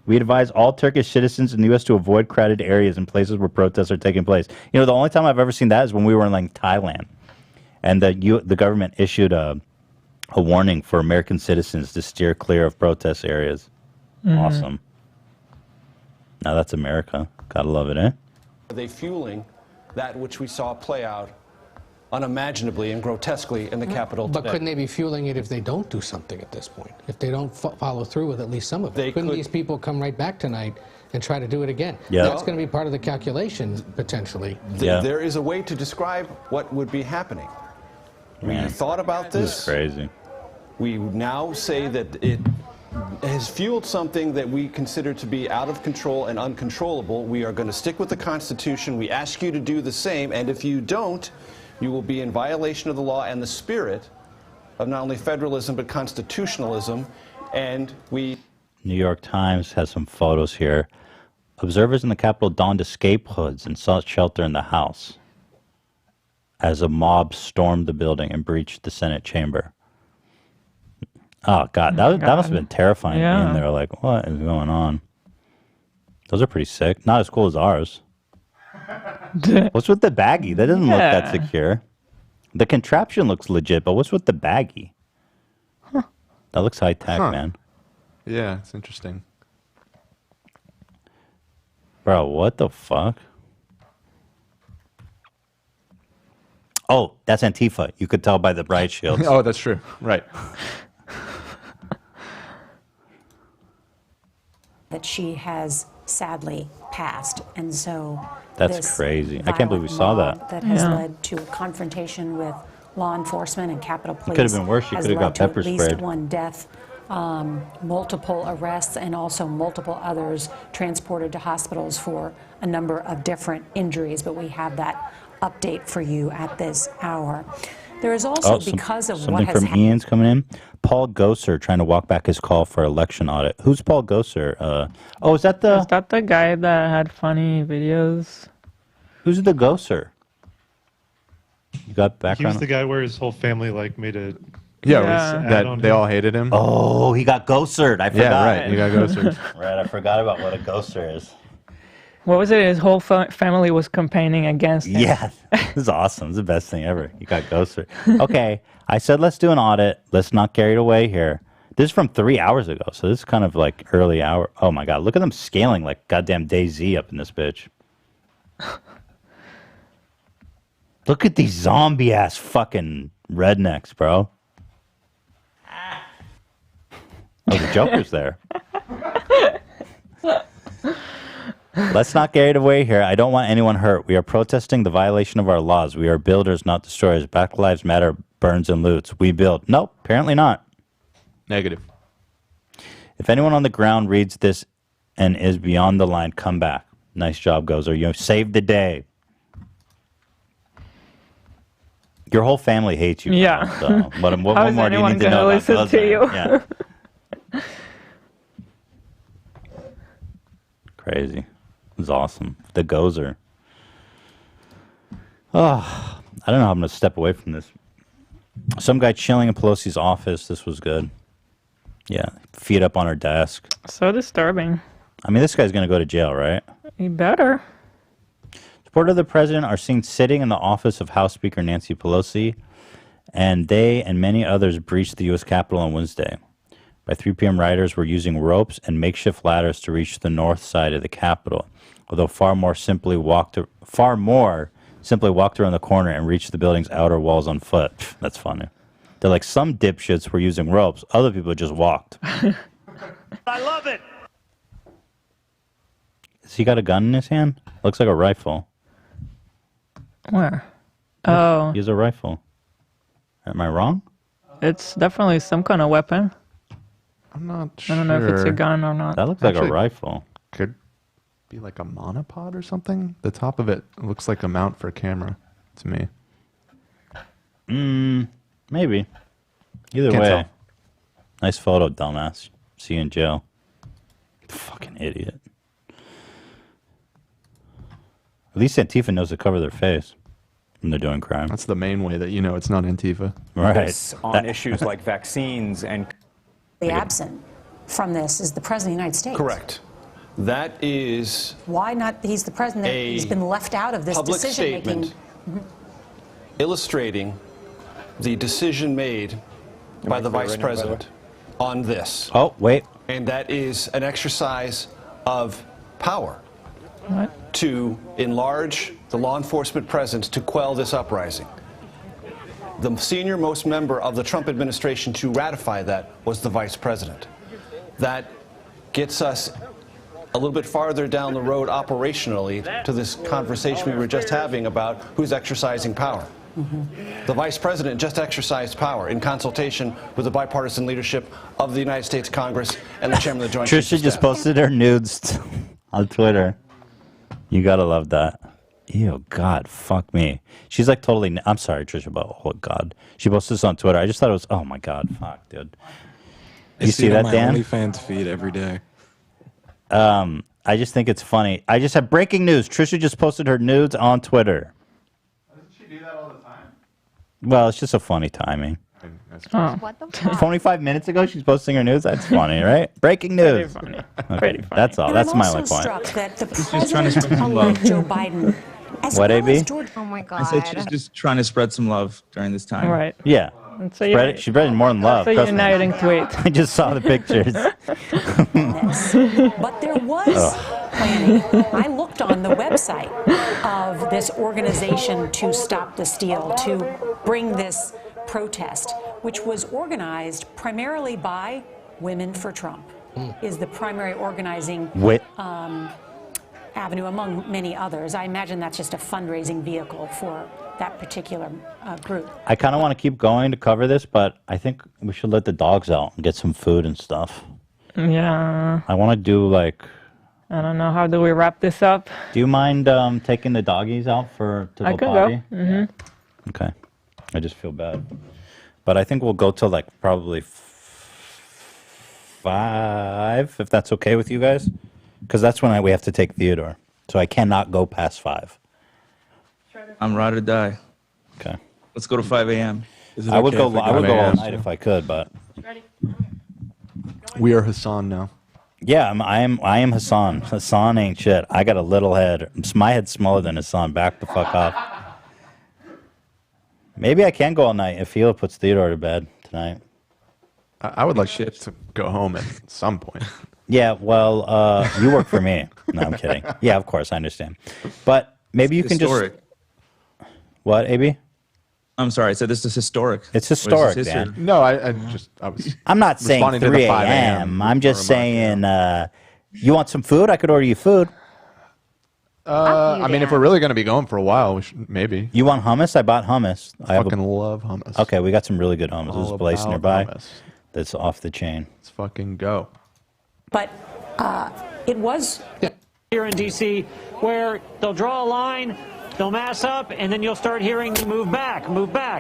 We advise all Turkish citizens in the U.S. to avoid crowded areas and places where protests are taking place. You know, the only time I've ever seen that is when we were in like Thailand, and the government issued a warning for American citizens to steer clear of protest areas. Awesome. Now that's America. Gotta love it, eh? Are they fueling that which we saw play out unimaginably and grotesquely in the Capitol today? But couldn't they be fueling it if they don't do something at this point? If they don't follow through with at least some of it? Couldn't these people come right back tonight and try to do it again? Yeah. That's going to be part of the calculation, potentially. There is a way to describe what would be happening. We thought about this. This is crazy. We now say that it has fueled something that we consider to be out of control and uncontrollable. We are going to stick with the Constitution. We ask you to do the same, and if you don't, you will be in violation of the law and the spirit of not only federalism but constitutionalism. And we... New York Times has some photos here. Observers in the Capitol donned escape hoods and sought shelter in the House as a mob stormed the building and breached the Senate chamber. Oh, God. That must have been terrifying being there. Like, what is going on? Those are pretty sick. Not as cool as ours. What's with the baggie? That doesn't look that secure. The contraption looks legit, but what's with the baggie? That looks high-tech, man. Yeah, it's interesting. Bro, what the fuck? Oh, that's Antifa. You could tell by the bright shields. Oh, that's true. Right. That she has sadly passed, and so that's this crazy. I can't believe we saw that. That has led to a confrontation with law enforcement and Capitol Police. It could have been worse. She has could have led got to pepper at least sprayed. one death, multiple arrests, and also multiple others transported to hospitals for a number of different injuries. But we have that update for you at this hour. There is also, because of what has something from Ian's coming in. Paul Gosar trying to walk back his call for election audit. Who's Paul Gosar? Is that the guy that had funny videos? Who's the Gosar? You got He background? was the guy where his whole family like made a that they all hated him. Oh, he got Gosard. I forgot. Yeah, right. He got Gosard. Right, I forgot about what a Gosar is. What was it? His whole family was campaigning against him. Yeah, this is awesome. This is the best thing ever. You got Gosar. Okay, I said let's do an audit. Let's not carry it away here. This is from 3 hours ago, so this is kind of like early hour. Oh my God, look at them scaling like goddamn DayZ up in this bitch. Look at these zombie ass fucking rednecks, bro. Oh, the Joker's there. Let's not get it away here. I don't want anyone hurt. We are protesting the violation of our laws. We are builders, not destroyers. Black Lives Matter burns and loots. We build. Nope, apparently not. Negative. If anyone on the ground reads this and is beyond the line, come back. Nice job, Gozer. You saved the day. Your whole family hates you. Yeah. So, what How is more do you anyone need to know gonna about listen to Gozer? you? Yeah. Crazy. It was awesome. The Gozer. Oh, I don't know how I'm going to step away from this. Some guy chilling in Pelosi's office. This was good. Yeah. Feet up on her desk. So disturbing. I mean, this guy's going to go to jail, right? He better. Supporters of the president are seen sitting in the office of House Speaker Nancy Pelosi, and they and many others breached the U.S. Capitol on Wednesday. By 3 p.m., rioters were using ropes and makeshift ladders to reach the north side of the Capitol, although far more simply walked around the corner and reached the building's outer walls on foot. That's funny. They're like, some dipshits were using ropes. Other people just walked. I love it. Has he got a gun in his hand? Looks like a rifle. Where? Oh. He has a rifle. Am I wrong? It's definitely some kind of weapon. I'm not sure. I don't know if it's a gun or not. That looks like a rifle. Could be like a monopod or something. The top of it looks like a mount for a camera to me. Maybe. Either Can't way. tell. Nice photo, dumbass. See you in jail. Fucking idiot. At least Antifa knows to cover their face when they're doing crime. That's the main way that you know it's not Antifa. Right. On issues like vaccines and... Absent from this is the President of the United States. Correct. That is Why not? He's the President. He's been left out of this public decision-making. statement illustrating the decision made by the Vice President on this. Oh, wait. And that is an exercise of power to enlarge the law enforcement presence to quell this uprising. The senior-most member of the Trump administration to ratify that was the Vice President. That gets us a little bit farther down the road operationally to this conversation we were just having about who's exercising power. The Vice President just exercised power in consultation with the bipartisan leadership of the United States Congress and the Chairman of the Joint Chiefs Trisha of just Staff. posted her nudes on Twitter. You gotta love that. Ew, God, fuck me. She's like totally... I'm sorry, Trisha, but oh, God. She posted this on Twitter. I just thought it was... Oh, my God, fuck, dude. I You see it on that, my Dan? OnlyFans feed every day. I just think it's funny. I just have breaking news. Trisha just posted her nudes on Twitter. Doesn't she do that all the time? Well, it's just a funny timing. Oh. 25 minutes ago, she's posting her nudes. That's funny, right? Breaking news. Pretty funny. Okay, Pretty funny. that's all. And That's I'm my also only point. struck that the just trying to spread some President-elect love. Joe Biden, as What, well AB? as George. Oh my I God. said she's just trying to spread some love during this time. Right. Yeah. It's a Spread it, she's spreading more than love. It's a trust me. uniting tweet. I just saw the pictures. But there was planning. I looked on the website of this organization to stop the steal, to bring this protest, which was organized primarily by Women for Trump, is the primary organizing avenue among many others. I imagine that's just a fundraising vehicle for that particular group. I kind of want to keep going to cover this, but I think we should let the dogs out and get some food and stuff. Yeah. I want to do like... I don't know. How do we wrap this up? Do you mind taking the doggies out to I go could potty? go. Mm-hmm. Okay. I just feel bad. But I think we'll go till like probably 5, if that's okay with you guys. Because that's when we have to take Theodore. So I cannot go past 5. I'm ride or die. Okay. Let's go to 5 a.m. I would go all night if I could, but... We are Hassan now. Yeah, I am Hassan. Hassan ain't shit. I got a little head. My head's smaller than Hassan. Back the fuck off. Maybe I can go all night if Hila puts Theodore to bed tonight. I would like to go home at some point. Yeah, well, you work for me. No, I'm kidding. Yeah, of course, I understand. But maybe you can Historic. just... What, AB? I'm sorry, I said this is historic. It's What is historic, this history? Dan. No, I was. I'm not saying responding to the 3 5 a.m. I'm just remark, saying, you want some food? I could order you food. I mean, if we're really going to be going for a while, we should, maybe. You want hummus? I bought hummus. I fucking love hummus. Okay, we got some really good hummus. There's a place about nearby hummus. that's off the chain. Let's fucking go. But it was... Here in D.C., where they'll draw a line, they'll mass up, and then you'll start hearing move back,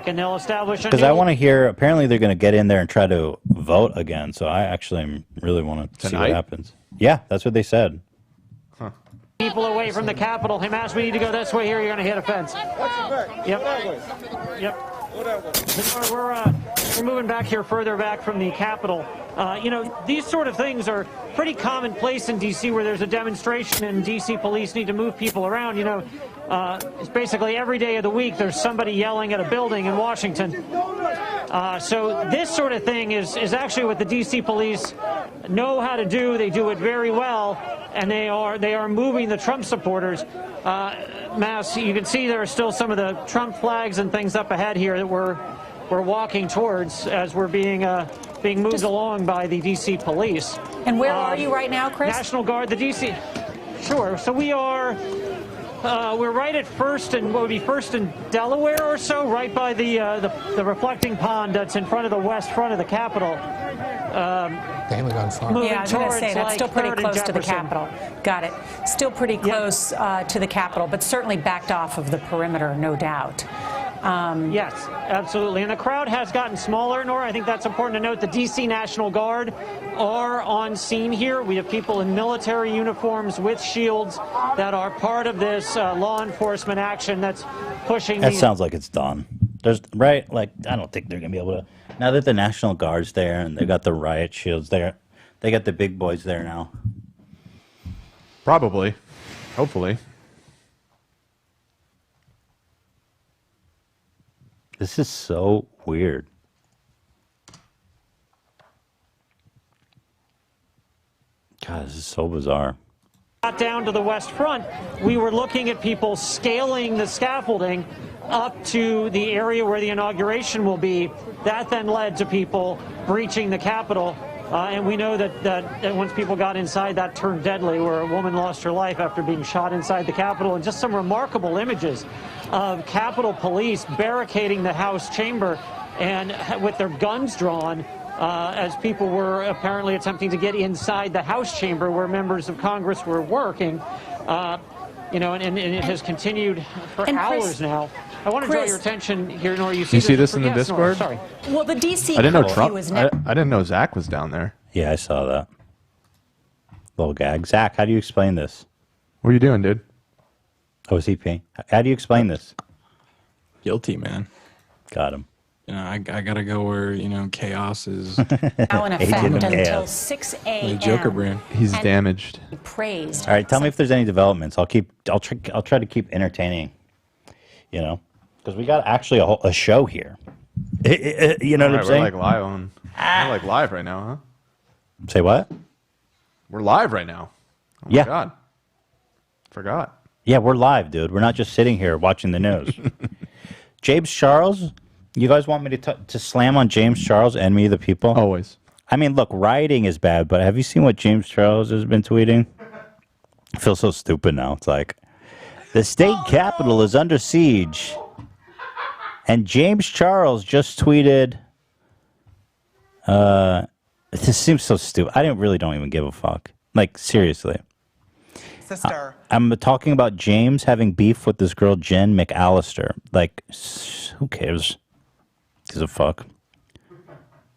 and they'll establish a Because new... I want to hear, apparently they're going to get in there and try to vote again. So I actually really want to see what Tonight? happens. Yeah, that's what they said. people away from the Capitol. Hey, Mass, we need to go this way here. You're going to hit a fence. Yep. We're moving back here, further back from the Capitol. You know, these sort of things are pretty commonplace in D.C. where there's a demonstration and D.C. police need to move people around. You know, it's basically every day of the week there's somebody yelling at a building in Washington. So this sort of thing is actually what the D.C. police know how to do. They do it very well, and they are moving the Trump supporters. Mass, you can see there are still some of the Trump flags and things up ahead here that we're walking towards as we're being moved along by the D.C. police. And where are you right now, Chris? National Guard, the D.C. Sure. So we're right at First and what would be First and Delaware or so, right by the reflecting pond that's in front of the west front of the Capitol. They haven't gone far. Yeah, I was going to say, that's still pretty close to the Jefferson. Capitol. Got it. Still pretty close to the Capitol, but certainly backed off of the perimeter, no doubt. Yes, absolutely. And the crowd has gotten smaller, Nora. I think that's important to note. The D.C. National Guard are on scene here. We have people in military uniforms with shields that are part of this law enforcement action that's pushing That these. sounds like it's done. There's right, like I don't think they're gonna be able to. Now that the National Guard's there and they got the riot shields there, they got the big boys there now. Probably, hopefully. This is so weird. God, this is so bizarre. Got down to the west front, we were looking at people scaling the scaffolding up to the area where the inauguration will be. That then led to people breaching the Capitol. And we know that once people got inside, that turned deadly, where a woman lost her life after being shot inside the Capitol. And just some remarkable images of Capitol Police barricading the House chamber and with their guns drawn as people were apparently attempting to get inside the House chamber where members of Congress were working. And it has continued for hours now. I want to draw your attention here, Nora. You see this in the Yes, Nora, Discord? sorry. Well, the D.C. I didn't know curfew Trump. was I didn't know Zach was down there. Yeah, I saw that. Little gag. Zach, how do you explain this? What are you doing, dude? OCP. How do you explain this? Guilty, man. Got him. You know, I gotta go where chaos is. now in effect Agent of until chaos. 6 The a.m. Joker brand. He's And damaged. praised. All right, tell me if there's any developments. I'll try to keep entertaining. Because we got actually a show here. You know what I'm saying? We're like live on. We're like live right now, huh? Say what? We're live right now. Oh my Yeah. God. Forgot. Yeah, we're live, dude. We're not just sitting here watching the news. James Charles, you guys want me to slam on James Charles, enemy of the people? Always. I mean, look, rioting is bad, but have you seen what James Charles has been tweeting? I feel so stupid now. It's like, the state capitol is under siege. And James Charles just tweeted, this seems so stupid. I don't even give a fuck. Like, seriously. Sister. I'm talking about James having beef with this girl, Jen McAllister. Like, who cares? Gives a fuck.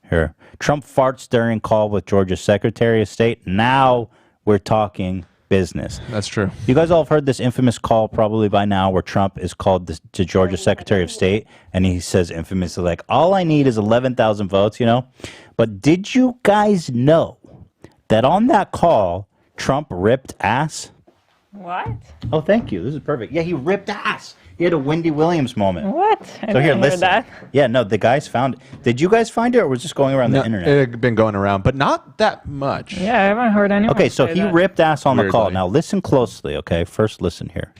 Here. Trump farts during call with Georgia's Secretary of State. Now we're talking business. That's true. You guys all have heard this infamous call probably by now where Trump is called to Georgia's Secretary of State and he says infamously like, all I need is 11,000 votes, But did you guys know that on that call, Trump ripped ass? What? Oh, thank you. This is perfect. Yeah, he ripped ass. He had a Wendy Williams moment. What? I So here, didn't hear listen. that. Yeah, no, the guys found it. Did you guys find it or was it just going around the internet? It had been going around, but not that much. Yeah, I haven't heard anyone. Okay, so say he that. ripped ass on the Weirdly. call. Now listen closely, okay? First, listen here.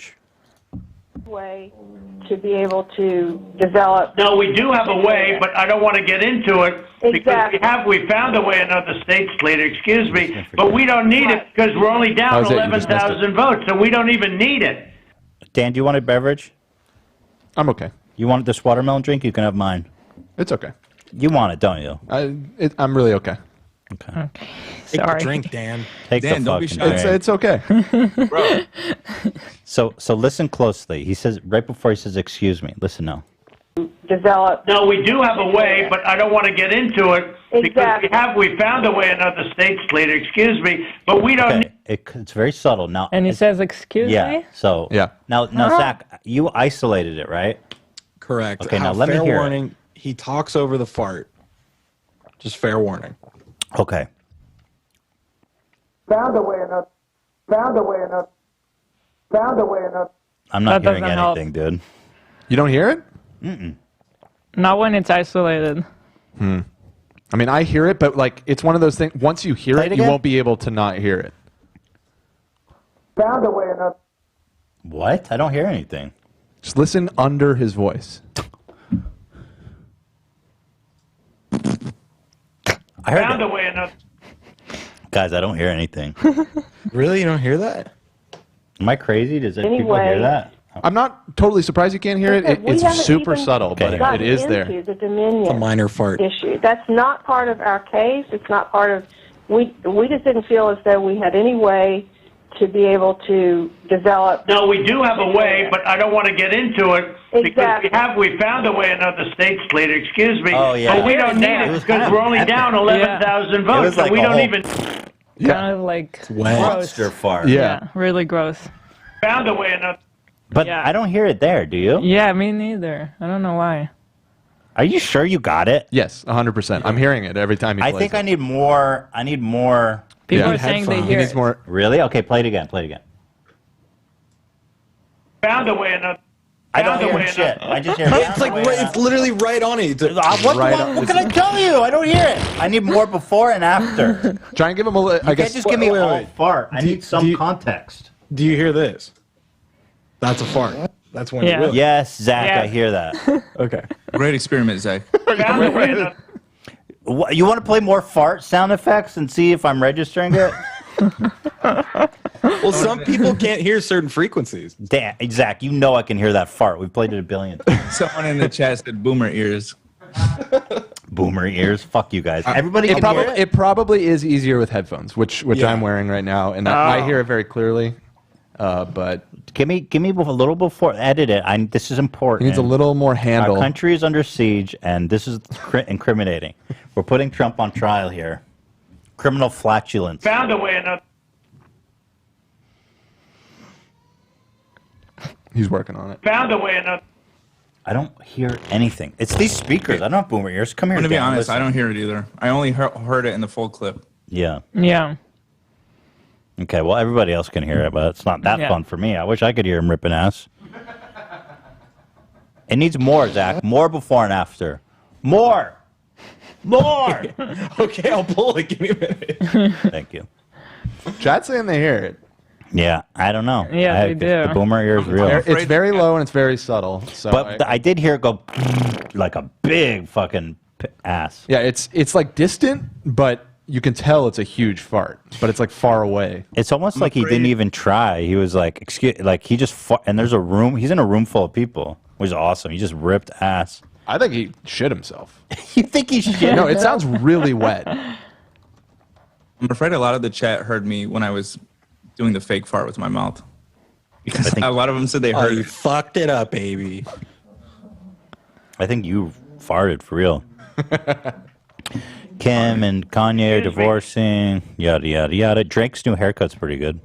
Way to be able to develop. No, we do have a way, but I don't want to get into it because we found a way in other states, later, excuse me, but we don't need it because we're only down How's it? You just missed 11,000 votes, so we don't even need it. Dan, do you want a beverage? I'm okay. You want this watermelon drink? You can have mine. It's okay. You want it, don't you? I'm really okay. Okay. Take Sorry. the drink, Dan. Take Dan, the don't be fucking shy. drink. It's okay. Bro. So listen closely. He says right before he says, "Excuse me." Listen now. Develop. No, we do have a way, but I don't want to get into it because we found a way in other states, later, excuse me, but we don't Okay, it's very subtle now. And he says, "Excuse Yeah. me." So Yeah. Now Uh-huh. Zach, you isolated it, right? Correct. Okay, now let me fair hear it. warning. He talks over the fart. Just fair warning. Okay. Found a way enough. Found a way enough. Found a way enough. I'm not That hearing doesn't help. anything, dude. You don't hear it? Mm-mm. Not when it's isolated. I mean, I hear it, but like it's one of those things. Once you hear Play it, it you again? won't be able to not hear it. Found a way enough. What? I don't hear anything. Just listen under his voice. I heard found it. a way in other Guys, I don't hear anything. Really? You don't hear that? Am I crazy? Does people Anyway. hear that? I'm not totally surprised you can't hear it. We It's haven't super even subtle, but it gotten is there. into the Dominion It's a minor fart. issue. That's not part of our case. It's not part of. We just didn't feel as though we had any way to be able to develop. No, we do have a way, but I don't want to get into it because Exactly. we found a way in other states, later. Excuse me. Oh, yeah. But we don't need it because we're only down 11,000 votes, so we don't even Kind of like gross. Monster fart. Yeah, really gross. found a way in other. But I don't hear it there. Do you? Yeah, me neither. I don't know why. Are you sure you got it? Yes, 100%. I'm hearing it every time he I plays think it. I need more. I need more. People are saying they He hear needs it. more. Really? Okay, play it again. Play it again. Found a way in other. I don't hear shit. I just hear. It's like it's literally right on it. What can I tell you? I don't hear it. I need more before and after. Try and give him a. You can't just give me all fart. I need some you- context. Do you hear this? That's a fart. That's when Yeah. it will. Yes, Zach, Yeah. I hear that. Okay. Great experiment, Zach. Found a way in other. You want to play more fart sound effects and see if I'm registering it? Well, some people can't hear certain frequencies. Damn, Zach, you know I can hear that fart. We've played it a billion times. Someone in the chat said boomer ears. Boomer ears. Fuck you guys. Everybody can hear it. It probably is easier with headphones, which Yeah. I'm wearing right now, and I hear it very clearly. But Give me a little before. Edit it. This is it important. needs a little more handle. Our country is under siege, and this is incriminating. We're putting Trump on trial here. Criminal flatulence. Found a way in other. He's working on it. Found a way in other. I don't hear anything. It's these speakers. I don't have boomer ears. Come here. I'm gonna be Dan, honest, listen. I don't hear it either. I only heard it in the full clip. Yeah. Yeah. Okay. Well, everybody else can hear it, but it's not that Yeah. fun for me. I wish I could hear him ripping ass. It needs more, Zach. More before and after. More. More. Okay, I'll pull it. Give me a minute. Thank you. Chat's saying they hear it. Yeah, I don't know. Yeah, they do. The boomer ear is real. It's very low and it's very subtle. So But I did hear it go like a big fucking ass. yeah, it's like distant, but you can tell it's a huge fart. But it's like far away. It's almost like he didn't even try. He was like, excuse, like he just and there's a room. He's in a room full of people, which is awesome. He just ripped ass. I think he shit himself. You think he shit? No, it sounds really wet. I'm afraid a lot of the chat heard me when I was doing the fake fart with my mouth. Because a lot of them said they heard you it. fucked it up, baby. I think you farted for real. Kim and Kanye are divorcing. Yada yada yada. Drake's new haircut's pretty good.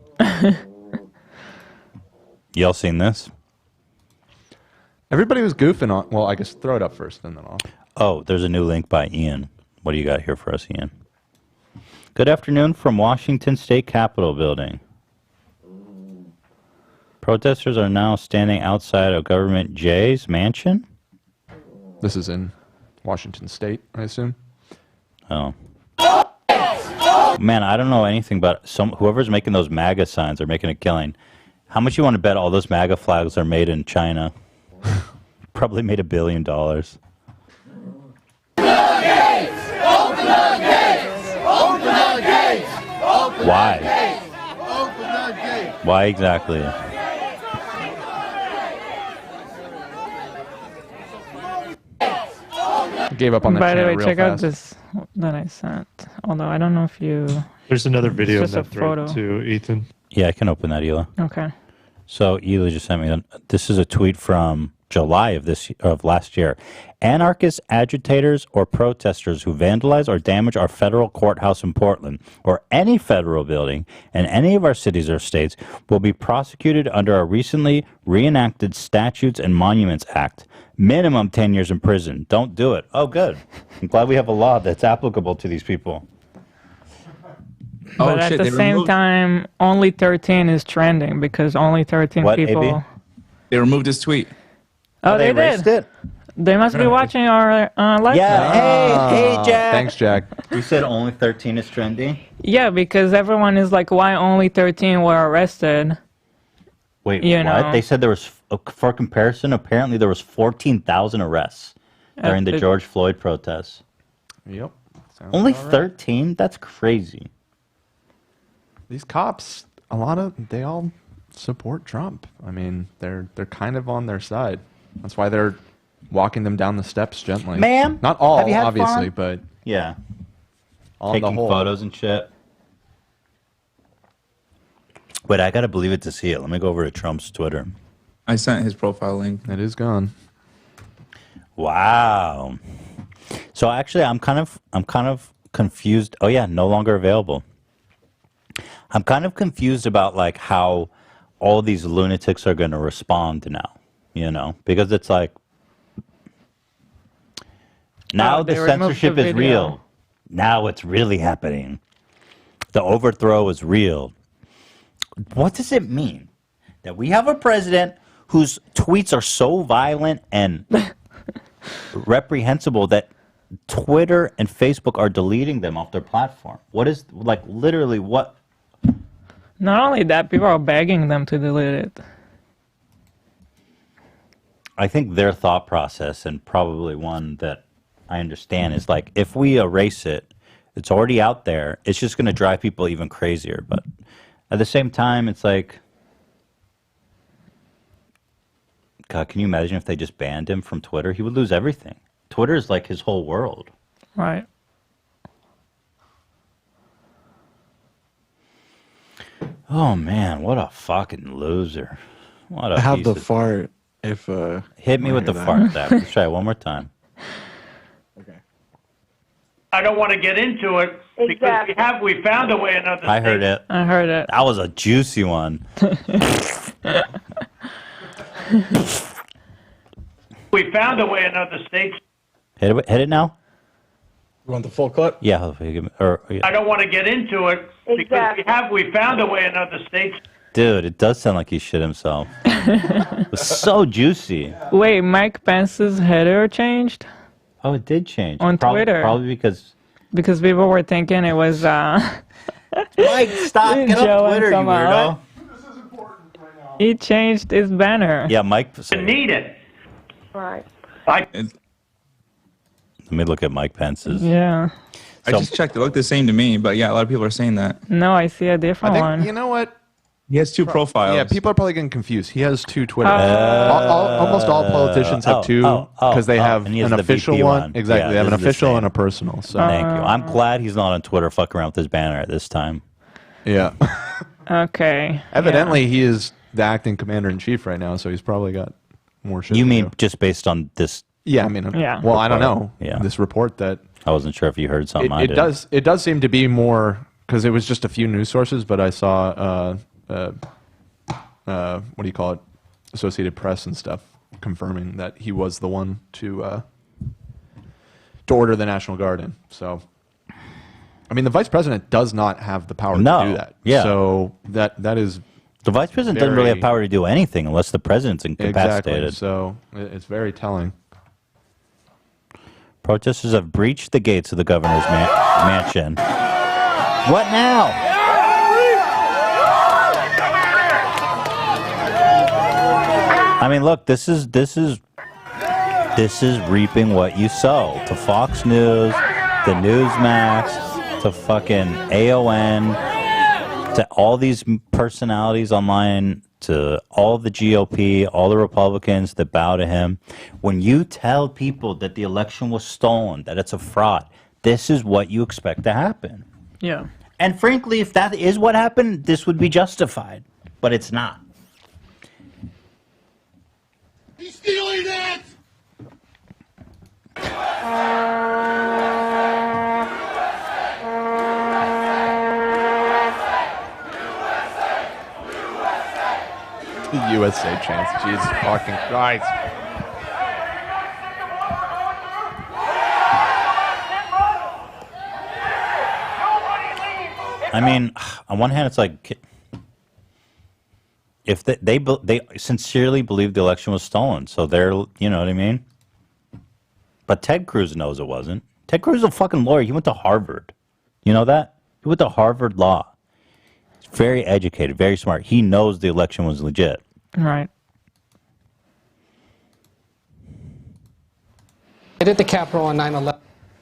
Y'all seen this? Everybody was goofing on. Well, I guess throw it up first and then I'll. Oh, there's a new link by Ian. What do you got here for us, Ian? Good afternoon from Washington State Capitol building. Protesters are now standing outside of Government J's mansion. This is in Washington State, I assume. Oh. Man, I don't know anything about whoever's making those MAGA signs are making a killing. How much you want to bet all those MAGA flags are made in China? Probably made $1 billion. Why? Why exactly? Gave up on that By the channel way, real check out fast. this that I sent. Although I don't know if you. There's another video in It's just that a thread photo. too, Ethan. Yeah, I can open that, Hila. Okay. So Hila just sent me. This is a tweet from July of last year. Anarchist agitators or protesters who vandalize or damage our federal courthouse in Portland or any federal building in any of our cities or states will be prosecuted under our recently reenacted Statutes and Monuments Act. Minimum 10 years in prison. Don't do it. Oh, good. I'm glad we have a law that's applicable to these people. But at the same time, only 13 is trending because only 13 What, people. AB? They removed his tweet. Oh, they erased did. it? They must be watching our live. Yeah. Hey, Jack. Thanks, Jack. You said only 13 is trendy? Yeah, because everyone is like, why only 13 were arrested? Wait, You what? know. They said there was, for comparison, apparently there was 14,000 arrests during the the- George Floyd protests. Yep. Sounds Only about right. 13? That's crazy. These cops, they all support Trump. I mean, they're kind of on their side. That's why they're walking them down the steps gently. Ma'am, not all, have you had obviously, fun? but Yeah. on Taking the whole. photos and shit. Wait, I gotta believe it to see it. Let me go over to Trump's Twitter. I sent his profile link. It is gone. Wow. So actually, I'm kind of confused. Oh yeah, no longer available. I'm kind of confused about like how all these lunatics are going to respond now. You know, because it's like now they the removed the censorship is video. real. Now it's really happening. The overthrow is real. What does it mean that we have a president whose tweets are so violent and reprehensible that Twitter and Facebook are deleting them off their platform? What is, like, literally what? Not only that, people are begging them to delete it. I think their thought process, and probably one that I understand, is like, if we erase it, it's already out there. It's just going to drive people even crazier. But at the same time, it's like, God, can you imagine if they just banned him from Twitter? He would lose everything. Twitter is like his whole world. Right. Oh man, what a fucking loser! What a I have piece the of- fart. If Hit me with the fart. Zach. Let's try it one more time. I don't want to get into it because we found a way another. I heard it. I heard it. That was a juicy one. We found a way in other states. Hit it now. You want the full clip? Yeah. I don't want to get into it because we found a way in other states. Dude, it does sound like he shit himself. It was so juicy. Wait, Mike Pence's header changed? Oh, it did change. On Twitter. Probably because people were thinking it was Mike, stop. Get Joe off and Twitter, you Kamala. weirdo. He changed his banner. Yeah, Mike. Need it. Right. Let me look at Mike Pence's. Yeah. I just checked. It looked the same to me, but yeah, a lot of people are saying that. No, I see a different one. You know what? He has two profiles. Yeah, people are probably getting confused. He has two Twitter. Almost all politicians have two because they have and he has an the official VP one. Exactly, Yeah, they have an this is the official same. and a personal. So Thank you. I'm glad he's not on Twitter fucking around with his banner at this time. Yeah. Okay. Evidently, he is the acting commander in chief right now, so he's probably got more shit. You to mean do. just based on this? Yeah, I mean, Yeah. Well, I don't know. Yeah. This report that I wasn't sure if you heard something. I it did. does. It does seem to be more because it was just a few news sources, but I saw what do you call it? Associated Press and stuff confirming that he was the one to order the National Guard in. So, I mean, the vice president does not have the power to do that. Yeah. So that is The vice president doesn't really have power to do anything unless the president's incapacitated. exactly. So it's very telling. Protesters have breached the gates of the governor's mansion. What now? I mean, look, this is reaping what you sow. To Fox News, to Newsmax, to fucking AON, to all these personalities online, to all the GOP, all the Republicans that bow to him. When you tell people that the election was stolen, that it's a fraud, this is what you expect to happen. Yeah. And frankly, if that is what happened, this would be justified. But it's not. He's stealing it! USA chants. Jesus fucking Christ. I mean, on one hand, it's like if they sincerely believe the election was stolen, so they're, you know what I mean. But Ted Cruz knows it wasn't. Ted Cruz is a fucking lawyer. He went to Harvard. You know that? He went to Harvard Law. He's very educated, very smart. He knows the election was legit. Right. At the Capitol on 9/11.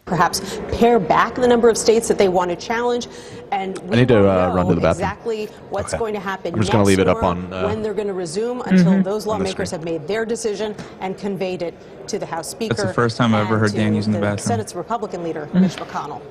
Perhaps pare back the number of states that they want to challenge And we I need to won't run to know the bathroom. exactly what's going to happen I'm just going to leave it up or on. when they're going to resume until those on the lawmakers screen. have made their decision and conveyed it to the House Speaker. That's the first time I've ever and heard Dan to using the bathroom. Senate's Republican leader, Mitch McConnell.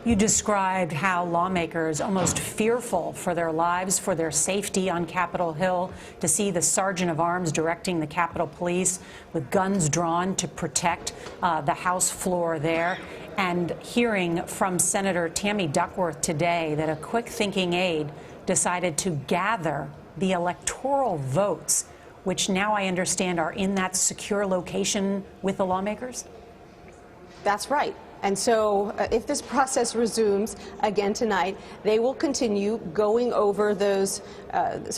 You described how lawmakers almost fearful for their lives, for their safety on Capitol Hill, to see the sergeant of arms directing the Capitol Police with guns drawn to protect the House floor there, and hearing from Senator Tammy Duckworth today that a quick-thinking aide decided to gather the electoral votes, which now I understand are in that secure location with the lawmakers? That's right. And so if this process resumes again tonight, they will continue going over those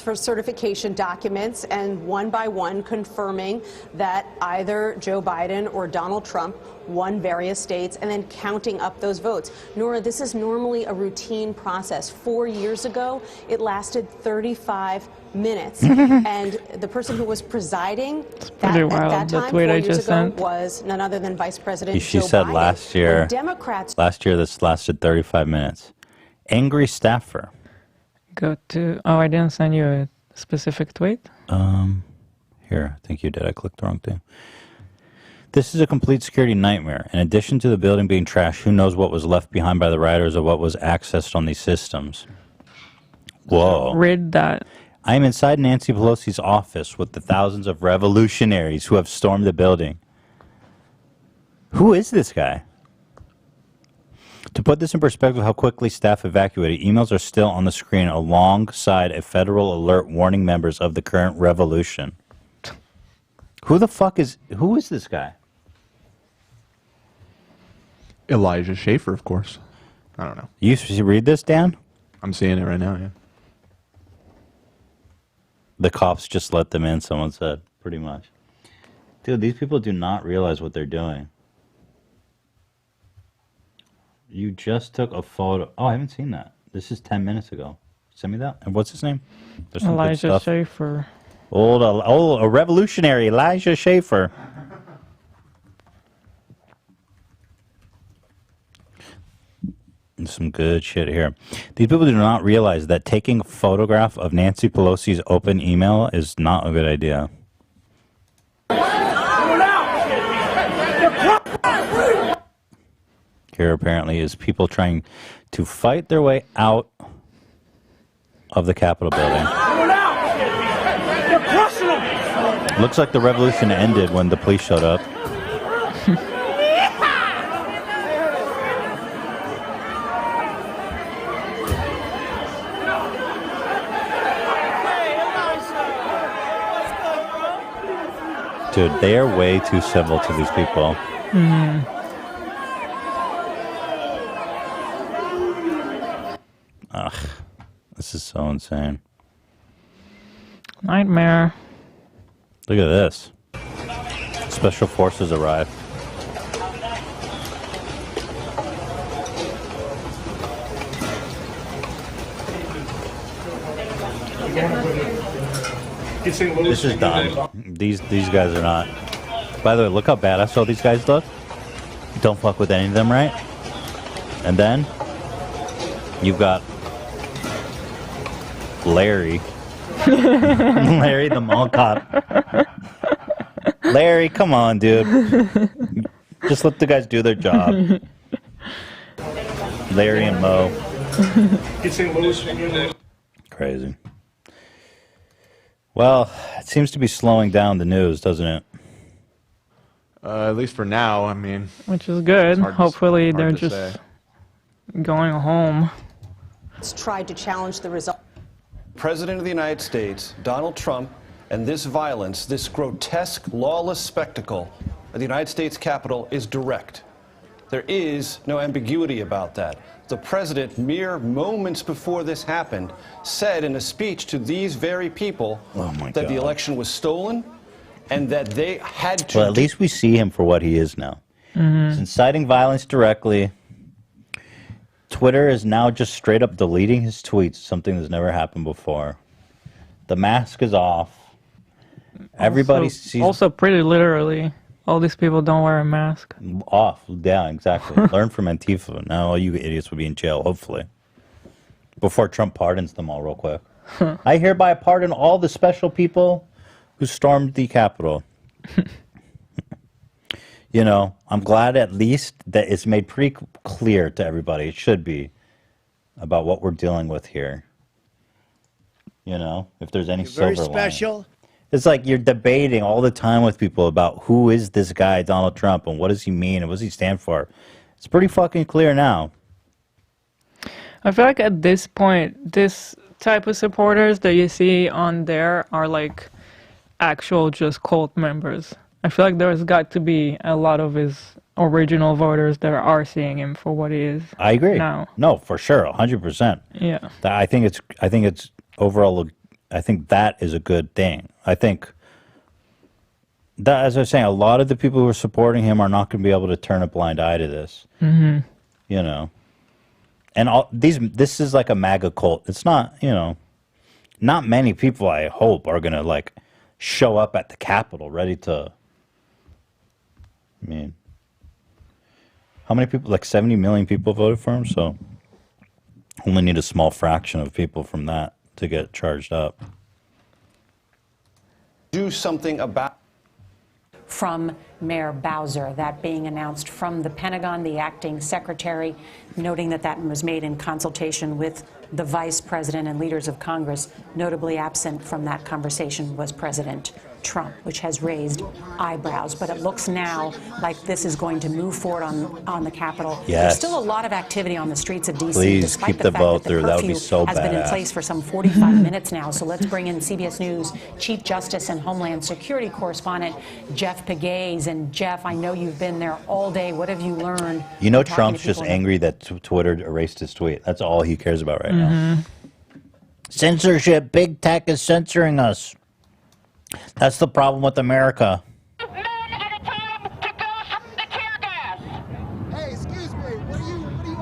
for certification documents and one by one confirming that either Joe Biden or Donald Trump won various states and then counting up those votes. Nora, this is normally a routine process. 4 years ago, it lasted 35 minutes. And the person who was presiding at that time, 4 years ago, was none other than Vice President She Joe said Biden. last year. When Democrats. Last year, this lasted 35 minutes. Angry staffer. Go to. Oh, I didn't send you a specific tweet. Here, I think you did. I clicked the wrong thing. This is a complete security nightmare. In addition to the building being trashed, who knows what was left behind by the rioters or what was accessed on these systems? Whoa. Read that. I am inside Nancy Pelosi's office with the thousands of revolutionaries who have stormed the building. Who is this guy? To put this in perspective, how quickly staff evacuated, emails are still on the screen alongside a federal alert warning members of the current revolution. Who is this guy? Elijah Schaefer, of course. I don't know. You read this, Dan? I'm seeing it right now, yeah. The cops just let them in, someone said, pretty much. Dude, these people do not realize what they're doing. You just took a photo. Oh, I haven't seen that. This is 10 minutes ago. Send me that. And what's his name? There's some good Elijah stuff. Schaefer. A revolutionary, Elijah Schaefer. Some good shit here. These people do not realize that taking a photograph of Nancy Pelosi's open email is not a good idea. Here apparently is people trying to fight their way out of the Capitol building. Looks like the revolution ended when the police showed up. Dude, they are way too civil to these people. Ugh, this is so insane. Nightmare. Look at this. Special forces arrive. This is dumb. These guys are not. By the way, look how badass all these guys look. Don't fuck with any of them, right? And then you've got Larry. Larry the mall cop. Larry, come on, dude. Just let the guys do their job. Larry and Mo. Crazy. Well, it seems to be slowing down the news, doesn't it? At least for now, I mean. Which is good. Hopefully they're to just say. going home. Tried to challenge the result. President of the United States, Donald Trump, and this violence, this grotesque, lawless spectacle at the United States Capitol is direct. There is no ambiguity about that. The president, mere moments before this happened, said in a speech to these very people that the election was stolen and that they had to. Well, at least we see him for what he is now. He's inciting violence directly. Twitter is now just straight up deleting his tweets, something that's never happened before. The mask is off. Everybody sees. Also, pretty literally, all these people don't wear a mask. Off. Yeah, exactly. Learn from Antifa. Now all you idiots will be in jail, hopefully. Before Trump pardons them all real quick. I hereby pardon all the special people who stormed the Capitol. You know, I'm glad at least that it's made pretty clear to everybody, it should be, about what we're dealing with here. You know, if there's any Very silver special. lining. It's like you're debating all the time with people about who is this guy, Donald Trump, and what does he mean, and what does he stand for. It's pretty fucking clear now. I feel like at this point, this type of supporters that you see on there are like actual just cult members. I feel like there's got to be a lot of his original voters that are seeing him for what he is. I agree. Now. No, for sure, 100%. Yeah. I think it's overall. I think that is a good thing. I think that, as I was saying, a lot of the people who are supporting him are not going to be able to turn a blind eye to this. Mm-hmm. You know, and this is like a MAGA cult. It's not, you know, not many people, I hope, are going to like show up at the Capitol ready to. I mean, how many people? Like 70 million people voted for him, so only need a small fraction of people from that to get charged up. Do something about. From Mayor Bowser, that being announced from the Pentagon, the acting secretary, noting that that was made in consultation with the vice president and leaders of Congress. Notably absent from that conversation was President Trump, which has raised eyebrows. But it looks now like this is going to move forward on the Capitol. Yes. There's still a lot of activity on the streets of D.C. Please despite keep the the fact vote that through. the That would be curfew so has been in badass. place for some 45 minutes now. So let's bring in CBS News Chief Justice and Homeland Security correspondent Jeff Pegues. And Jeff, I know you've been there all day. What have you learned? You know, from talking Trump's to just people? angry that Twitter erased his tweet. That's all he cares about right now. Censorship. Big tech is censoring us. That's the problem with America.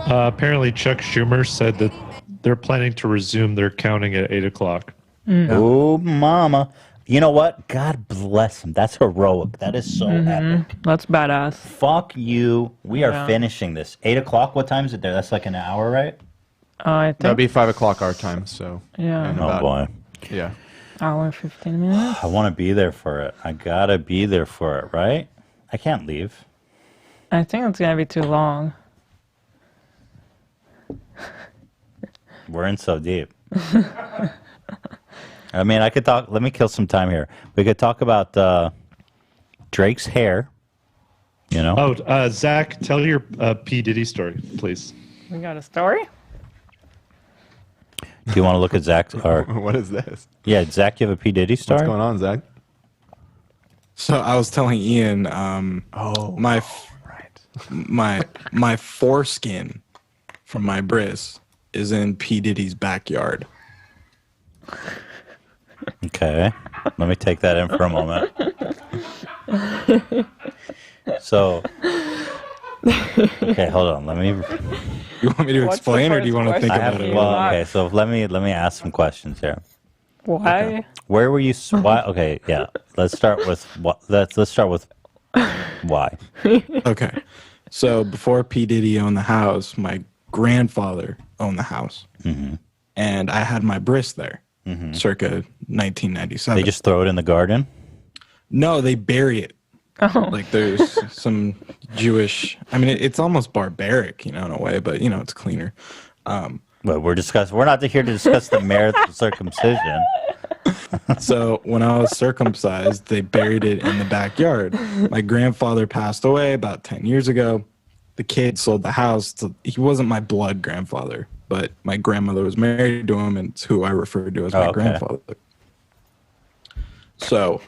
Apparently, Chuck Schumer said that they're planning to resume their counting at 8 o'clock. Oh, mama. You know what? God bless him. That's heroic. That is so epic. That's badass. Fuck you. We are Yeah. finishing this. 8 o'clock? What time is it there? That's like an hour, right? I think That'd be 5 o'clock our time. So Yeah. in Oh, about- boy. Yeah. hour and 15 minutes. I want to be there for it. I gotta be there for it, right? I can't leave. I think it's gonna be too long. We're in so deep. I mean, I could talk. Let me kill some time here. We could talk about Drake's hair. You know? Oh, Zach, tell your P. Diddy story, please. We got a story? Do you want to look at Zach's? Or, What is this? yeah, Zach, you have a P. Diddy story? What's going on, Zach? So I was telling Ian, my foreskin from my bris is in P. Diddy's backyard. Okay. Let me take that in for a moment. So, okay, hold on. Let me. You want me to What's explain, the or do you first want to think question? about it? Well, okay. So let me ask some questions here. Why? Where were you? Why? Okay, yeah. Let's start with what. Let's start with why. Okay. So before P. Diddy owned the house, my grandfather owned the house. Mm-hmm. And I had my bris there, circa 1997. They just throw it in the garden. No, they bury it. Oh. Like there's some Jewish. I mean, it's almost barbaric, in a way, but it's cleaner. Well, we're not here to discuss the merits of circumcision. So when I was circumcised, they buried it in the backyard. My grandfather passed away about 10 years ago. The kid sold the house. He wasn't my blood grandfather, but my grandmother was married to him, and it's who I referred to as my grandfather. So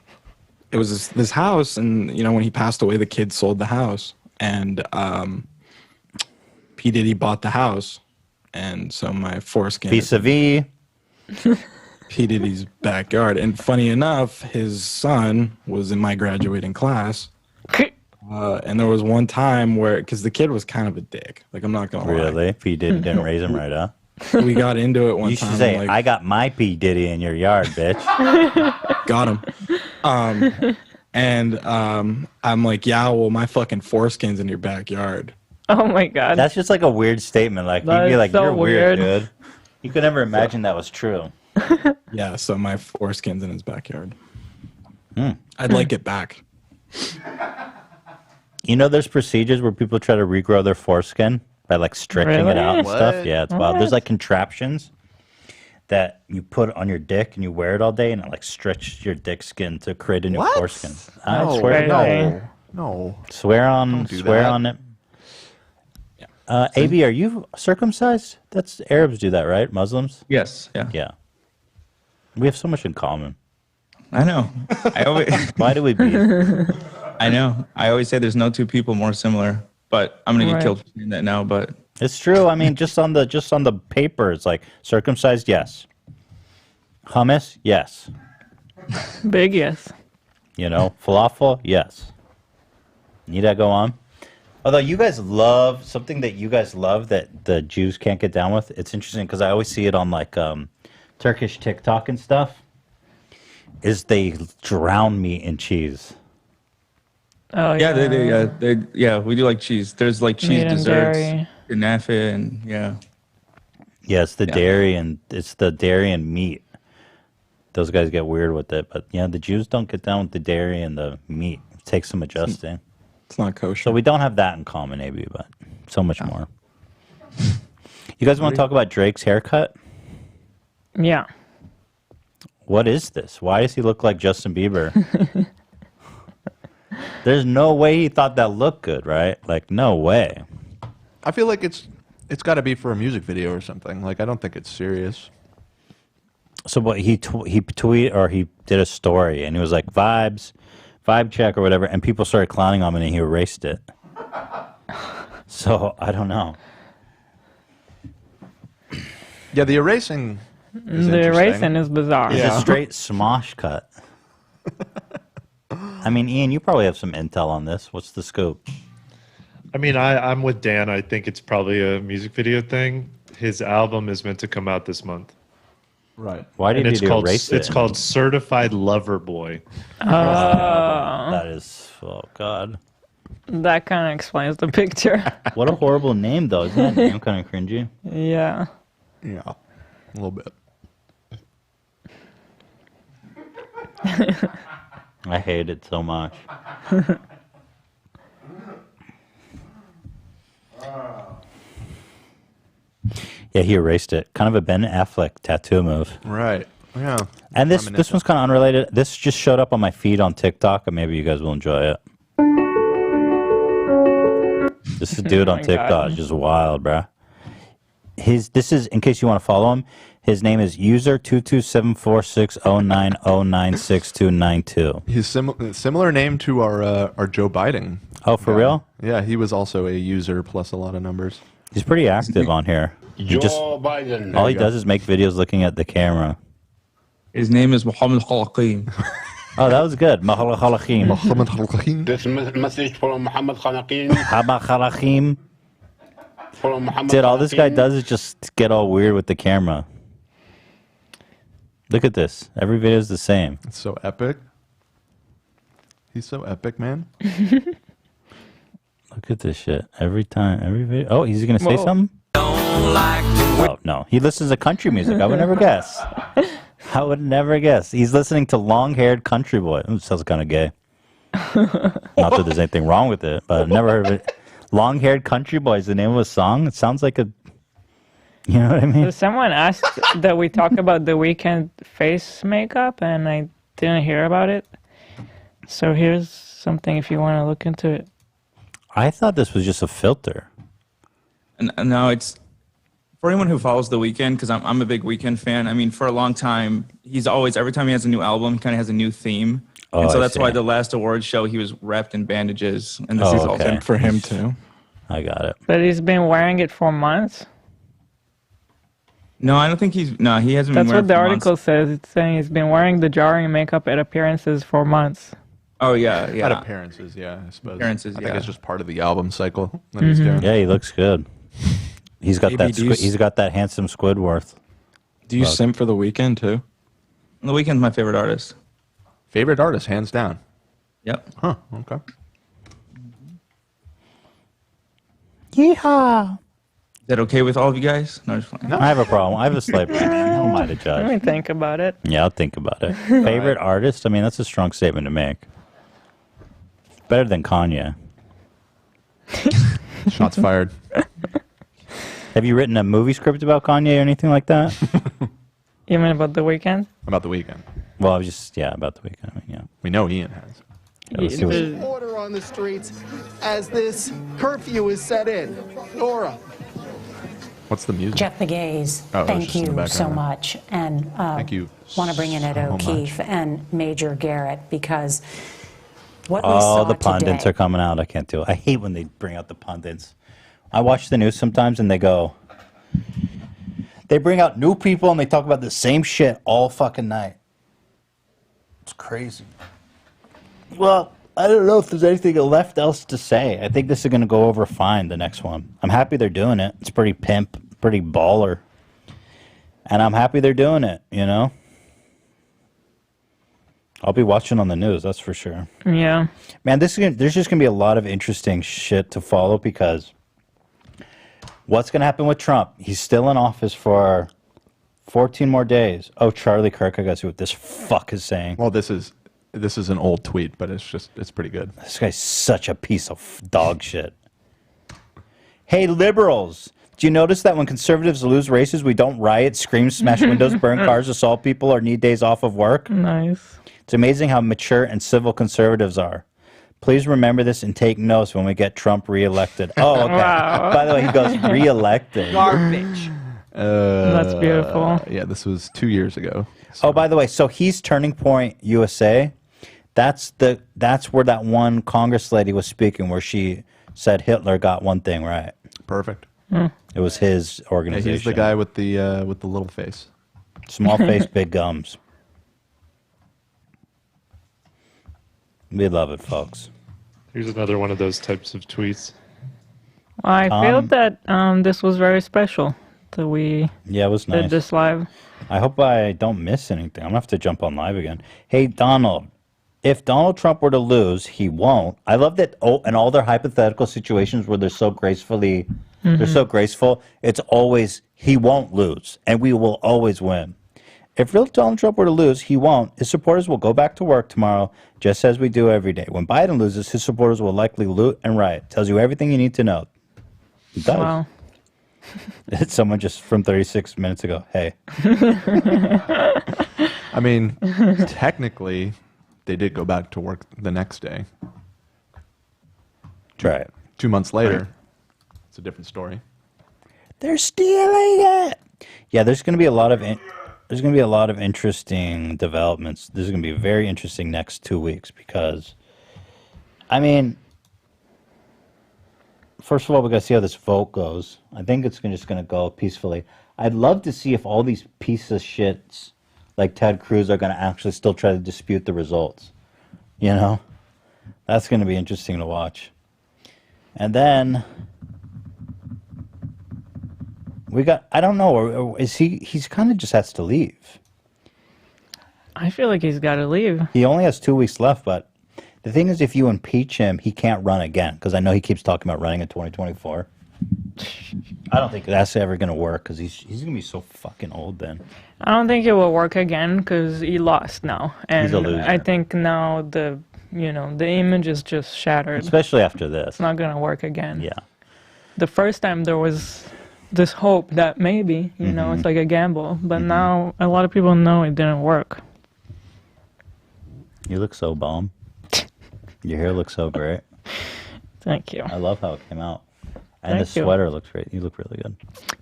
it was this house, and when he passed away, the kid sold the house, and P. Diddy bought the house, and so my foreskin Vis-a-vis P. Diddy's backyard. And funny enough, his son was in my graduating class. And there was one time where, because the kid was kind of a dick, like I'm not gonna lie. Really? P. Diddy didn't raise him right, huh? We got into it one You time. should say, like, "I got my P. Diddy in your yard, bitch." got him. I'm like, yeah, well, my fucking foreskin's in your backyard. Oh my god. That's just like a weird statement. Like That you'd be is like, so "You're weird, weird. dude." You could never imagine that was true. Yeah, so my foreskin's in his backyard. Hmm. I'd like it back. You know, there's procedures where people try to regrow their foreskin by like stretching it out and stuff. Yeah, it's wild. There's like contraptions that you put on your dick and you wear it all day, and it like stretches your dick skin to create a new foreskin. I swear to God. No. Swear on it. AB, are you circumcised? That's Arabs do that, right? Muslims? Yes. Yeah. Yeah. We have so much in common. I know. I always. Why do we beef? I know. I always say there's no two people more similar, but I'm gonna get Right. killed for saying that now. But It's true. I mean, just on the paper, it's like circumcised, yes. Hummus, yes. Big yes. You know, falafel, yes. Need I go on? Although you guys love something that you guys love that the Jews can't get down with. It's interesting because I always see it on like Turkish TikTok and stuff. Is they drown meat in cheese. Oh yeah, we do like cheese. There's like cheese Meat and desserts, dairy. kunafa, and yeah. Yeah, it's the dairy and meat. Those guys get weird with it, but yeah, the Jews don't get down with the dairy and the meat. It takes some adjusting. It's not kosher. So we don't have that in common, maybe, but so much more. You guys want to talk about Drake's haircut? Yeah. What is this? Why does he look like Justin Bieber? There's no way he thought that looked good, right? Like, no way. I feel like it's got to be for a music video or something. Like, I don't think it's serious. So what he tweeted or he did a story and he was like vibe check or whatever, and people started clowning on him and he erased it. So I don't know. Yeah, the erasing. The erasing is bizarre. It's a straight smosh cut. I mean, Ian, you probably have some intel on this. What's the scoop? I mean, I'm with Dan. I think it's probably a music video thing. His album is meant to come out this month. Right. Why did he erase it? It's called Certified Lover Boy. That is, oh God. That kind of explains the picture. What a horrible name, though. Isn't that name kind of cringy? Yeah. Yeah, a little bit. I hate it so much. Yeah, he erased it. Kind of a Ben Affleck tattoo move. Right. Yeah. And this one's kind of unrelated. This just showed up on my feed on TikTok, and maybe you guys will enjoy it. This is a dude on my TikTok. God. Just wild, bruh. This is, in case you want to follow him, his name is user 2274609096292. He's similar name to our Joe Biden. Oh, for real? Yeah, he was also a user plus a lot of numbers. He's pretty active on here. Joe Biden. All he does is make videos looking at the camera. His name is Mohammed Khalaqim. Oh, that was good. Mohammed Khalaqim. Mohammed Khalaqim. This message from Muhammad Khalaqim. Mohammed Khalaqim. From Muhammad Dude, all this guy Khalaqim. does is just get all weird with the camera. Look at this. Every video is the same. It's so epic. He's so epic, man. Look at this shit. Every time, every video. Oh, he's going to say Whoa. something? Oh, no. He listens to country music. I would never guess. I would never guess. He's listening to long-haired country boy. Ooh, sounds kind of gay. Not that there's anything wrong with it, but I've never heard of it. Long-haired country boy is the name of a song. It sounds like a... You know what I mean? So someone asked that we talk about the Weeknd face makeup, and I didn't hear about it. So here's something if you want to look into it. I thought this was just a filter. No, it's for anyone who follows The Weeknd, because I'm a big Weeknd fan. I mean, for a long time, he's always, every time he has a new album, he kind of has a new theme. Oh, and so I that's see. why the last awards show, he was wrapped in bandages. And this is all okay. For him, too. I got it. But he's been wearing it for months. No, I don't think he hasn't been That's wearing what the it for article months. says. It's saying he's been wearing the jarring makeup at appearances for months. Oh, yeah. At appearances, yeah, I suppose. Appearances, I think yeah. it's just part of the album cycle that he's doing. Yeah, he looks good. He's got Maybe that. He's got that handsome Squidward. Do you Look. simp for The Weeknd, too? The Weeknd's my favorite artist. Favorite artist, hands down. Yep. Huh, okay. Yeehaw. that okay with all of you guys? No, just fine. I have a problem. I have a slight problem. I don't mind a Let me judge. think about it. Yeah, I'll think about it. Favorite artist? I mean, that's a strong statement to make. Better than Kanye. Shots fired. Have you written a movie script about Kanye or anything like that? You mean about The Weeknd? About The Weeknd. Well, I was just, about The Weeknd. I mean, yeah. We know Ian has. Let's see what- Order on the streets as this curfew is set in. Nora. What's the music? Jeff McGaze, Oh, it was thank just in the you so background. much. And Thank you want to bring in Ed so O'Keefe and Major Garrett because what we Oh, saw the pundits today, are coming out. I can't do it. I hate when they bring out the pundits. I watch the news sometimes and they bring out new people and they talk about the same shit all fucking night. It's crazy. Well, I don't know if there's anything left else to say. I think this is going to go over fine, the next one. I'm happy they're doing it. It's pretty pimp, pretty baller. And I'm happy they're doing it, you know? I'll be watching on the news, that's for sure. Yeah. Man, there's just going to be a lot of interesting shit to follow because what's going to happen with Trump? He's still in office for 14 more days. Oh, Charlie Kirk, I got to see what this fuck is saying. Well, this is an old tweet, but it's pretty good. This guy's such a piece of dog shit. Hey, liberals, do you notice that when conservatives lose races, we don't riot, scream, smash windows, burn cars, assault people, or need days off of work? Nice. It's amazing how mature and civil conservatives are. Please remember this and take notes when we get Trump reelected. Oh, okay. Wow. By the way, he goes reelected. Garbage. That's beautiful. Yeah, this was 2 years ago. Oh, by the way, so he's Turning Point USA. That's where that one Congress lady was speaking, where she said Hitler got one thing right. Perfect. It was his Yeah, organization. he's the guy with the little face. Small face, big gums. We love it, folks. Here's another one of those types of tweets. I feel that this was very special that we Yeah, it was nice. did this live. I hope I don't miss anything. I'm going to have to jump on live again. Hey, Donald, if Donald Trump were to lose, he won't. I love that in all their hypothetical situations where they're so gracefully, they're so graceful, it's always, he won't lose, and we will always win. If real Donald Trump were to lose, he won't. His supporters will go back to work tomorrow, just as we do every day. When Biden loses, his supporters will likely loot and riot. Tells you everything you need to know. It does. Wow. It's someone just from 36 minutes ago. Hey. I mean, technically, they did go back to work the next day. Right. 2 months later, it's a different story. They're stealing it. Yeah, there's going to be a lot of interesting developments. This is going to be a very interesting next 2 weeks because, I mean, first of all, we got to see how this vote goes. I think it's just going to go peacefully. I'd love to see if all these pieces of shits like Ted Cruz are going to actually still try to dispute the results. You know, that's going to be interesting to watch. And then we got, I don't know, or is he's kind of just has to leave. I feel like he's got to leave. He only has 2 weeks left, but the thing is, if you impeach him, he can't run again, because I know he keeps talking about running in 2024. I don't think that's ever going to work, because he's going to be so fucking old then. I don't think it will work again because he lost now, and He's a loser. I think now the image is just shattered. Especially after this. It's not gonna work again. Yeah. The first time there was this hope that maybe it's like a gamble, but now a lot of people know it didn't work. You look so bomb. Your hair looks so great. Thank you. I love how it came out. And Thank the you. sweater looks great. You look really good.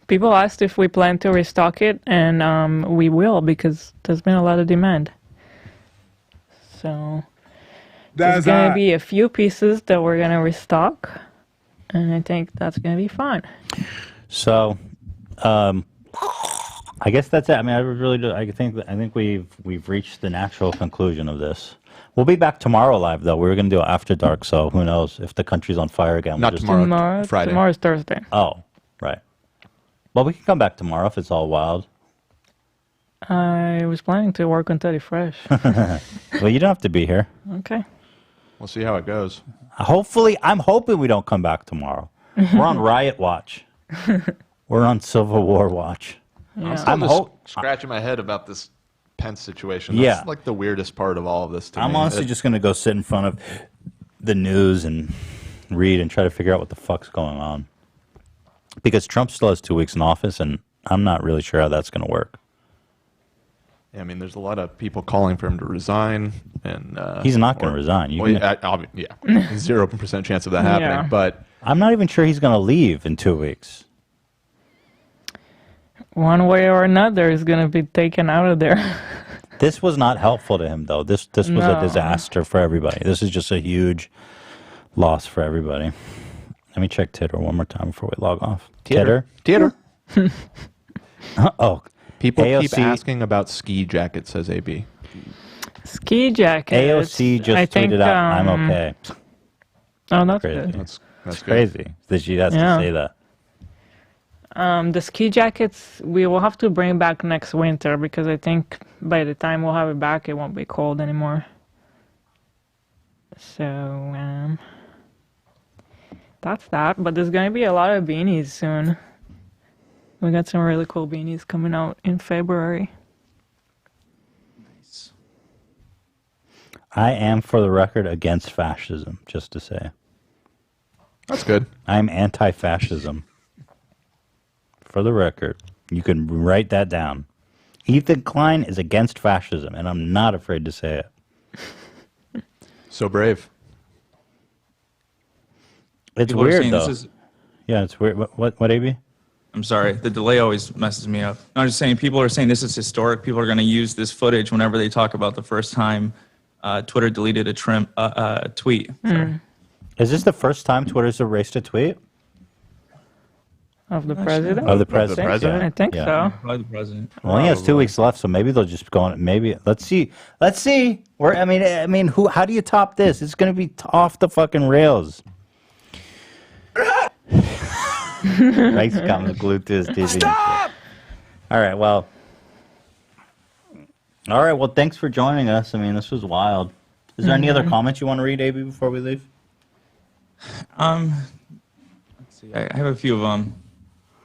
People asked if we plan to restock it, and we will because there's been a lot of demand. So there's going to be a few pieces that we're going to restock, and I think that's going to be fun. So, I guess that's it. I mean, I really do. I think we've reached the natural conclusion of this. We'll be back tomorrow live, though. We were going to do it after dark, so who knows if the country's on fire again. Not tomorrow. Friday. Tomorrow's Thursday. Oh, right. Well, we can come back tomorrow if it's all wild. I was planning to work on Teddy Fresh. Well, you don't have to be here. Okay. We'll see how it goes. Hopefully, I'm hoping we don't come back tomorrow. We're on riot watch. We're on Civil War watch. I'm Yeah. still just scratching my head about this Pence situation. That's Yeah. like the weirdest part of all of this to I'm me. honestly just going to go sit in front of the news and read and try to figure out what the fuck's going on. Because Trump still has 2 weeks in office, and I'm not really sure how that's going to work. I mean, there's a lot of people calling for him to resign, and He's not gonna resign. You Well, can- yeah, 0% chance of that happening. Yeah. But I'm not even sure he's going to leave in 2 weeks. One way or another is going to be taken out of there. This was not helpful to him, though. This was a No. disaster for everybody. This is just a huge loss for everybody. Let me check Titter one more time before we log off. Titter. Oh, people keep AOC asking about ski jackets, says AB. Ski jackets. AOC just I think, tweeted out, "I'm okay." Oh, that's Crazy. good. That's good. crazy that she has Yeah. to say that. The ski jackets we will have to bring back next winter because I think by the time we'll have it back, it won't be cold anymore. So that's that. But there's gonna be a lot of beanies soon. We got some really cool beanies coming out in February. I am, for the record, against fascism, just to say. That's good. I'm anti-fascism. For the record, you can write that down. Ethan Klein is against fascism, and I'm not afraid to say it. So brave. It's People are weird, saying though. this is- Yeah, it's weird. What, AB? I'm sorry. The delay always messes me up. I'm just saying people are saying this is historic. People are going to use this footage whenever they talk about the first time Twitter deleted a tweet. Is this the first time Twitter's erased a tweet? Of the president? Of the president? Yeah. I think Yeah. so. Probably the president. Well, he has 2 weeks left, so maybe they'll just go on. Maybe let's see. Let's see. I mean, who? How do you top this? It's going to be off the fucking rails. Mike's got glued to his TV. Stop! All right. Well. All right. Well, thanks for joining us. I mean, this was wild. Is there any other comments you want to read, AB, before we leave? Let's see. I have a few of them.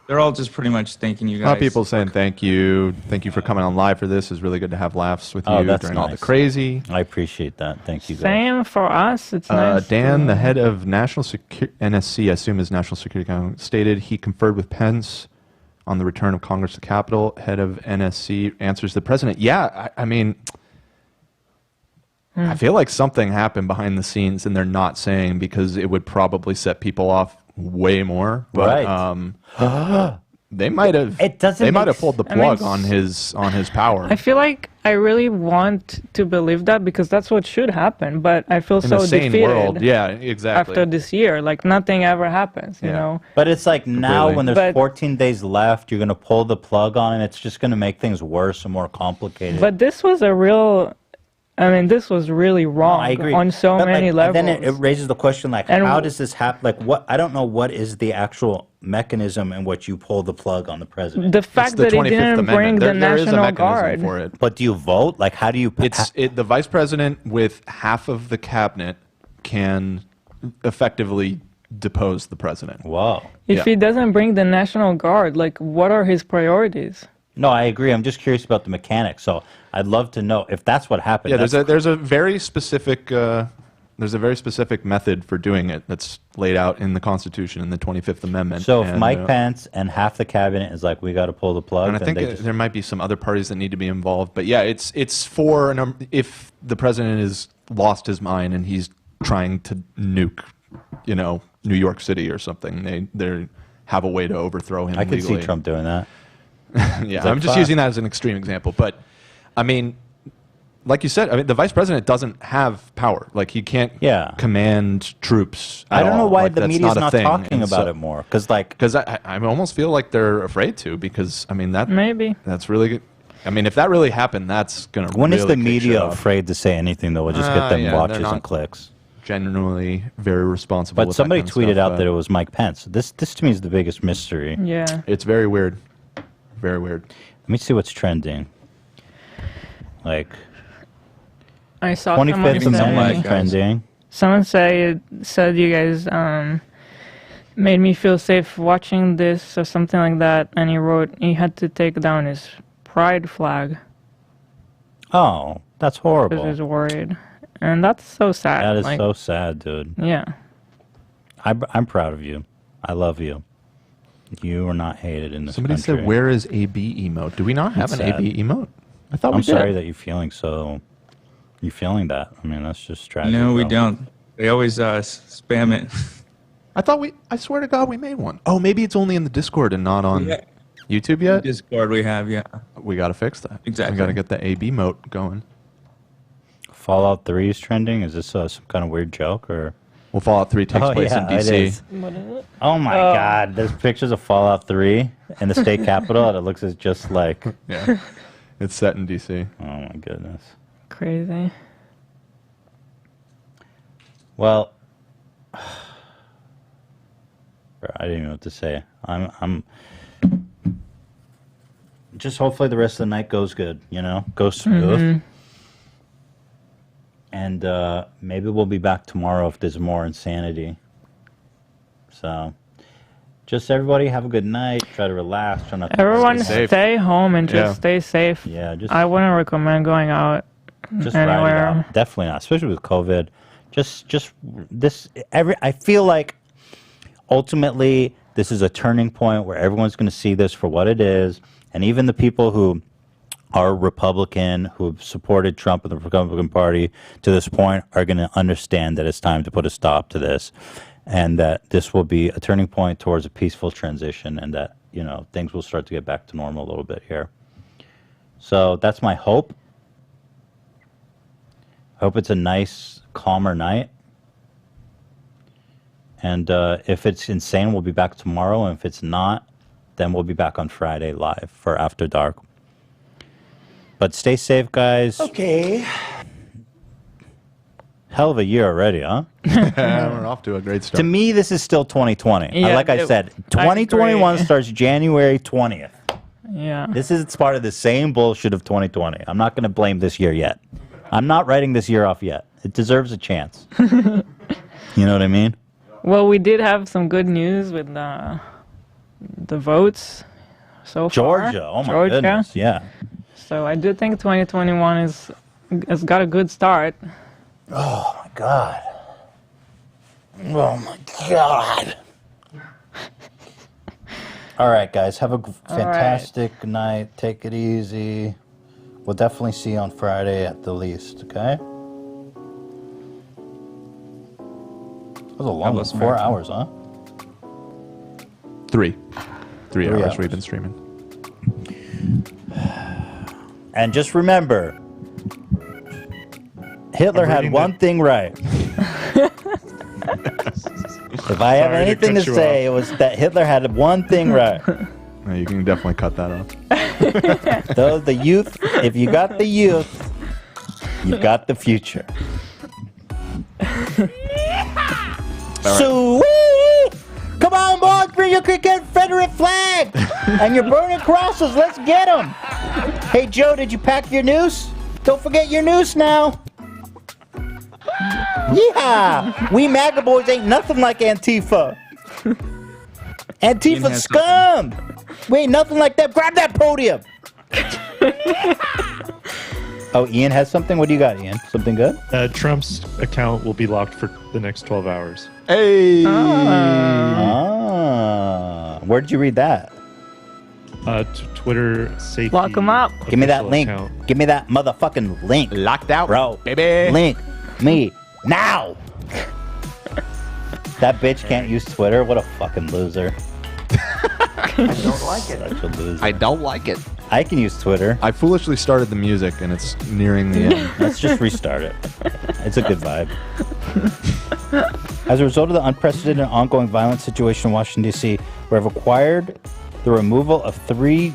They're all just pretty much thanking you A guys. lot of people saying thank you. Thank you for coming on live for this. It's really good to have laughs with you That's during all the nice. crazy. I appreciate that. Thank you, guys. Same for us. It's nice. Dan, the head of National NSC, I assume is National Security Council, stated he conferred with Pence on the return of Congress to the Capitol. Head of NSC answers the president. Yeah, I mean, I feel like something happened behind the scenes and they're not saying because it would probably set people off way more. But, Right. they might have. It doesn't They might make have pulled the I mean, plug on his power. I feel like I really want to believe that because that's what should happen. But I feel In so a sane defeated. world, yeah, exactly. After this year, like nothing ever happens. You know. But it's like now Completely. when there's But- 14 days left, you're going to pull the plug on it. It's just going to make things worse and more complicated. But this was a real. I mean, this was really wrong I agree. on so But, many like, levels. Then it raises the question, like, And how w- does this happen? Like, what? I don't know what is the actual mechanism in which you pull the plug on the president. The fact that he didn't bring the National Guard. for it. But do you vote? Like, how do you? The vice president with half of the cabinet can effectively depose the president. Wow. If he doesn't bring the National Guard, like, what are his priorities? No, I agree. I'm just curious about the mechanics. So I'd love to know if that's what happened. Yeah, That's there's a very specific method for doing it that's laid out in the Constitution in the 25th Amendment. So if And, Mike Pence and half the cabinet is like, we got to pull the plug, and I then think they just, there might be some other parties that need to be involved, but yeah, it's for if the president has lost his mind and he's trying to nuke, New York City or something, they have a way to overthrow him. I could see legally. Trump doing that. Yeah, It's like, I'm just fuck. using that as an extreme example, but I mean, like you said, I mean, the vice president doesn't have power. Like he can't command troops. I don't know why the that's media's a not thing. talking And about so- it more. Because I almost feel like they're afraid to because I mean Maybe that's really good. I mean, if that really happened, that's gonna. When is really the kick shit media off. afraid to say anything that will just get them Yeah, watches they're not and clicks? Genuinely very responsible. But with somebody that kind of tweeted stuff, out but that it was Mike Pence. This to me is the biggest mystery. Yeah. It's very weird. Very weird. Let me see what's trending. Like I saw someone 25th say, Amendment trending. Someone said you guys made me feel safe watching this or something like that. And he wrote he had to take down his pride flag Oh, that's because horrible. he was worried. And that's so sad. That is like, so sad, dude. Yeah. I'm proud of you. I love you. You are not hated in this Somebody country. said, "Where is AB emote? Do we not have It's an sad. AB emote? I thought I'm we did." sorry that you're feeling so. You're feeling that. I mean, that's just tragic. No, we bro. don't. They always spam it. I thought I swear to God, we made one. Oh, maybe it's only in the Discord and not on Yeah. YouTube yet. Discord we have, yeah. We got to fix that. Exactly. We got to get the AB mote going. Fallout 3 is trending. Is this some kind of weird joke or? Well, Fallout 3 takes place in it DC. is. Oh my God! There's pictures of Fallout 3 in the state capitol, and it looks just like. Yeah, it's set in DC. Oh my goodness. Crazy. Well, I didn't even know what to say. I'm just hopefully the rest of the night goes good. You know, goes smooth. Mhm. And maybe we'll be back tomorrow if there's more insanity. So, just everybody have a good night. Try to relax. Try not to Everyone stay safe. stay home and just Yeah. stay safe. Yeah, just I wouldn't recommend going out just ride it anywhere. out. Definitely not, especially with COVID. Just this. I feel like ultimately this is a turning point where everyone's going to see this for what it is, and even the people who are Republican, who have supported Trump and the Republican Party to this point, are going to understand that it's time to put a stop to this, and that this will be a turning point towards a peaceful transition, and that things will start to get back to normal a little bit here. So that's my hope. I hope it's a nice, calmer night. And if it's insane, we'll be back tomorrow. And if it's not, then we'll be back on Friday live for After Dark. But stay safe, guys. Okay. Hell of a year already, huh? We're off to a great start. To me, this is still 2020. Yeah, Like I said, I 2021 agree. starts January 20th. Yeah. This is part of the same bullshit of 2020. I'm not going to blame this year yet. I'm not writing this year off yet. It deserves a chance. You know what I mean? Well, we did have some good news with the votes so far. Georgia. Oh, my goodness. Yeah. So I do think 2021 has got a good start. Oh, my God. Oh, my God. All right, guys. Have a fantastic night. Take it easy. We'll definitely see you on Friday at the least, okay? That was a long one. 4 hours, huh? 3 hours hours. we've been streaming. And just remember, Hitler had one thing right. If I have Sorry to anything cut to you say, it was that Hitler had one thing right. No, you can definitely cut that off. Though the youth, if you got the youth, you got the future. So, come on, boys, bring your Confederate flag and your burning crosses. Let's get them. Hey, Joe, did you pack your noose? Don't forget your noose now. Yeah, we MAGA boys ain't nothing like Antifa. Antifa scum. We ain't nothing like that. Grab that podium. Oh, Ian has something? What do you got, Ian? Something good? Trump's account will be locked for the next 12 hours. Hey! Where'd you read that? Twitter safety. Lock him up. Give me that official link. account. Give me that motherfucking link. Locked out, bro. baby. Link me now. That bitch can't use Twitter. What a fucking loser. I don't like it. Such a loser. I don't like it. I can use Twitter. I foolishly started the music and it's nearing the end. Let's just restart it. It's a good vibe. As a result of the unprecedented and ongoing violent situation in Washington, D.C., we have required the removal of 3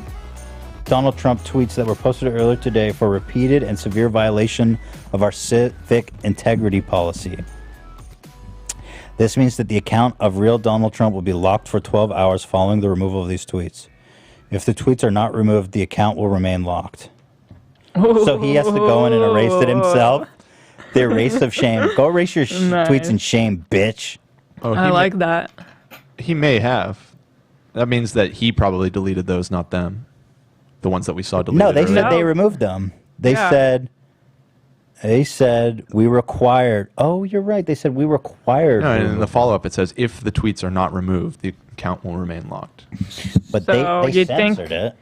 Donald Trump tweets that were posted earlier today for repeated and severe violation of our civic integrity policy. This means that the account of real Donald Trump will be locked for 12 hours following the removal of these tweets. If the tweets are not removed, the account will remain locked. So he has to go in and erase it himself. The erase of shame. Go erase your tweets in shame, bitch. I like that. He may have. That means that he probably deleted those, not them. The ones that we saw deleted. No, they earlier. said they removed them. They said we required. Oh, you're right. They said we required. No, and in the follow-up, it says if the tweets are not removed, the account will remain locked. But So they you censored think-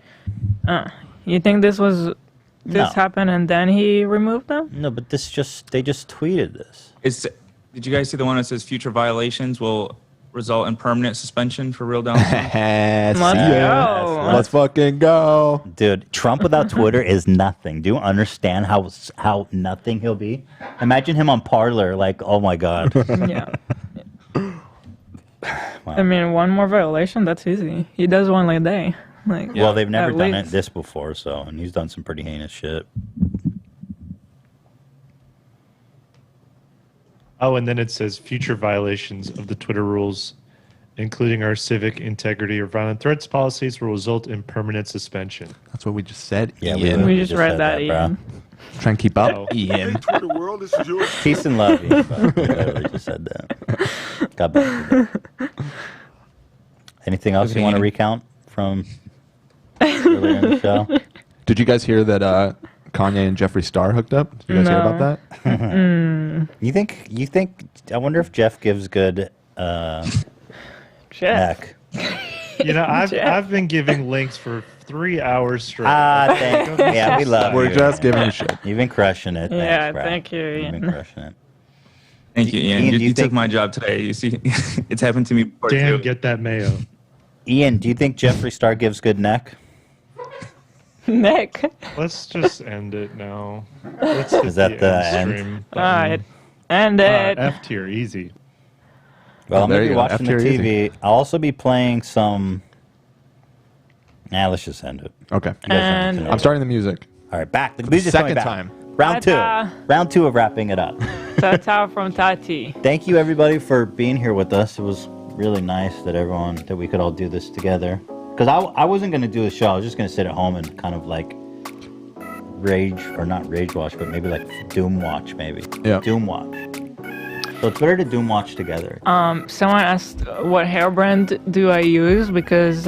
it. You think this No. happened and then he removed them? No, but they just tweeted this. Did you guys see the one that says future violations will result in permanent suspension for real down? Let's go. Let's fucking go. Dude, Trump without Twitter is nothing. Do you understand how nothing he'll be? Imagine him on Parler, like, oh my God. Yeah. I mean, one more violation, that's easy. He does one a day. Like, Well, they've never at done least. this before, and he's done some pretty heinous shit. Oh, and then it says future violations of the Twitter rules, including our civic integrity or violent threats policies, will result in permanent suspension. That's what we just said. Yeah, Ian. We just read that, Ian. Try and keep up, Ian. Twitter world, this is yours. Peace and love, Ian. We literally just said that. God bless you. Anything else you want to recount from earlier in the show? Did you guys hear that Kanye and Jeffree Star hooked up? Did you guys hear about that? You think? I wonder if Jeff gives good neck. You know, I've been giving links for 3 hours straight. Yeah, we love We're you. just giving a shit. You've been crushing it. Yeah, Thanks, bro. thank you, You've been Ian. crushing it. Thank you, Ian. Ian, do you You took think- my job today. You see, it's happened to me before Damn, too. get that mayo. Ian, do you think Jeffree Star gives good neck? Nick. Let's just end it now. Let's Is that the end? stream Alright. And it. F tier, easy. Well, I'm there going to you be go. watching the F-tier TV. I'll also be playing some... let's just end it. Okay. You guys don't And- need to know. I'm starting the music. All right, back. The music's second coming back. time. Round two. Ta-ta. Round two of wrapping it up. Ta-ta from Tati. Thank you, everybody, for being here with us. It was really nice that we could all do this together. Because I wasn't going to do a show. I was just going to sit at home and kind of like not rage watch, but maybe like Doom watch, maybe. Yeah. Doom watch. So it's better to Doom watch together. Someone asked what hair brand do I use because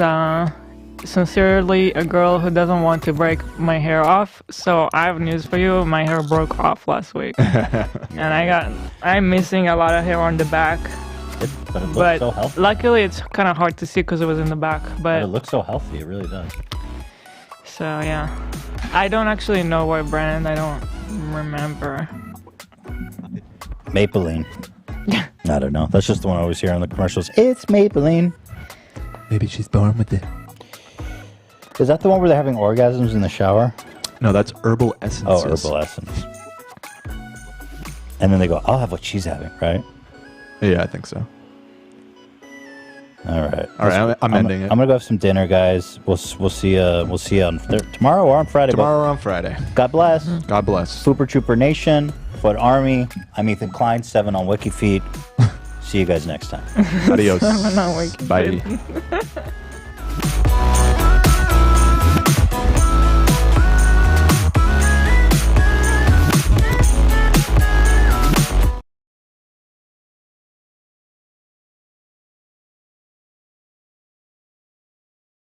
sincerely a girl who doesn't want to break my hair off. So I have news for you. My hair broke off last week. And I'm missing a lot of hair on the back. But it looks But so healthy. luckily it's kind of hard to see because it was in the back. But But it looks so healthy. It really does. so yeah, I don't actually know what brand. I don't remember. Maybelline. I don't know. That's just the one I always hear on the commercials. It's Maybelline. Maybe she's born with it. Is that the one where they're having orgasms in the shower? No, that's Herbal Essences. Oh, Herbal Essence. And then they go, I'll have what she's having, right? Yeah, I think so. All right. All right, I'm ending it. I'm gonna go have some dinner, guys. We'll see you on tomorrow or on Friday. Tomorrow or on Friday. God bless. God bless. Super Trooper Nation, Foot Army. I'm Ethan Klein, 7 on WikiFeet. See you guys next time. Adios. I'm not waking Bye.